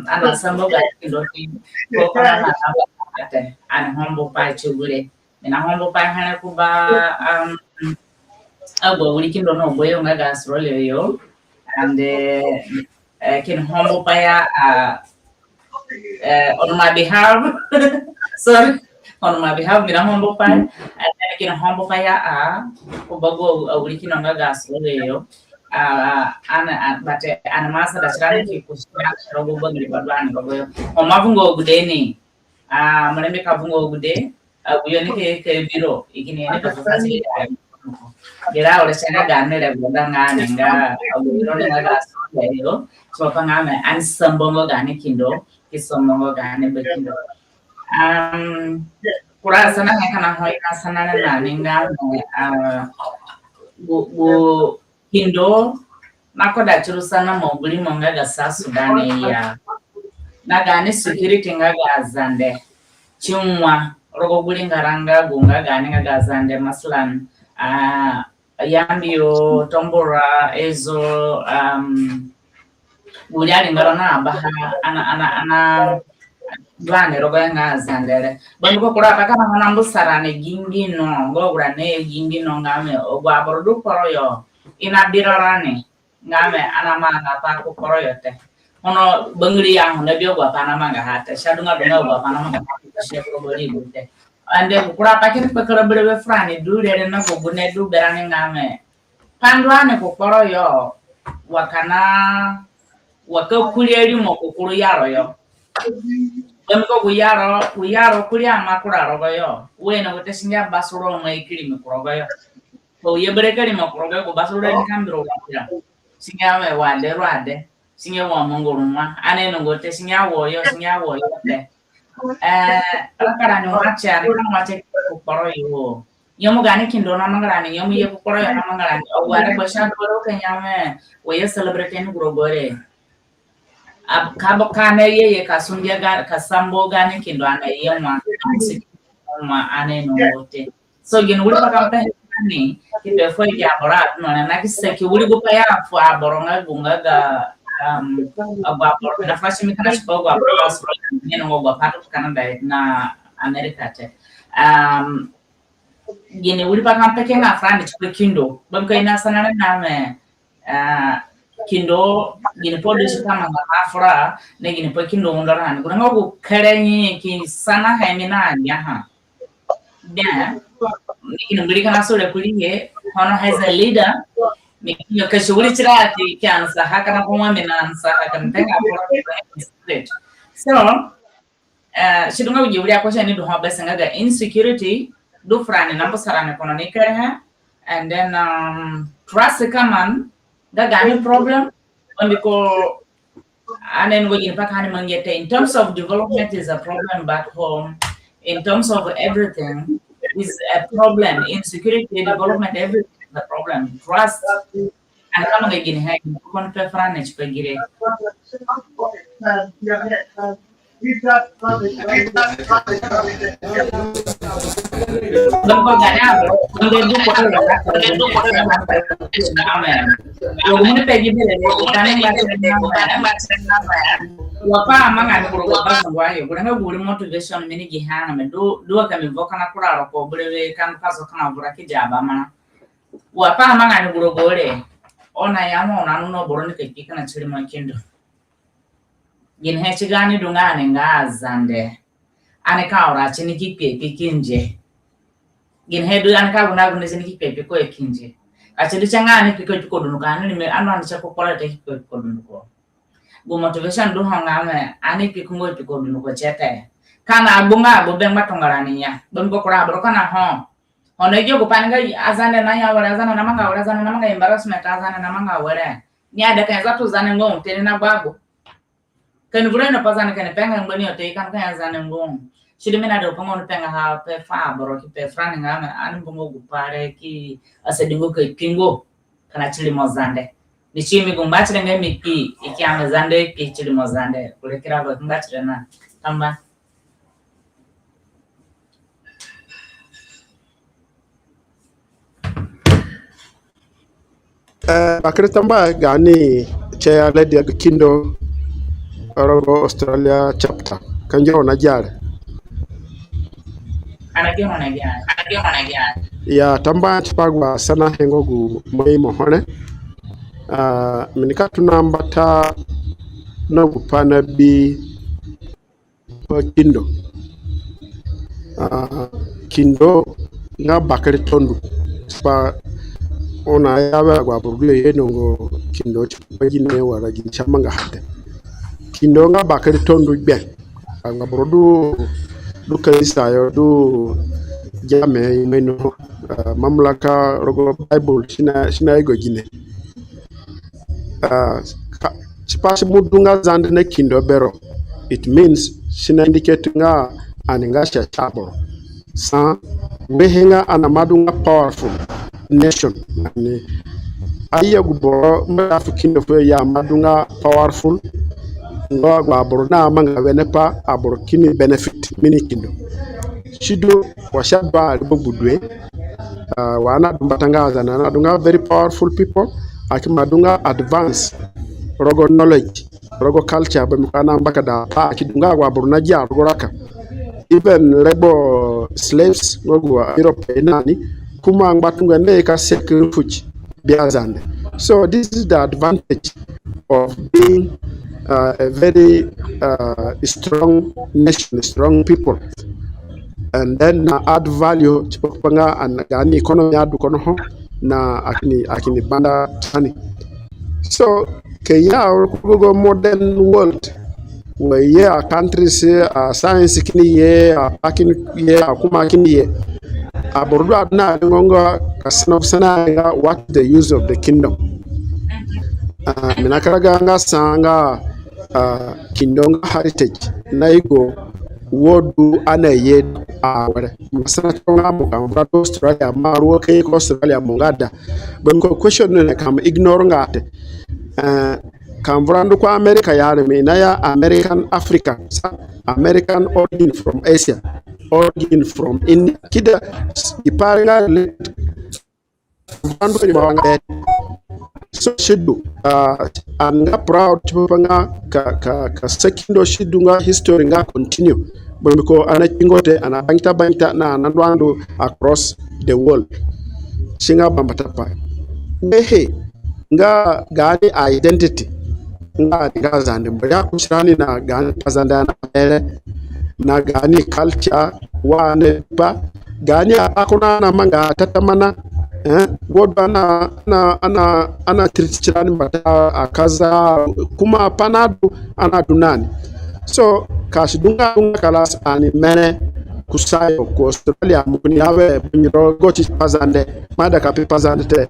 S2: ana sambo gani kindo ko kana na ate ana hombo pa chugure na hombo pa hana kuba abo wuri kindo no boyo nga Australia yo and kin hombo pa ya on my behalf sorry on my behalf mina hombo pa and kin hombo pa ya kubago wuri kindo nga Australia yo ana bate ana masa da chirani ki kushira rogo bangri badwani rogo o mavungo gudeni mwanambe kavungo gude uyoni ke biro ikini ne ka fasi gira ole sena ganne da ngane nga biro ne nga yo so pangame an sambongo gane kindo kisongo gane bekindo kura sana kana hoi sana na ninga bu kindo nako da churu sana mobuli monga ga Sudani ya na gane security nga ga zande chumwa rogo guli ngaranga gunga gane nga ga zande maslan yambio tombora ezo guli ali ngarona abaha ana dwane rogo nga zande bandu ko kura paka na nambu sarane gingino go grane gingino ngame ogwa bordu poroyo ina birarane ngame ana manga pa ko poroyote ono bangri yang na bio gwa pana manga hata shadunga dunga gwa pana manga she ko boli gute ande kura pakini pakara bere frani du de na ko bune du berani ngame pandwane ko koro yo wakana wakakulieri mo kukuru yaro yo ko kuyaro kulia makura rogo yo wena wote singa basuro mai kiri mikrogo yo ko yebere kari makrogo ko basuro ni kambiro ya singa we wade singa wa mongoruma ane no gote singa wo yo te akara no acha ni kama acha ko koro yo yomo gani kindo na mangarani yomo ye ko koro yo na mangarani o ware basha doro kenyame we celebrate ni grogore kabo kana yeye kasundia kasambo gani kindo anayema ane no wote so gin wuri paka ni kibe foi ya bora no na kiseki wuri go pa ya fu aboronga gunga ga abapor na fashi mikana shipo go abros ni no go pato Canada na America te gin wuri paka peke na frani chukwe kindo bamka ina sanana na me kindo gini polish kama ngafra ne gini po kindo ndoran kuna ngoku kerenyi ki sana haimina nyaha ya gini mbiri kana sore kuliye hono has a leader ni kiyo kashuri chirati kyansa hakana kuma mina nsa hakana tenga so shidunga ujiburi akosha ni duha besenga ga insecurity do frani nambo sarane kono ni kere and then trust kaman gani problem because and then we in terms of development is a problem back home. In terms of everything is a problem. Insecurity, development, everything is a problem. Trust and come again here. One preference per gire. Wapa amanga ngoro basangwayo kuranga buri motivation mini gihana me do kami voka na kuraro ko burewe kan paso kana buraki jaba mana wapa amanga ngoro gore ona yamo ona no boroni kekika na chiri makindo gin hechigani dungane ngazande ane kaura chini kipepe kinje gin hedu ane kauna gune chini kipepe ko ekinje achili changane kiko dunukana ni me anwa chako kola te kiko dunuko go motivation do hangame ane kikungo kiko dunuko chete kana abunga bobeng matongarani ya bombo kora bro kana ho ono jogo panga azane na ya wala azana na manga embarrassment azana na manga wala ni ada kanza tu zane ngom tene na babu kan vurena pazana kan penga ngoni ote kan azane ngom shidimena do pongo penga ha pe fa bro ki pe frani ngame ane bongo gupare ki asedingo ke kingo kana chili mozande ni chimi gumbachire ngemi ki ikianga zande ki chili mozande kulekira go gumbachire na tamba
S5: bakre tamba gani chair lady kindo Rogo Australia chapter kanjo na jare
S2: anagema na gya
S5: ya tamba tipagwa sana hengogu moi mohone minika tunambata no gupana bi kindo kindo nga bakre tondu pa ona yawa gwa burule yenongo kindo chipajine wala ginchama hate kindo nga bakari tondu gbe nga brodu du kanisa yo du jame meno mamlaka rogo bible sina ego gine chipasi mudunga zande na kindo bero it means sina indicate nga aninga sha chabo sa wehenga anamadunga powerful nation ani aya guboro mafu kindo fo ya madunga powerful ngo gwa boro na manga wenepa aboro kini benefit mini kindo shido washaba albugudwe wana dumbatanga na dunga very powerful people akimadunga advance rogo knowledge rogo culture bamkana mbaka da akidunga gwa boro na ja rogo raka even lebo slaves ngo Europe nani kuma ngbatunga ne ka secure fuch biazande. So this is the advantage of being a very strong nation, strong people. and then na add value chipanga and gani economy adu kono ho na akini banda tani. So Kenya go modern world where yeah countries science kini ye akini ye akuma kini ye abordo adna ngonga kasino sana what the use of the kingdom. Minakaraga nga sanga kingdom heritage na igo wodu ana ye aware masana tonga mo kan Australia maruo ke Australia mongada ben ko question ne kam ignore ngate kan vrando ko America yare me na ya American African American origin from Asia origin from India kida iparanga vrando ko bawanga so shidu anga proud panga ka sekindo shidu nga history nga continue because ana kingote ana bangta na anadwando across the world singa bambatapa ehe nga gani identity nga zande mbaya kushani na gani pazanda na ele na gani culture wane pa gani akuna na manga tatamana godba ana trichirani bata akaza kuma panadu ana dunani so kashidunga kalas ani mene kusayo ko Australia mukuni yawe bingiro goti pazande mada kapi pazande te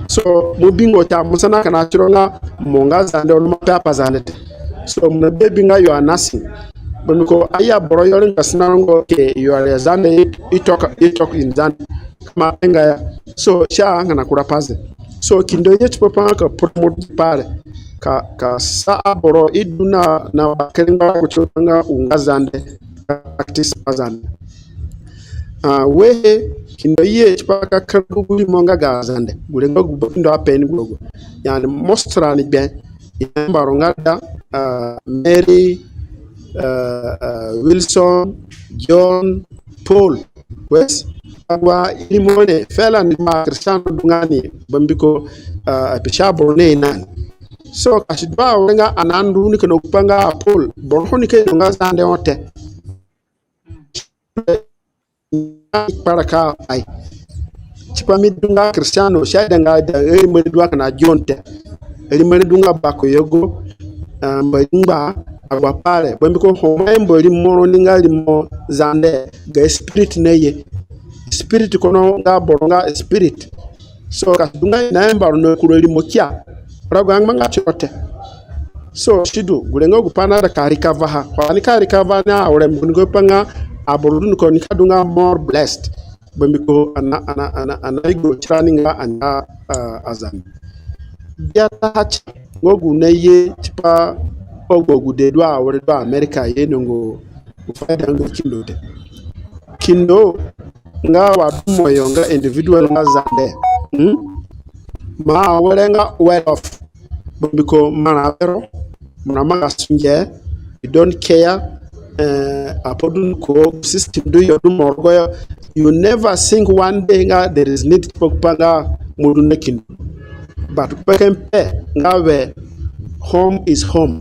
S5: so mubingo ta musana kana chironga monga zande on mapa pazande te so mna baby nga you are nothing bonko aya boro yorin kasnango ke you are zande itok in zande kama enga so sha ngana kura paze so kindo yetu papa ka promote pale ka sa boro iduna na bakelinga kuchanga ungazande practice pazande wehe kindo yetu paka karuguli monga gazande gulenga gubindo apeni gugo yani mostra ni ben yambaro ngada Mary Wilson John Paul West wa ilimone fela ni Cristiano dungani bambiko pishabo ne nan so kashidwa wenga anandu ni kono kupanga Paul borhoni ke dunga sande ote paraka ai chipa midunga Cristiano shaida ngada elimedwa kana jonte elimedunga bako yogo mbimba agwa pale bambiko homa mboli moro ninga limo zande ga spirit neye spirit kono nga boronga spirit so kadunga na mbaro no kureli mokia rago manga chote so shidu gulengo gupana da karika vaha kwani karika vana awre mgungo panga aborun ko ni kadunga more blessed bambiko ana igo traninga ana azan ya touch ngogu neye tipa ogogu de do awre do America yenongo ufaida ngo kindo nga wadumo yonga individual nga zande ma walenga well off biko manavero mnamaga sunje you don't care apodun ko system do your morgo you never think one day nga there is need pokpanga mudunekin but pekempe nga we home is home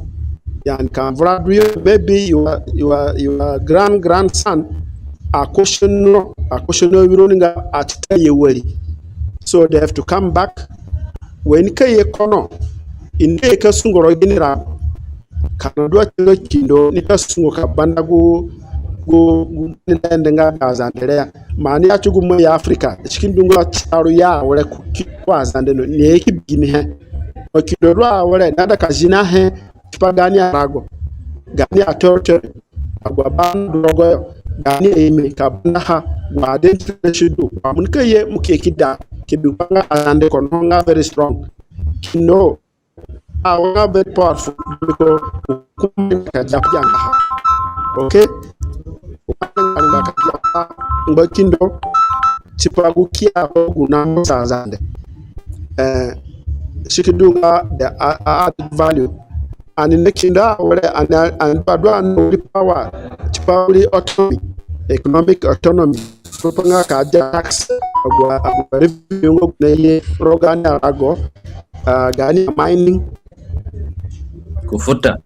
S5: yan kan vradu baby your grandson a caution wironinga atitaye wari so they have to come back when kaye kono inde ka sungoro ginira kana do to kindo ni ka sungo ka banda go ndenga azandere mani achugu mo ya Africa cikin dungo taru ya wore ku azande no ne yake bigini he o kido ro wore nada ka jina he pagani arago gani atorte agwa bandu rogo gani eme kabna ha wade shidu amun kaye muke kida ke bi banga azande kono nga very strong no awa very powerful because kumika japjanga ha okay mbakindo chipagu kia guna sazande shikidunga the added value and in the kinda and padwa no power chipawli autonomy economic autonomy propanga kaja tax agwa revenue ne rogana ago gani mining
S1: kufuta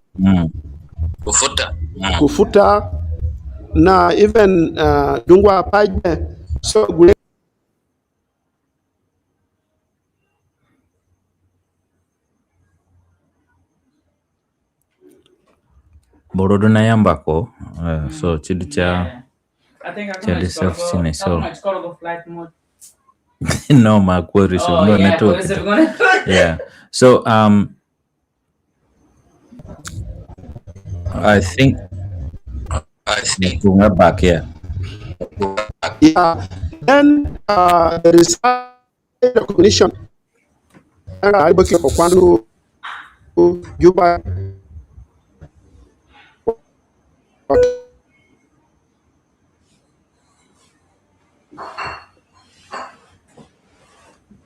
S5: na even dungwa paje so gule
S1: Borodo na yambako so chidu cha
S2: I think I
S1: Charlie self seen so
S2: go flight mode.
S1: no my query so no network. Yeah. So I think we're back here.
S5: Yeah. Then there is recognition. I look for quando you buy.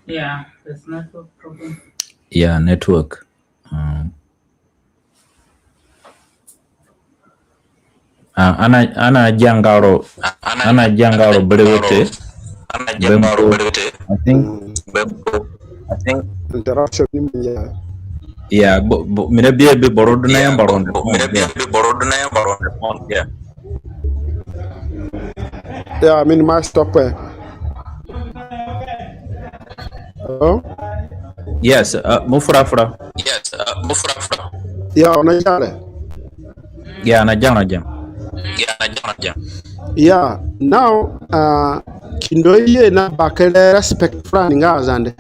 S2: Yeah, there's network problem.
S1: Yeah, network. Ana jangaro brevete. I think
S5: Interruption.
S1: yeah, mina be borodo na yambaro.
S5: Yeah, I mean my stop. Hello?
S1: Yes, mufra.
S5: Yeah, on jale.
S1: Yeah, na jam.
S5: Yeah, now kindoye na bakele respect frani ngazande.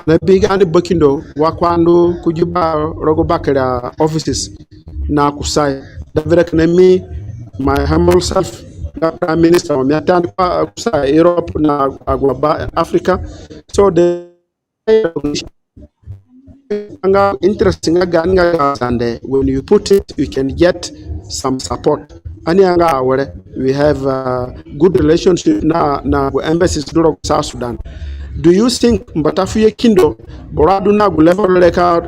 S5: Na bigandi bokindo wakwando kujuba rogo bakele offices na kusai. David me my humble self na prime minister wa miatani kwa kusai Europe na agwaba Africa. So the interesting and when you put it you can get some support. We have good relationship na embassies do South Sudan. Do you think mbatafuye kindo boradu na level leka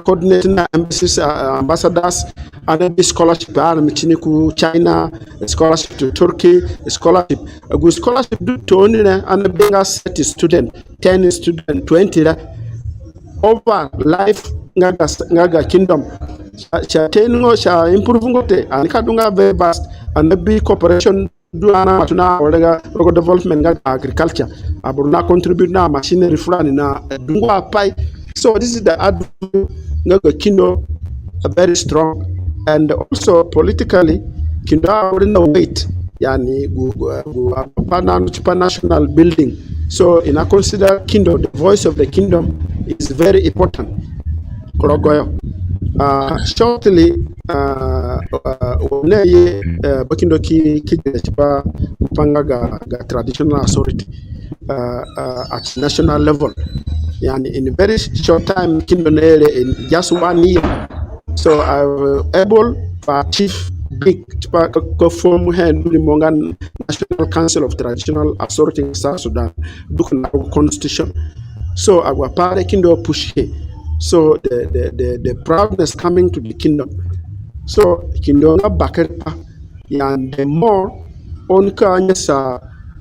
S5: coordinating na embassies ambassadors and scholarship and michiniku China, scholarship to Turkey, scholarship a good scholarship do to only and being a set student 10 student 20 over life ngaga kingdom cha tengo cha improve ngote anikadunga very vast and be cooperation do ana matuna olega rogo development ngaga agriculture aburuna contribute na machinery fulani na dungwa pai. So this is the ngaga kindo very strong and also politically kindo already weight yani gu national building. So in a consider kingdom, the voice of the kingdom is very important. Shortly, Bakindo ki chipa upanga ga traditional authority at national level. Yani in a very short time, kingdom in just 1 year. So I was able to achieve big form Mongan National Council of Traditional Authority in South Sudan, constitution. So our party kindo push here. So the proudness coming to the kingdom. So kindo na bakerpa and the more on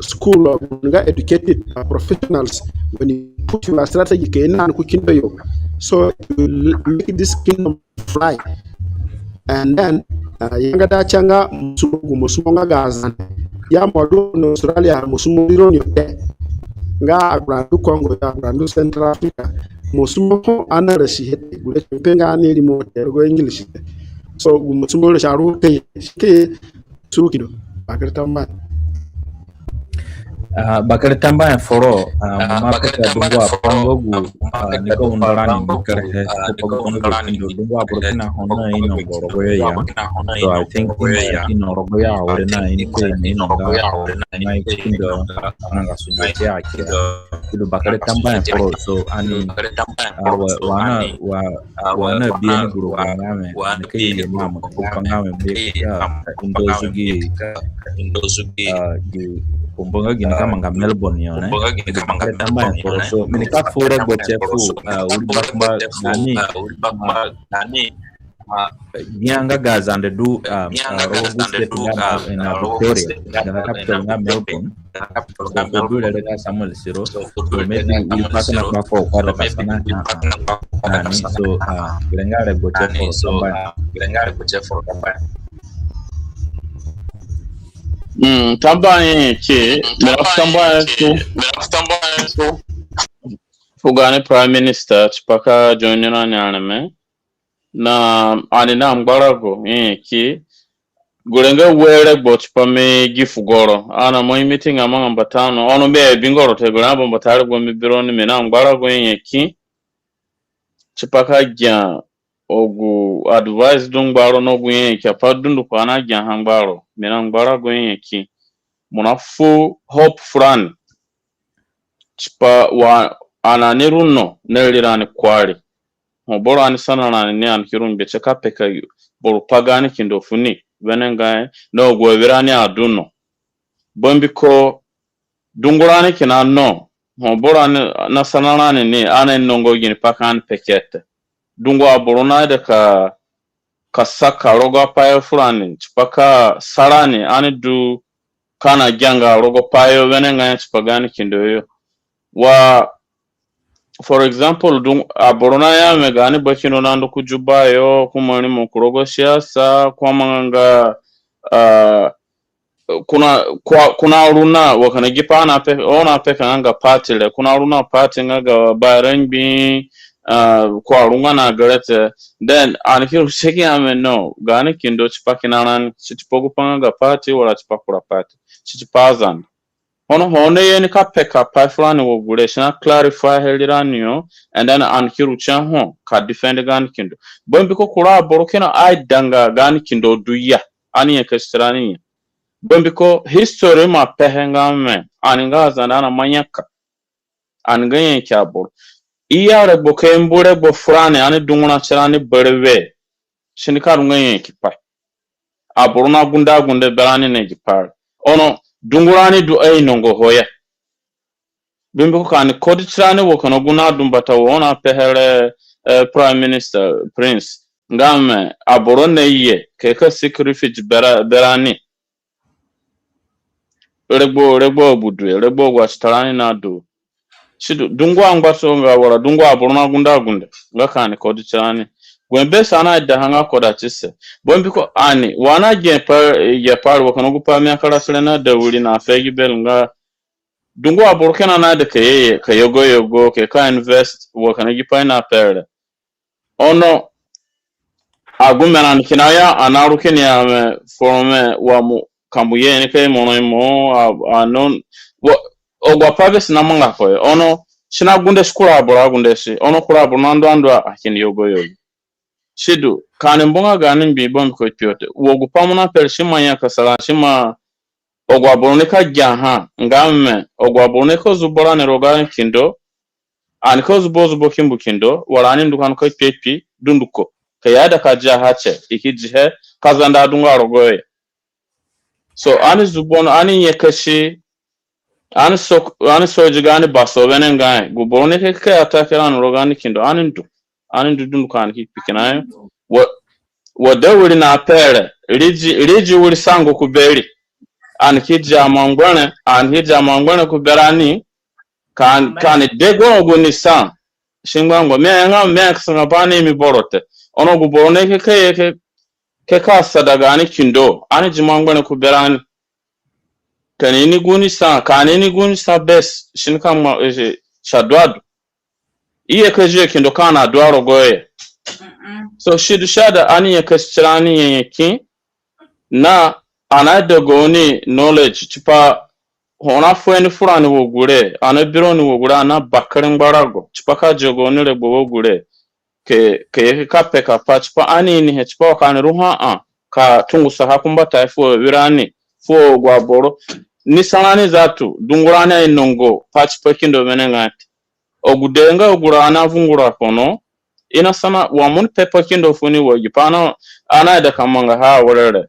S5: school of educated professionals when you put your strategy so you make this kingdom fly. And then yanga da changa musumo nga gazan ya modo no Australia musumo iro nyote nga agrandu Congo ya agrandu Central Africa musumo ko anarashi hete gule penga ni remote go English so musumo le sharu ke sukido bakartamba
S1: Bakartamba foro mapaka dungwa pangogu niko undarani bukare niko dungwa burkina hona ino gorogoya ya. So I think ino rogoya orena ino na ikindo nanga sujetia kido bakartamba foro. So ani wana bien guru ngame nikile mama kupangame beka indozugi kumbonga gini kama nga Melbourne yone kama so minika fura gochefu ulibakma nani nyanga gazande du rogu state na Victoria na capital na Melbourne so do le Samuel Siro so maybe ulipakana kwa kwa kasana nani so
S4: Tambanye ki fugane prime minister chipaka joinina nyaname na anina mgbarago ki gurenge were bot pame gifugoro ana mo meeting amanga mbatano ono be bingoro te guramba mbatare go mibironi mena mgbarago ki chipaka gya ogu advise dung baro no gwen ki apadundu pana gya hangbaro mena mgbarago ki munafu hope fran chipa wa ananiruno nelirani kwari boro ani sanana ni an kirun be cheka peka boro pagani kindofuni venenga no gwevirani aduno bombiko dungurani kinano boro ani na sanana ni ana nongo gini pakan pekete dungo aborona de ka saka rogo payo fulani chipaka sarani ani du kana janga rogo payo venenga chipagani kindoyo wa for example aborona ya megani bakino nando kujubayo kumani mukurogo siasa kwa manga kuna runa wakana gipana pe ona pe kanga party le kuna runa party ngaga barenbi kwa runga na garete then anikiru sheki ameno gani kindo chipakinanan chipogo panga party wala chipakura party chichipazan ono hone yeni ka peka pipeline wo gure shina clarify heliranyo and then ankiru chanho ka defend gan kindo bombi ko kura borokena ai danga gan kindo duya ani ekstrani bombi ko history ma pehenga me aninga zanana manyaka anga yen kyabor iyare boke mbure bo frane ani dunguna chirani berwe shini karunga yen kipai aboruna gunda gunde belani ne gipar ono dungurani du ay nongo hoya bimbe ko kan koditrani wo kono guna dumbata wona pehere prime minister prince ngame aborone ye keka security berani rebo budu rebo wastarani na du shidu dungwa ngbaso nga wala dungwa aborona gunda gunde ngakani koditrani gwembe sana da hanga koda chise bombi ko ani wana je par wo kono gupa mi akara selena da wuri na fegi bel nga dungu aburkena na de ka yogo ke ka invest wo kana gipa na perde ono agumena nkinaya anaru kenya me forme wa mu kambuye ne kai mono mo anon ogwa paves na manga ko ono shina gunde skura abura gunde shi ono kura abunando ando akini yogo shidu kanin bonga ganin bi bon ko piote wogu pamuna per shima ya kasala shima ogwa bonika jaha ngamme ogwa boneko zubora ne roga kindo an ko zubo kimbu kindo warani ndukan ko pepi dunduko kayada ka jaha che ikije kazanda dunga rogoye so ani zubon ani yekashi ani so jigani baso benenga gubone ke ka atakera roga ni kindo ani dundukan ki pikinayo wadawuri na pere riji wuri sango kuberi an hija mangwane kuberani kan dego guni san shingwango me ksanga bani mi borote ono guborone ke kasa daga ni kindo ani jimangwane kuberani kanini guni sa bes shinkama shadwadu iye keje kindo kana dwaro goye so shidu shada ani yakasirani yeki na anada goni knowledge chipa hona fweni furani wogure ana bironi wogure ana bakarin barago chipa ka jogoni rebo wogure ke kapeka pa chipa ani ni chipa kan ruha ka tungu saha kumbata fo wirani fo gwaboro ni sanani zatu dungurani inongo pa chipa kindo menengati ogudenga ogura ana vungura kono ina sana wamun pepa kindo funi wogi pana ana da kamanga ha worere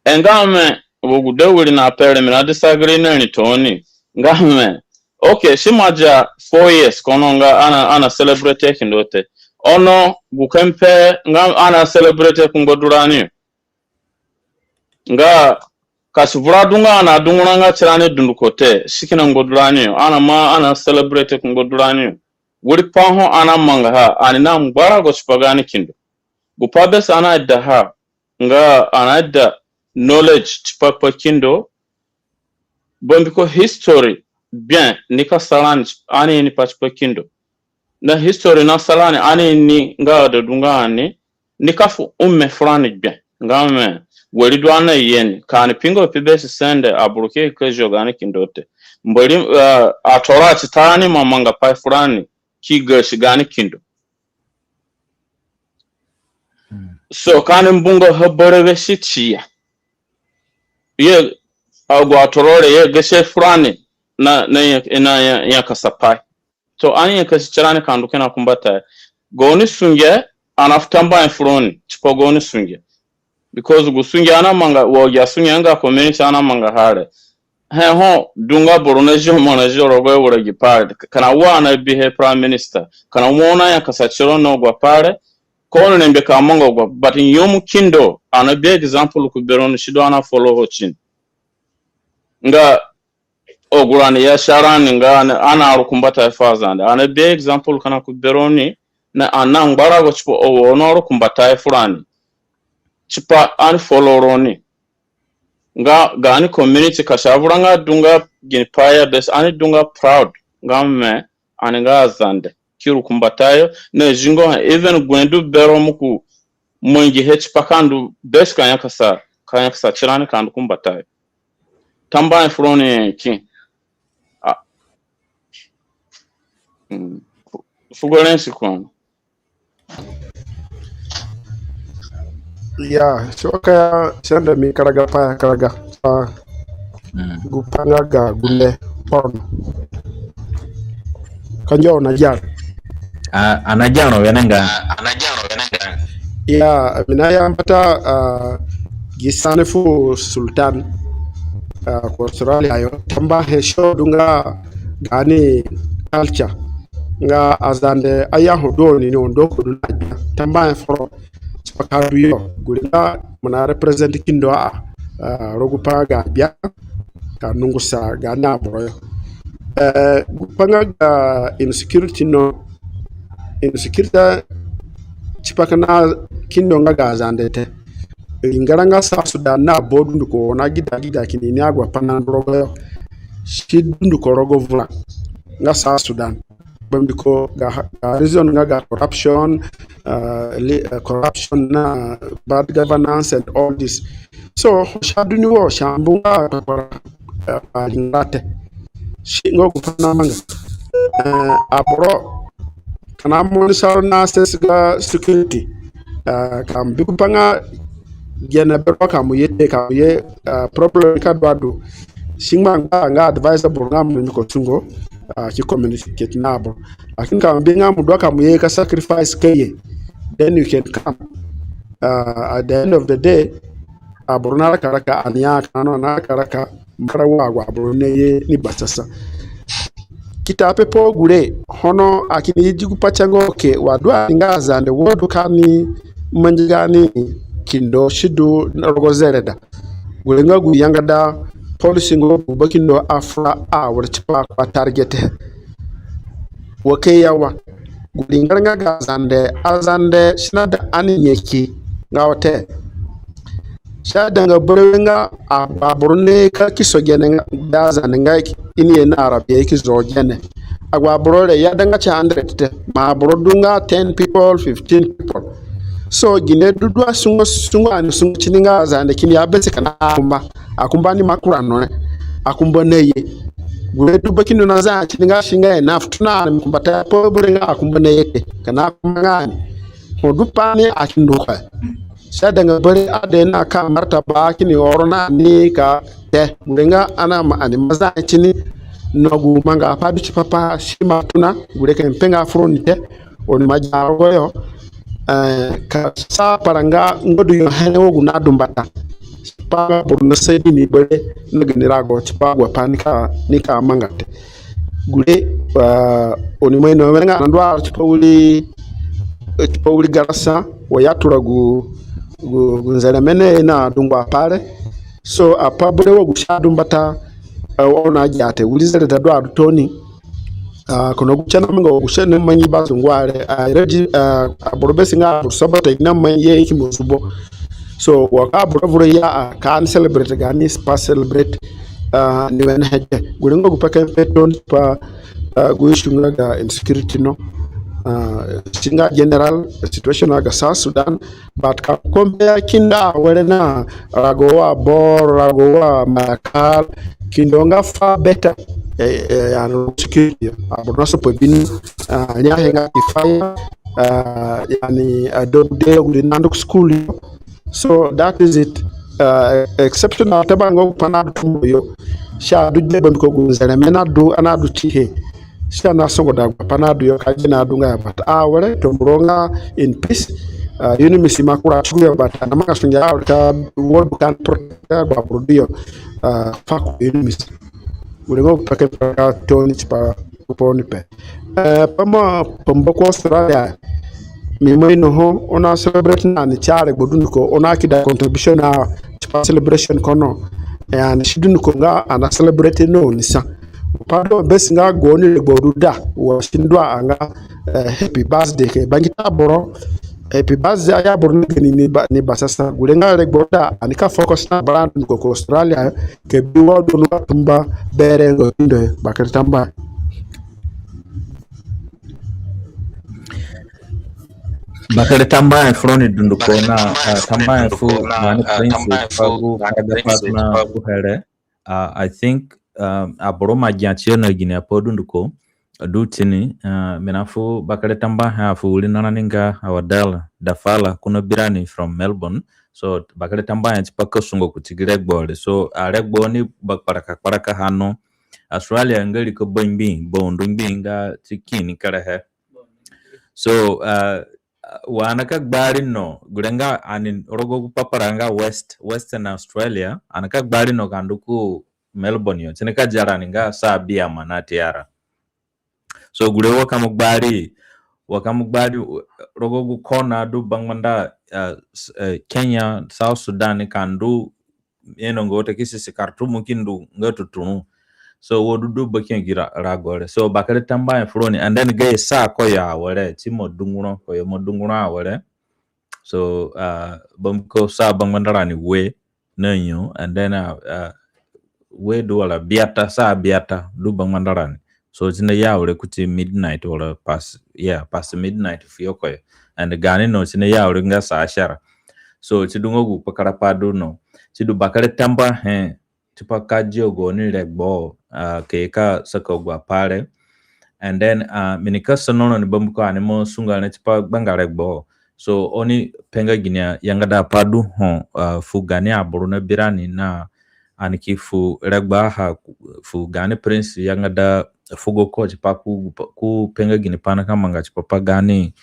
S4: engame wogudewuri na pere mina disagree na ni toni ngame okay shimaja 4 years kono nga ana celebrate kindote ono gukempe ngam ana celebrate kungodurani nga kasubura dunga ana dunguna nga chirane dundukote shikina ngodurani ana celebrate kungodurani wuri paho ana manga ha anina mbara go chipagani kindo gupabe sana da ha nga anada knowledge chipa kindo bombiko history bien nika salani ani ni pachipa kindo na history na salani ani ni nga da dunga ani nikafu fulani bien ngame weli dwana yen kan pingo pibesi sende aburuke ke jogane kindote mboli atora chitani mamanga pa fulani kiga shigani kindo so kan mbungo habore veshichia ye agwa torore ye geshe fulani na ya kasapai so ani ya kasichirani kanduke na kumbata goni sunge anaftamba fulani chipo goni sunge because gusunge ana manga wo ya sunge anga community ana manga hare ho dunga borona jo mona jo rogo wora gipare kana wana bihe prime minister kana wona ya kasachiro no gwa pare kono nembe ka mongo gwa but yomu kindo ana be example ku beron shido ana follow hochin nga ogurani ya sharani nga ana rukumbata fazanda ana be example kana ku beroni na ana ngbara go chipo o no rukumbata fulani chipa an follow roni nga gani community kashavura nga dunga ginpaya des ani dunga proud ngamme ani nga zande kiru kumbatayo na jingo even gwendu bero muku mongi hechipa kandu des kanya kasa chirani kandu kumbatayo tamba frone ki fugolensi kono
S5: ya shoka shanda mi karaga gupanga ga gulle porno kanjo na jar
S1: anajano wenenga
S5: ya minaya mpata gisane fu sultan ko Australia yo tamba he show dunga gani culture nga azande aya hodoni ni ondoko dunja tamba fro spakaruyo gulinga muna represent kindo rogupa ga bia ka nungusa ga na broyo gupanga ga insecurity chipakana kindo nga ga azande te ingaranga sa Sudan na bodundu ko na gida kinini agwa panan rogo shidundu ko rogo vula nga sa Sudan bamdiko ga reason nga ga corruption na bad governance and all this so shaduni wo shambunga ngate shingo kufana manga abro kana monitor na security kam bikupanga gena berwa kamuye problem kadwado shingmanga nga advisable ngamu ko tungo ki communicate nabo lakini kama binga mudwa kamuye ka sacrifice kaye then you can come at the end of the day aburuna karaka anya kana na karaka mkarawa gwa aburune ni batasa kitape po gure hono akini jigupachango ke wadwa ngaza nde wodu kani manjigani kindo shidu rogozereda gulenga guyanga da policy ngo bubakindo afra warchipa kwa target wake yawa gulinga gazande azande shinada aninyeki ngawote shadanga burenga aburune ka kisogene gazande ngai ini na arabia kizogene agwa burore yadanga cha 100 ma burudunga 10 people 15 people so gine dudwa sungo ani sungo chininga zande kini abese kana akumba ni makura no akumba neye gure duba kinu na za chininga shinga enough tuna mkumbata po burenga akumba neye kana akumangani hodupa ni akinduka shadanga bare adena ka martaba kini orona ni ka te burenga ana ma ani maza chini nogu manga apabi chipapa shima tuna gure ke mpenga fronte on majaro yo ka sa paranga ngodu yo hene wogu na dumbata pa burna sedi ni bare naganira go chipa gwa panika nika mangate gure oni moino menga ndwa chipa uli garasa wayatura gu nzelemene na dungwa pale so apabure wogu shadumbata ona jate ulizele tadwa toni kono guchana ngo gushene manyi bazo ngware reji aborobesi nga sabata ina manye iki musubo so waka bro ya kan celebrate gani spa celebrate ni wen hede guringo gupaka peton pa guishunga ga insecurity no singa general situation aga South Sudan but ka compare kinda werena ragowa bor ragowa makal kindonga far better and security abono so pobin nya henga kifaya yani adode gurinando school so that is it exceptional tabango panadu yo sha du debon ko gunzere menadu anadu chihe sha na songo da panadu yo kajina dunga but wale tombronga in peace yuni misima kura chuya but na maka sunja ta world can protect ba produyo faku yuni mis ulengo pake pa toni pa poni pe pama pomboko Australia mi moy no ho ona celebrate na ni chare bodun ko ona kida contribution na celebration kono and shidun ko nga ana celebrate no ni sa pado bes nga go ni bodu da wo shindwa anga happy birthday ke bangita boro happy birthday aya boro ni basasa gulenga le boda anika focus na brand ko Australia ke biwo do no tumba bere ngo ndo bakar tamba
S1: Bakare tamba froni dundu kona tamba fu mani prince pagu kada partner fu here. I think aboroma janchio na gine apo dundu ko dutini menafu bakare tamba ha fu ulinana ninga awadala dafala kuna birani from Melbourne. So bakare tamba ya chipaka sungo kutigire gbole. So regbo ni bakparaka hano Australia ngali ko bimbi bondumbi nga tikini kare he. So wanaka gbari no gurenga anin rogo paparanga western Australia anaka gbari no kanduku Melbourne yo tineka jarani nga saa bia manati yara. So gure wakamugbari rogo kona du bangmanda Kenya South Sudan kandu ngote kisi Khartoum kindu ngatutunu. So wodudu bakin gira ragore. So bakare tamba froni and then gay sa koya wale timo dunguno koya modunguna wale. So bamko sa bangmandarani we nanyo and then we do wala biata du bangmandarani. So tina ya wale kuti midnight wala past midnight fiyokoya and gani no tina ya wale nga sa ashara. So chidungogu pakarapadu no chidu bakare tamba tipa kajio go ni regbo keika sakogwa pare and then minika sanono ni bambuko animo sunga ne tipa banga regbo. So oni penga ginia yangada padu fu gani aburuna birani na aniki fu regba ha fu gani prince yangada fugo ko tipa ku penga gini pana kamanga tipa gani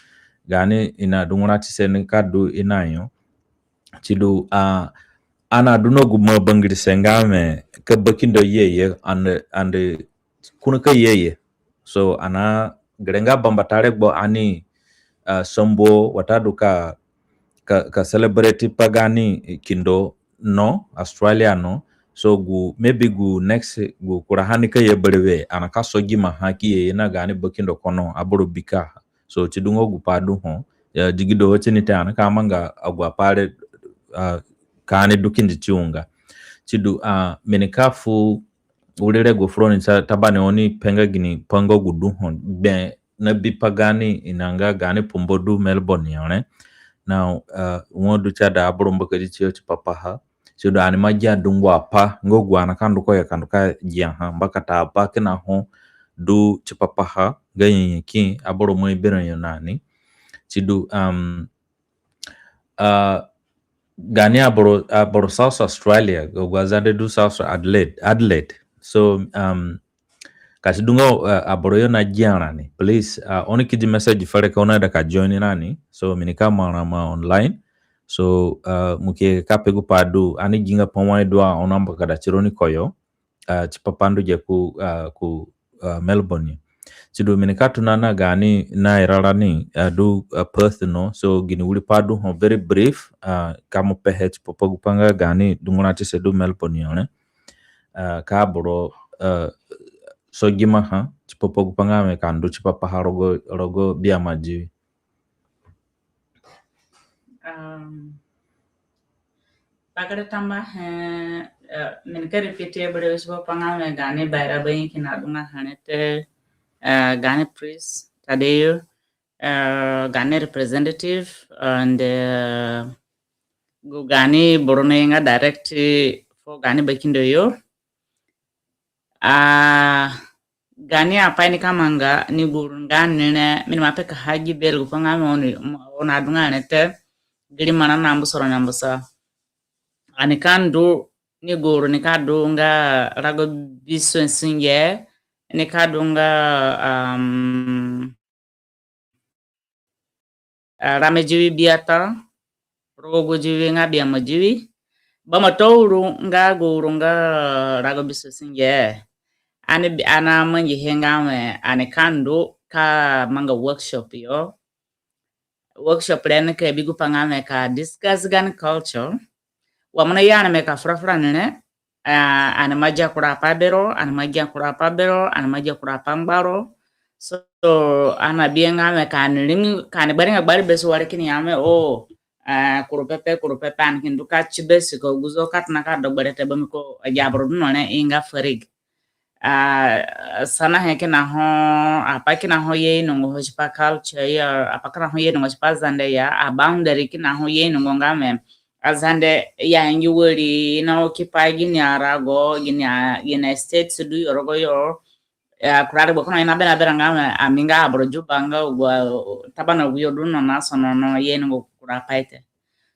S1: ina dunguna tiseni kadu inayo chidu ana duno gumo bangir sengame ke bakindo yeye and kuna ka yeye. So ana gerenga bambatare gbo ani sombo watadu ka celebrate pagani kindo no Australia no. So maybe next kurahani ka yeberwe ana ka sogi mahaki yeye na gani bakindo kono aburu bika. So chidungo gupadu jigido chinite ana ka manga agwa pare kane dukindi chiunga chidu menikafu ulere go froni tabane oni penga gini pango gudu be na bipagani inanga gani pombodu Melbourne yone now wodu chada aburumba kadi chiyo chipapaha chidu animaja dungwa pa ngogwa na kanduko ya kanduka jiaha mbaka taapa kina ho du chipapaha ganyi ki aburumu ibira yonani chidu Gani aboro South Australia gwazande du South Adelaide. So kasidungo aboro yo na jianani please oni kiji message fare ka ona da ka join nani so minika ma online so muke kapegu padu ani jinga pamwa edwa onamba kada chironi koyo chipapandu je ku Melbourne chidu minika tunana gani na irarani do Perth no so gini uli padu very brief kamo PH popagupanga gani dunguna tise do Melbourne yone ka boro so gima chipopagupanga me kandu chipapaha rogo biamaji
S2: Pakada tamba min ka repeat bade usbo panga me gane baira bayin kinadunga hanete Ghana priest Tadeo, Ghana representative, and Ghani Boronenga direct for Ghani Bakindo yo. Ghani apa ni kamanga ni gurungani ne minimapeka haji bel gupanga ona dunga nete giri mana nambu soro nambusa. Anikan do ni guru ni kadunga rago biso singe ni kadunga ramejiwi biata rogo jiwi nga bia majiwi bama tawru nga guru nga rago biso singe ana manji henga me ane kando ka manga workshop yo workshop len ke bigu pangame ka discuss gan culture wa mana yana me ka frafra nene ana maja kura pabero ana maja kura pabero ana maja kura pambaro so ana bienga me kan ring kan baringa bari beso wari kini ame kurupepe an kindu ka chibesi ko guzo kat na ka do barete bami ko jabro none inga farig sana he kina ho apa kina ho ye no ho pa culture ya apa kina ho ye no pa zande ya a boundary kina ho ye no ngame azande ya nyuwori na okipa gini arago gini states du yorogo yo kurade boko na bena ngame aminga abroju banga ugwa tabana uyo duno na sono no ye no kurapaite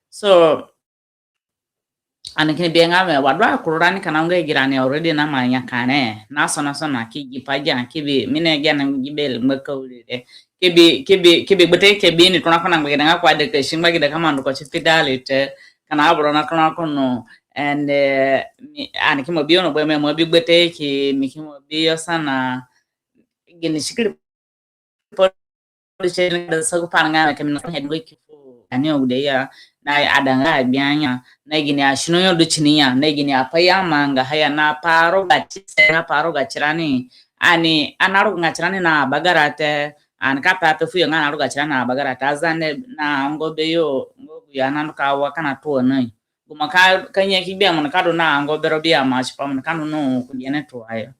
S2: so anakini bienga me wadwa kurani kana unga girani already na manya kane na sona ki paja kibi mine gana gibel makawlide kibi bete kibi ni tuna kana ngwe nga kwa de kishimba gida kama ndo kwa chifidalite kana abro na kana kono and anakimo biono bweme mo bi bete ki mikimo bio sana gini shikiri police da sagu paranga kemi no hedwe kifu ani ogudeya na adanga bianya na gini ashino yo duchiniya na gini apaya manga haya na paro gachirani ani anaru ngachirani na bagarate an kapate fu yanga anaru gachirani na bagarate azane na ngobe yo ngobu ya nanu kawa kana to nai kuma kanye kibia mun kado na ngobero bia machi pa mun kanu no kujene to ayo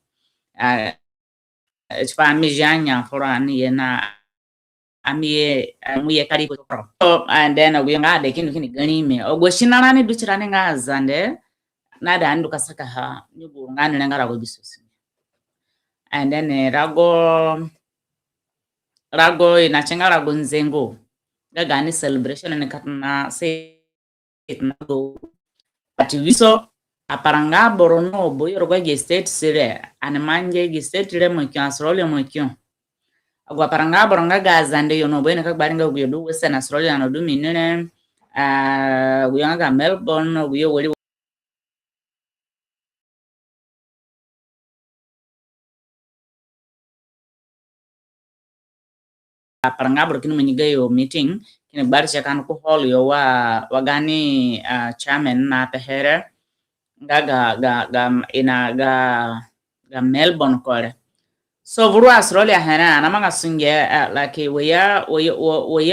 S2: chpa mijanya forani yena amiye muye kari ko so and then we nga de kinu kini gani me ogo shinana ni duchirane nga zande na da ndu kasaka ha ni ngani nga rago bisusi and then rago ina chenga rago nzengo gaga ni celebration ni katna say na go ati wiso aparanga borono boy rogo ge state sire anmanje ge state le mo kyansrole mo kyon agwa paranga boronga gazande yono bwene ka baringa uyodu western australia no du minene uyanga Melbourne uyo wali paranga borokini munyiga yo meeting kine barisha kan ko hall yo wagani chairman na pehere ga Melbourne kore so vuru Australia hana na manga sunge like we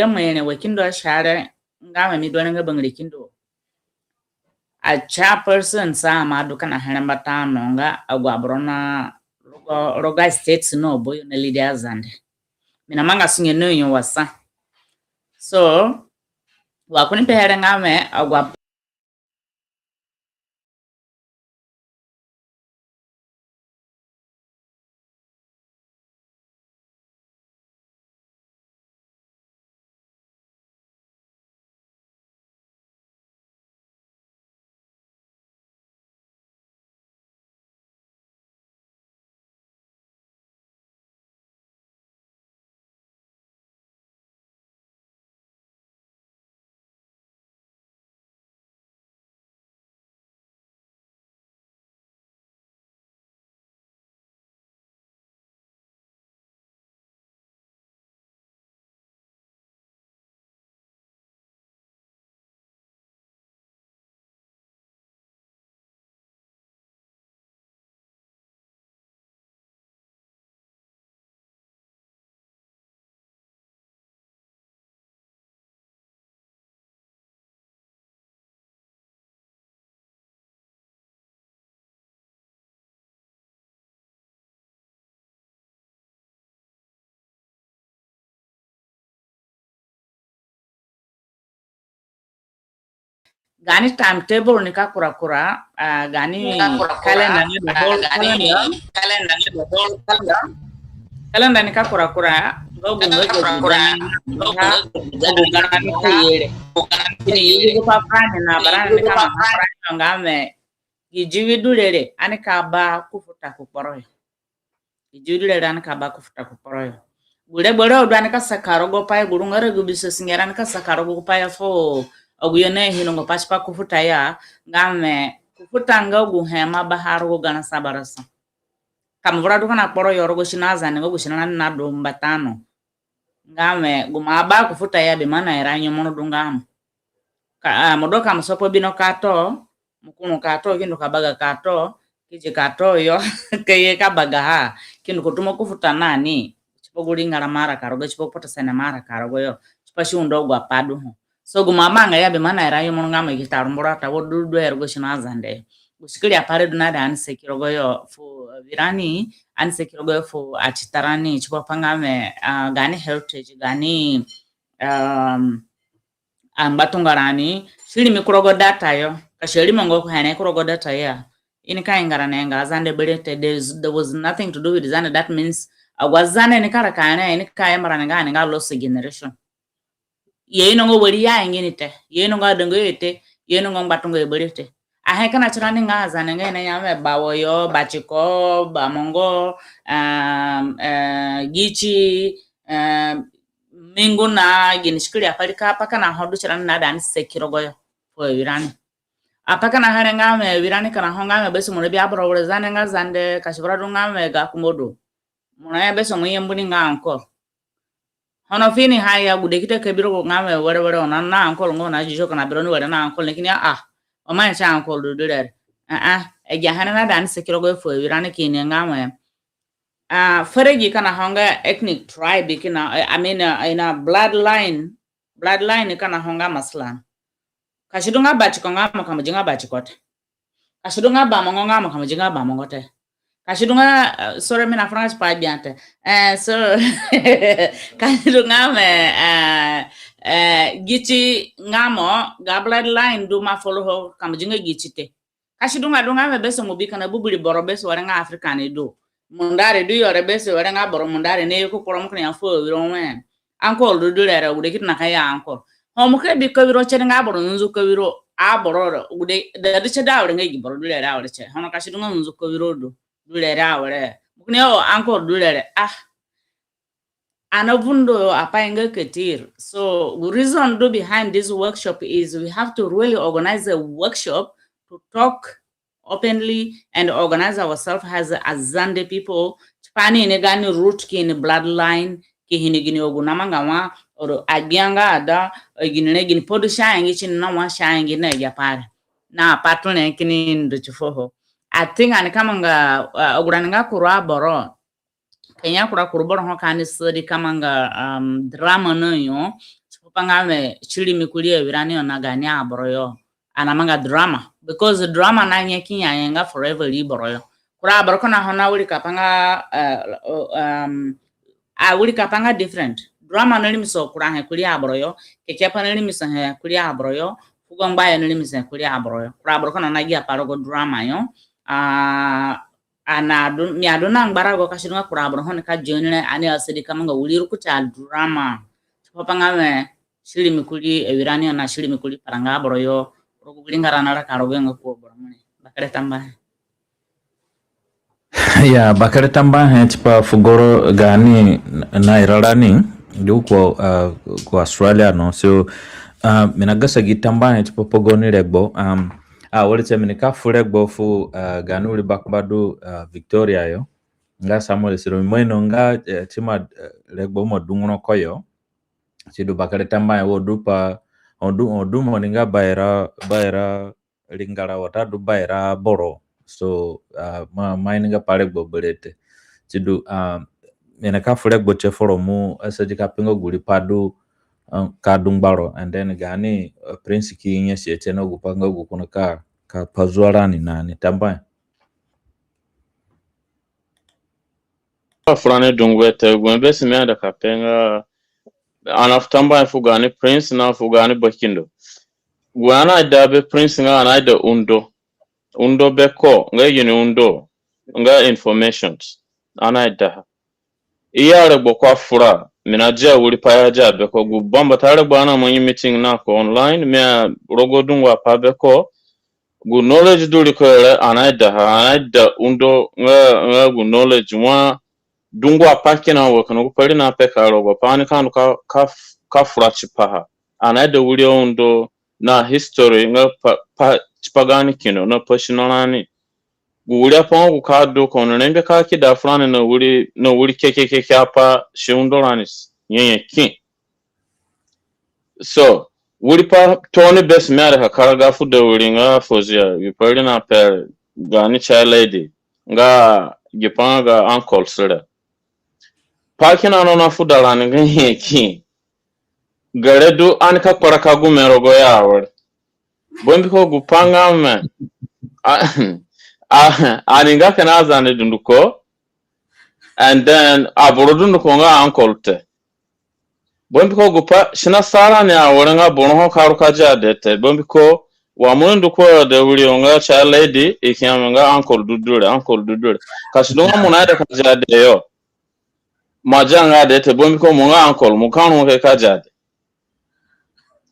S2: mene wekindo share ngama mi dona nga bangri kindo a chairperson sa ma dukana hana batano nga agwa brona roga states no boy na leaders and mina manga sunge no yo wasa so wakuni pehere ngame agwa gani timetable nika kura gani calendar ni the whole calendar nika kura gogo ni papa na barana nika ma ngame gijividulele anika ba kufuta kuporoyo gijividulele anika ba kufuta kuporoyo gure odwanika sakarogo pai gurungare gubiso singerana sakarogo pai fo oguyene hinongo paspa kufuta ya ngame kufuta ngogu hema baharu gana sabarasa kamvura dukana poro yorogo shinaza ngo gushina na do mbatano ngame gumaba kufuta ya bimana eranyo mono dungam modoka msopo bino kato mukuno kato kindu kabaga kato kije kato yo keye kabaga ha kindu kutumo kufuta nani chipoguri ngara mara karogo chipopota sana mara karogo yo chipashi undogo apadu so gumamanga ya bimana erayo mono ngame gitarumbura ta wodu ergo shinaza nde usikili apare dunada ansekirogo yo fu virani ansekirogo yo fu achitarani chipopangame gani heritage gani ambatungarani shili mikurogo data yo kasheli mongo kuhane kurogo data ya ini kaingara nenga azande belete there was nothing to do with zane. That means awazane ni kara kane ini kayemara nenga nga lost generation ye inongo weri ya inginite ye inongo adengo yete ye inongo batungo belete ahe kana chirani nga azane nga ina yame bawoyo bachiko bamongo gichi minguna ginishkili apalika apaka na hodu chirani na dani sekirogoyo fo virani apaka na hare ngame virani kana honga besu mune biabro wezane nga zande kashibra ngame ga kumodo muna besu muyembuni nga anko hono fini haya gudekite kebiro ngame were ona anko ngo na jijo kana biro ni were na anko lekini o man cha anko dudere ejahana na dani sekirogoyo fo virani kini ngame Feregi kana honga ethnic tribe kina I mean in a bloodline kana honga maslan kashidunga bachiko ngamo kama jinga bachikote kashidunga ba mongo ngamo kama jinga ba mongote kashidunga sorry mina France pa biante so kashidunga gichi ngamo ga bloodline do ma follow ho kama jinga gichite kashidunga dunga beso mubika na bubuli boro beso warenga african do mundare du yore bese wore nga boro mundare ne ko korom knya fo wiro men ankol du lere ude kitna kaya ankol ho muke bi ko wiro chen nga boro nzu ko wiro a boro ude de de cheda wore ngi boro du lere awre che hono kashi du nzu ko wiro du lere awre mukne o ankol du lere anavundo apainga ketir. So the reason behind this workshop is we have to really organize a workshop to talk openly and organize ourselves as Zande people. Chpani inegani root ki in bloodline ki hinigini ogunamanga wa or agianga ada gini gini podu shangi chin na wa shangi na yapare na patune kini nduchufoho. I think anikamanga ogurananga kura boro Kenya kura kuruboro ho kani sodi kamanga drama no yo chupanga me chili mikulie virani onagani aboro yo anamanga drama because the drama na nyeki yenga forever liboro yo kura aboro kona hona uli kapanga uli kapanga different drama no limiso kura he kulia aboro yo kekepa no limiso he kulia aboro yo fugongba no limiso kulia aboro yo kura aboro kona nagia parogo drama yo mi aduna ngbarago kashirunga kurabro hone ka jonne ani asedi kamanga uliru kucha drama chopanga me shili mikuli ewirani na shili mikuli paranga boro yo rogulinga na karogo ngako boro mane bakare tamba
S1: ya bakare tamba he chipa fugoro gani na irarani duko ko Australia no so minagasa gitamba he chipa pogoni legbo wale chemini ka fulegbo fu ganuli bakbadu Victoria yo nga Samuel siro mweno nga chima legbo mo dungono koyo chidu bakare tamba wo dupa odu mo ninga baira lingara wata du baira boro so maininga palegbo belete chidu mena ka fulegbo cheforo mu asajika pingo guli padu kadungbaro and then gani prince kinye sieteno gupanga gukuno ka pazwarani nani tamba
S4: fulani dungwete gwembe simenda kapenga anafutamba fugani prince na fugani bakindo Gwana dabe prince nga anaida undo beko nga yini undo nga informations anaida iyare bokwa fura minaja wuri payaja beko gubamba tare bana manyi meeting na ko online me rogo dungwa pa beko gu knowledge duri ko anaida undo nga gu knowledge wa dungwa pakina wo kanu pari na peka rogo pani kanu ka fura chipaha anaida wuri undo na history nga chipagani kino na personalani guulia pongo kado kono nembe ka kida fulani na wuri keke apa shundolanis nyenye ki so wuri pa toni best mare ha karaga fu da wuri nga fozia yupari na per gani cha lady nga gipanga uncle sura pakina no na fu dalani nyenye ki garedu an ka paraka gumero go yawar bombi ko gupanga me aninga kana zane dunduko and then aburudunduko nga uncle bombi ko gupa shina sara ne awore nga bono ho karuka jadete bombi ko wa mundu ko de wuri nga cha lady ikyama nga uncle dudure kasidonga munade ka jade yo majanga dete bombi ko munga uncle mukanu ke ka jade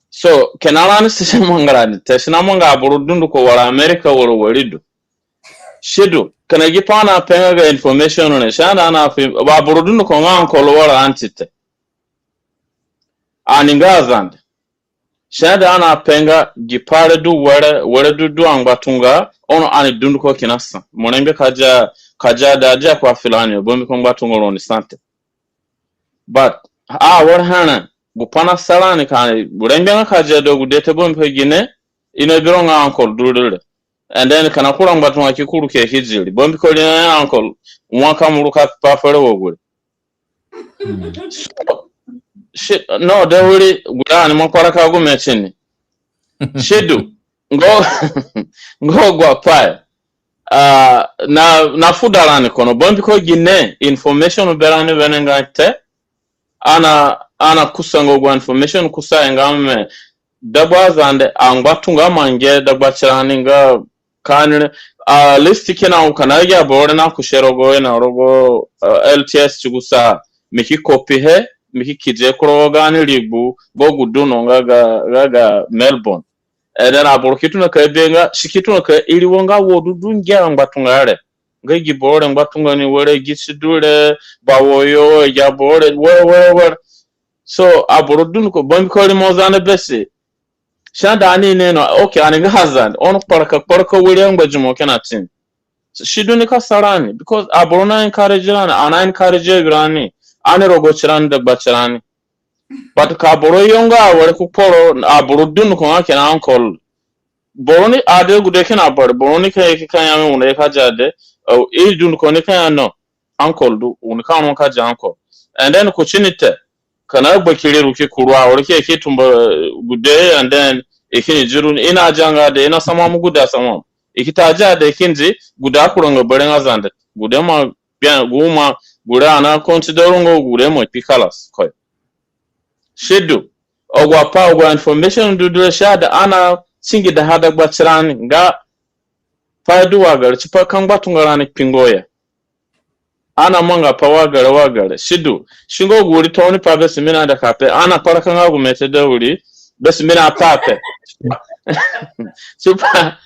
S4: so kenalani sisi mangarani teshina manga aburudunduko wala America woro waridu shidu kana gipana penga ga information ne shana na fi ba burudun ko ngan ko wara antite aningazand shada ana penga gipare du wara du angbatunga ono ani dundu ko kinasa monembe kaja daja kwa filani bombi ko ngbatunga ron sante but war hana gupana salani kan burembe kaja do gudete bombi gine ino bironga ankol dudure and then kana kurang batu wa kikuru ke hijili bombi ko lina uncle mwaka muruka pa fere wogure so shit no da wuri guda ni makwara ka go mechini shedu ngo gwa pa na fudalani kono bombi ko gine information berani venenga te ana kusango gwa information kusayenga me dabwa zande angbatunga mange dabwa chirani nga kan listi kina ukana ya bore na kusherogo na rogo LTS chugusa miki copy he miki kije kurogani libu bogu duno ngaga Melbourne then aborokitu na kabenga shikitu na ka iri wonga wodudu ngira ngbatungare ngagi bore ngbatunga ni wore gisidure bawoyo ya bore we so aborodun ko bombi ko limozana bese shanda ani neno okay aninga hazard on paraka wuri ngbajumo kenatin shiduni ka sarani because aborona encourage ana encourage grani ani rogo chiranda bachirani but ka boro yonga wore ku poro aborudun ko akena uncle boroni ade gude kena bar boroni ka kanyame une ka jade o dun ko ne kan no uncle du un kan ka ja uncle and then ko chinite kana bakire ruke kurwa wore ke tumba gude and then ikini jirun ina janga da ina sama mu guda sama ikita ja da kinji guda kuranga baren azanda guda ma bian guma guda ana considerungo guda mo pikalas koy shedu ogwa pa ogwa information du shada ana singi da hada gbachirani nga fadu wagar chipa kan batungarani pingoya ana manga pa wagar shedu shingo guri toni pa besimina da kape ana para kan agumete da wuri besimina pape Chupa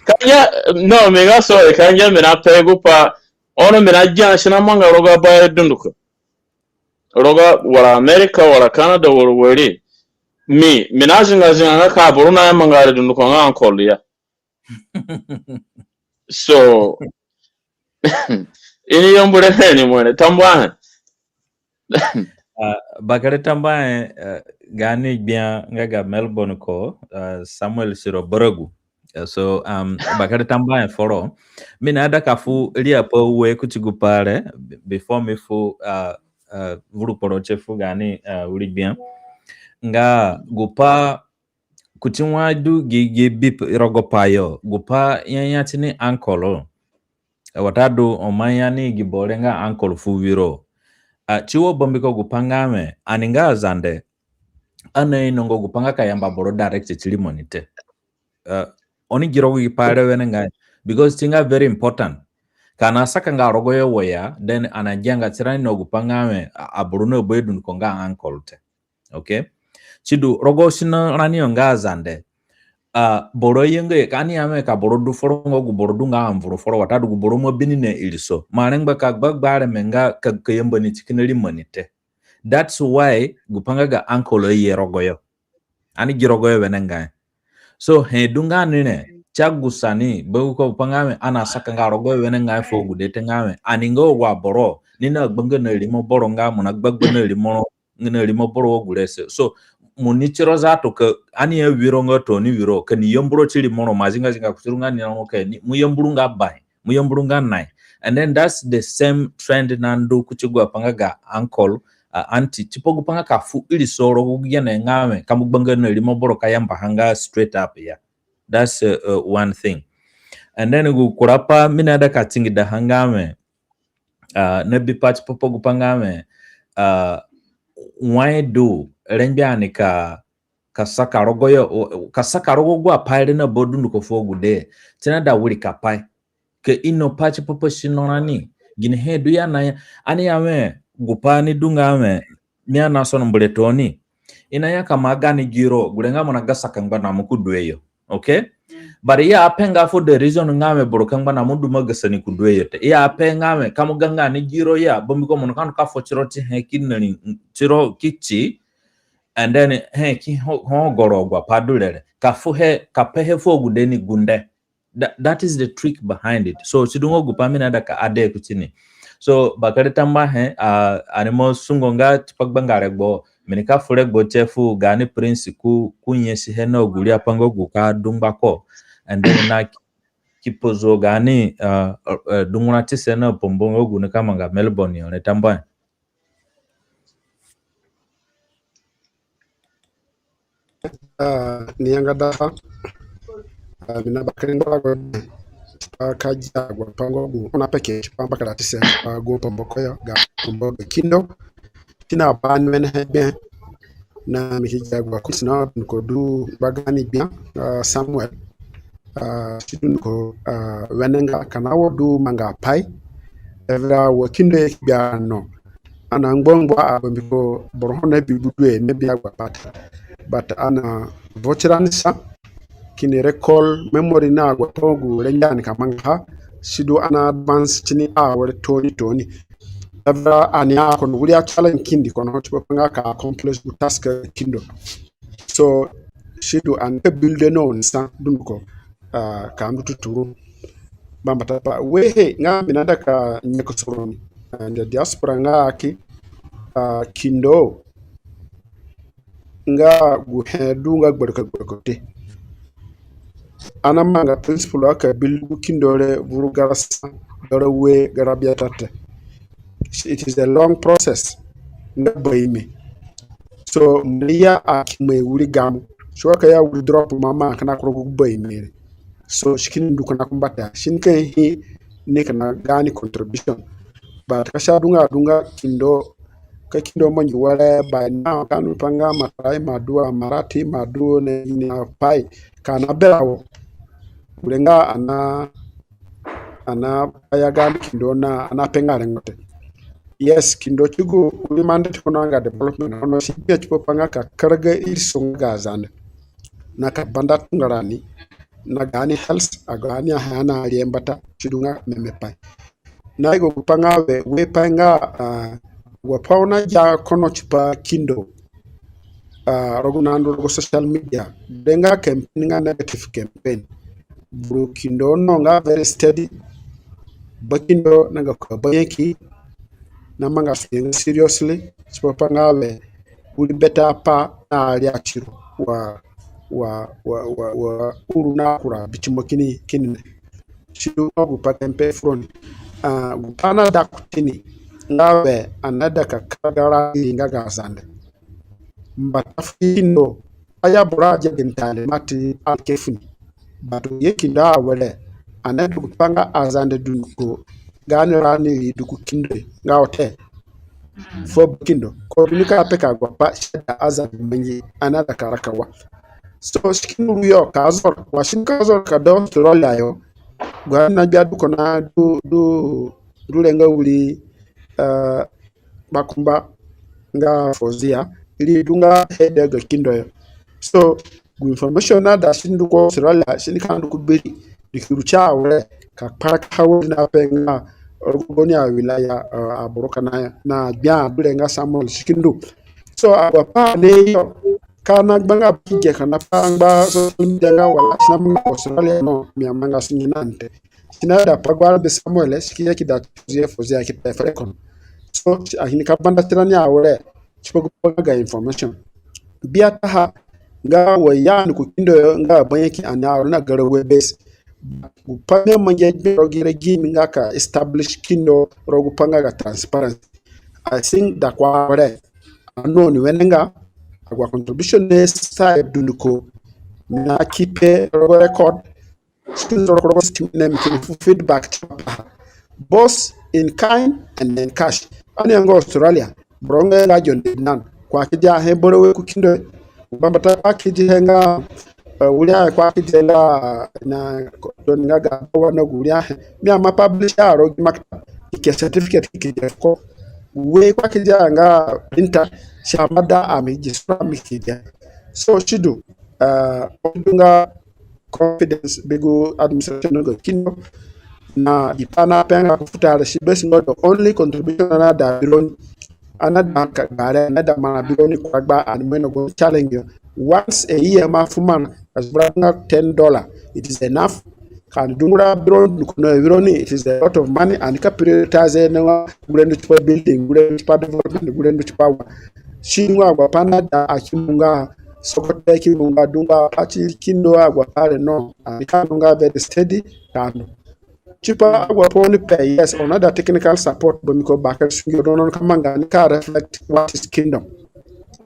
S4: kanya no mega so kanya mina pego pa ono mina jana shina manga roga ba dunduko roga wala America wala Canada wala wari mina jinga ka buruna manga dunduko nga uncle ya so ini yombure ni mwene tambwa
S1: bakare tamba gani bien ngaga Melbourne ko Samuel Siro Borogu so bakare tamba foro mina ada kafu lia po we kuchigupare before me fu vuru poroche fu gani uri bien nga gupa kuchimwa du gigi bip rogopayo gupa yanyatini ankolo watadu omayani giborenga ankolo fu wiro chiwo bombiko gupangame aninga zande ane inongo gupanga kayamba boro direct chili monite oni giro wi pare wenenga because tinga very important kana saka nga rogoyo woya then anajenga tirani no gupanga me aburuno boydun konga ankolte okay chidu rogo shina rani nga zande boro yenge kani ame ka boro du foro ngo boro du nga amvuru foro watadu gu boro mo binine iliso marengba ka gbagbare menga ka kayemba ni chikineli monite. That's why gupanga ga ankolo ye rogoyo ani girogoyo wenenga so he dunga nene chagusani buko pangame ana saka nga rogoyo wenenga fo gudete ngame ani ngo wa boro nina gbanga na limo boro nga muna gbagba na limo boro gulese so munichiro zato ka ani ya wiro nga to ni wiro ka ni yomburo chili mono mazinga zinga kuchirunga ni namoke ni muyomburu nga bai muyomburu nga nai and then that's the same trend nandu kuchigwa panga ga ankol anti chipogu panga kafu ili soro kugiyana ngame kamugbanga na limo boro kayamba hanga straight up ya that's one thing and then kurapa minada katingi da hangame nebi patch popogu pangame why do renjani ka saka rogo gwa paire na bodu nuko fogu de tena da wuri kapai ke ino patch popo shinonani gine hedu ya na ani ame gupani dungame miana sono mbuletoni ina ya kama gani giro gulenga mona gasaka ngana mukudweyo okay but ya apenga for the reason ngame borokanga na mundu magasani kudweyo te ya apenga me kamuganga ni giro ya bombiko mona kan ka fochiroti hekinani chiro kichi and then ki ho gorogwa padulele kafu he kapehe fo gudeni gunde that is the trick behind it so sidungo gupamina daka ade kuchini so bakare tamba animo sungonga tipagbangare gbo menika fure gbo chefu gani prince kunyesi hena oguli apango guka dumbako and then na kipozo gani dunguna tisena pombongo gune kama nga Melbourne yone tamba
S5: niyanga daha mina bakare ndago kaja gwa pango gu ona peke pamba kala tise go pamboko ya ga pambo kindo tina ban men hebe na mihija gwa kusna ko du bagani bien Samuel sidun ko wenenga kana wodu manga pai evra wo kindo e bia no ana ngbongbo abambiko borhona bibudwe ne bia gwa but ana vochiranisa kini recall memory na gwa togu renjani kamanga sido ana advance chini wale toni evra ania kon wulia challenge kindi kono tipo panga ka accomplish the task kindo so sido an build no nsa dunko ka mdu tuturu bamba tapa wehe nga minada ka nyeko soroni and the diaspora nga aki kindo nga guhedu nga gbarkote anamanga principle aka bilgu kindore buru garasa garawe garabiatate it is a long process na bayime so mliya akime wuri gamu so aka ya wuri drop mama kana kuro bayime so shikin dukana kumbata shinke hi ne kana gani contribution but kasha dunga kindo ka kindo manyi wala ba na kanu panga matai madua marati madu ne ni pai kana berawo ulenga ana ayagan kindo na ana pengare ngote yes kindo chugo ulimande tukonanga development ono sipia chupo panga ka karga isunga zane na ka banda tungarani na gani health agani hana aliembata chidunga memepai na igo kupanga we panga wapaona ja kono chupa kindo rogunando rogo social media denga campaign nga negative campaign bro kindo no nga very steady bakindo naga ko bayeki na manga seriously chupa nga we uli beta pa na aliachiro wa uruna kura bichimo kini chido go patempe front gupana da kutini ngawe anada ka kagara inga gasande mbatafindo aya buraje gentale mati alkefuni batu yekinda wale anadu panga azande dunko gani rani duku kinde ngawote fo kindo ko dunika peka gwa pa shada azan manyi anada karakawa so skin yo kazor washin kazor ka do rola yo gwa na biadu kona du lenga wuli bakumba nga fozia ili dunga hede ga kindo yo so gu information na da shin du ko rola shin kan du kubiri dikirucha awre ka park hawo na penga orgoni a wilaya a borokana na bia dulenga Samuel Shikindu so agwa pa ne yo kana banga pije kana panga so ndanga wala sinam Australia no mi amanga sinante sinada pagwal be Samuel Shikiya kida tuzie fozia kita frekon so ahini kabanda tirani awre chipogo ga information bia ta ga wayan ku kindo nga banyaki ana na garawe base upanga manje rogire gimi ngaka establish kindo rogupanga ga transparency. I think that kware ano ni wenenga agwa contribution ne side dunduko na kipe rogo record still rogo system name feedback both in kind and in cash ani ngo Australia bronga ga jonde nan kwa kija he borowe ku kindo bambata pakiji henga ulia kwa kitenda na don ngaga wana gulia mi ama publish aro makta ke certificate ke ko we kwa kija nga printer shamada amejistra mikija so shidu odunga confidence bego administration go kindo na dipana penga kufuta shi base no the only contribution na da bilon another gare another mana bilon kwa gba and men go challenge once a year mafuman as branga $10 it is enough kan dungura bron no vironi it is a lot of money and ka prioritize na gurendu chipa building gurendu chipa development gurendu chipa shinwa gwa pana da akimunga sokote kimunga dunga achi kindo agwa pale no akanunga very steady kando chipa agwa poni pay yes on other technical support bomiko bakar sunyo donon kamanga ni ka reflect what is kingdom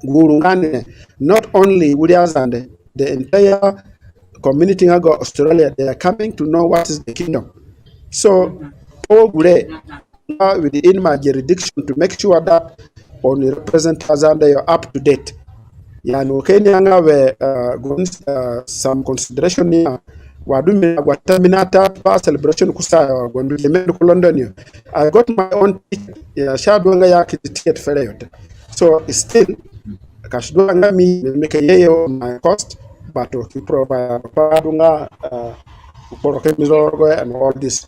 S5: gurungane not only Williams and the entire community of Australia, they are coming to know what is the kingdom. So, within my jurisdiction to make sure that on the representatives and they are up to date. Yani Kenya we some consideration here. Wadume wataminata pa celebration kusa gwandu lemedu ku London. I got my own ticket. Ya shadwanga ya ticket fere yote. So still kashidwanga mi make yeye my cost but to provide padunga poroke mizorgo and all this.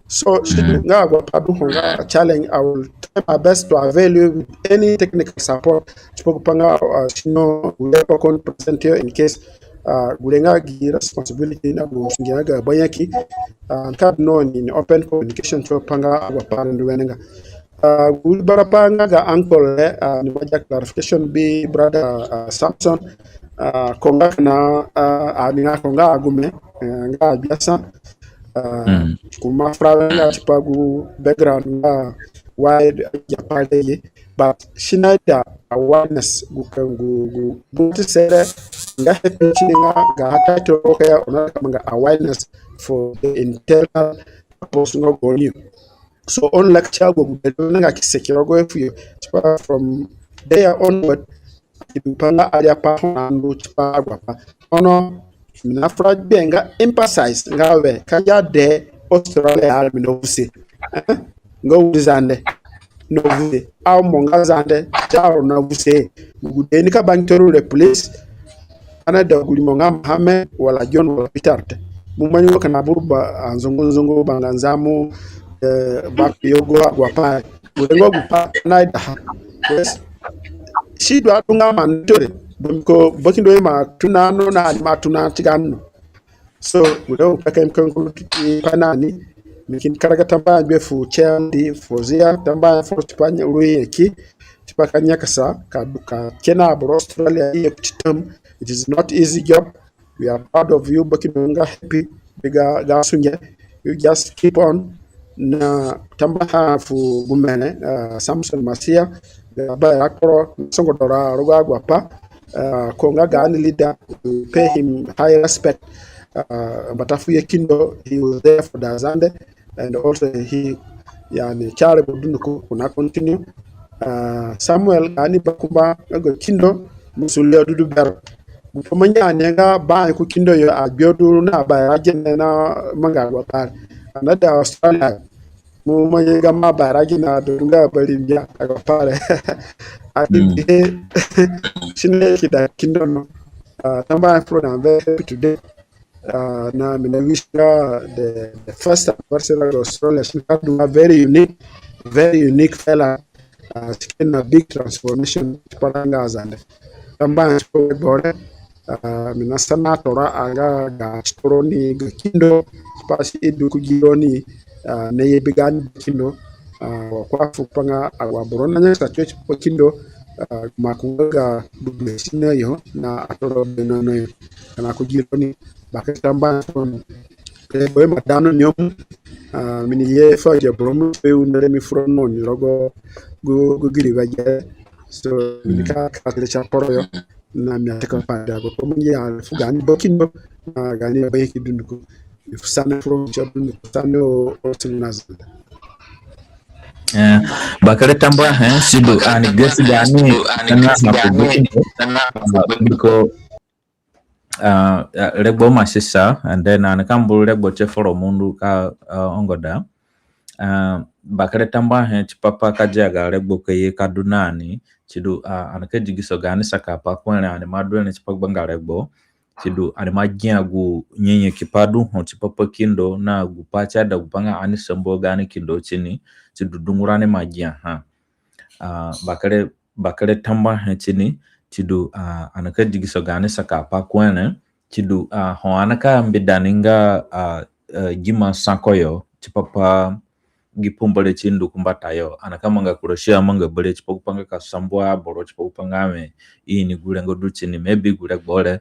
S5: So nga go padunga challenge. I will try my best to avail you with any technical support. Chipokupanga shino ulepo kon present here in case gulenga gi responsibility na gusingira ga bayaki and no in open communication to panga abapandu wenenga barapanga ga uncle ni baja clarification be brother Samson konga na aninga konga agume nga biasa kuma fraga chipagu background nga wide ya party but shinaida awareness gukangu sere nga happy chinga ga hata to kaya ona kama awareness for the internal purpose no go new. So on lecture go nga kisekiro go from there onward ipanga area pa hono chipa agwapa ono mina frag benga emphasize ngawe kaya de Australia almi no vuse ngo uzande no vuse au monga zande jaro no vuse gudeni ka bankero replace ana da guli monga Mohamed wala John wala Peter mumanyo kana burba anzongo banganzamu back yogo agwapa ngo gupa naida yes shi do atunga mandore ko bakindo ma tunano na ma tunantigano so gudo pakem konkulu panani mikin karaga tamba be fu chendi fozia tamba for tipanya uruye ki tipakanya kasa kaduka kena bro Australia yeptitam. It is not easy job. We are proud of you bakindo nga happy biga gasunye. You just keep on na tamba fu gumene Samson Masia ba yakoro songo dora roga gwapa konga gani leader, pay him high respect. Batafuye Kindo, he was there for the Zande, and also he yani chare budunuku kuna continue Samuel ani bakumba go kindo musulia dudu ber pamanya nega ba ku kindo yo abiodu na ba ajene na manga go par anada Australia mu mayega ma ba rajina do nga bari biya go par ati shine kida kindo no tamba pro na very happy today na mina wish the first anniversary of Australia she had a very unique fella taking a big transformation parangas and tamba bore mina sana tora aga ga storoni ga kindo pasi edu ku gironi na yebigan kindo kwa fupanga agwa borona nya sa church po kindo makunga duble sina yo na atoro no no na ku gironi bakatamba from boy madano nyom mini ye fa je bromo pe unere mi from no ni rogo go giri baje so mini ka le cha poro yo na mi ataka pada go ko mun ya fu gani bokindo gani ba ki dunduko fu sana from cha dunduko sana o tunazanda
S1: bakare tamba sidu ani gesi gani na ko regbo masisa and then an kambul regbo cheforo mundu ka ongoda bakare tamba chipapa kajaga regbo kaye kadunani chidu anake jigiso gani saka pa kwene ani madwe ne chipagba regbo chidu ani majia gu nyenye kipadu ho chipapa kindo na gu pacha da gupanga ani sambo gani kindo chini chidu dungurane majia bakare tamba chini chidu anaka jigiso gani saka pa kwene chidu ho anaka mbidaninga gima sankoyo chipapa gipumbole chindu kumbatayo anaka manga kuroshia manga bole chipopanga kasambwa boro chipopanga me ini gulengo duchini maybe gule bole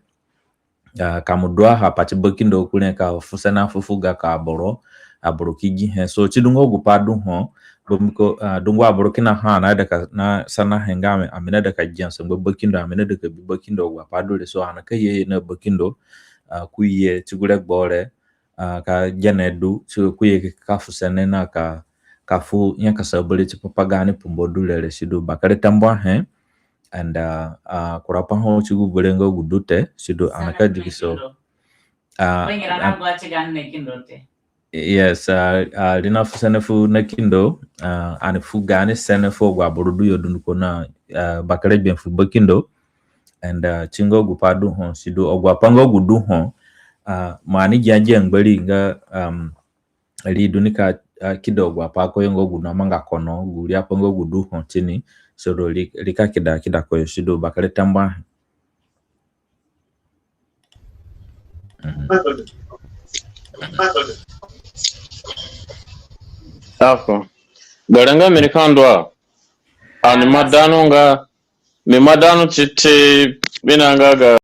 S1: kamudwa hapa chibokindo kule ka fusana fufuga ka boro aboro kigi so chidungo gupadu ho bomiko dungwa burkina na daga na sana hengame amina daga jansa bokindo amina daga bokindo wa padule so anaka ye na bokindo kuye chigure bore ka janedu so kuye kafu senena ka kafu nyaka sabule chipapagani pumbodule sidu bakare tambwa and kurapa ho chigu bulengo gudute sidu anaka digiso
S2: wengira nango achigane kindote.
S1: Yes, lina fusenefu na kindo anifu gani senefu gwa burudu yodunduko na bakare bienfu bakindo and chingo gupadu hon sido ogwa pango gudu hon mani janje ngbali nga li dunika kido gwa pako yongo gudu manga kono guri apango gudu hon chini so lika kida ko sido bakare tamba
S4: Ako. Garanga mirikandwa. Ani madano nga mi madano chiti binangaga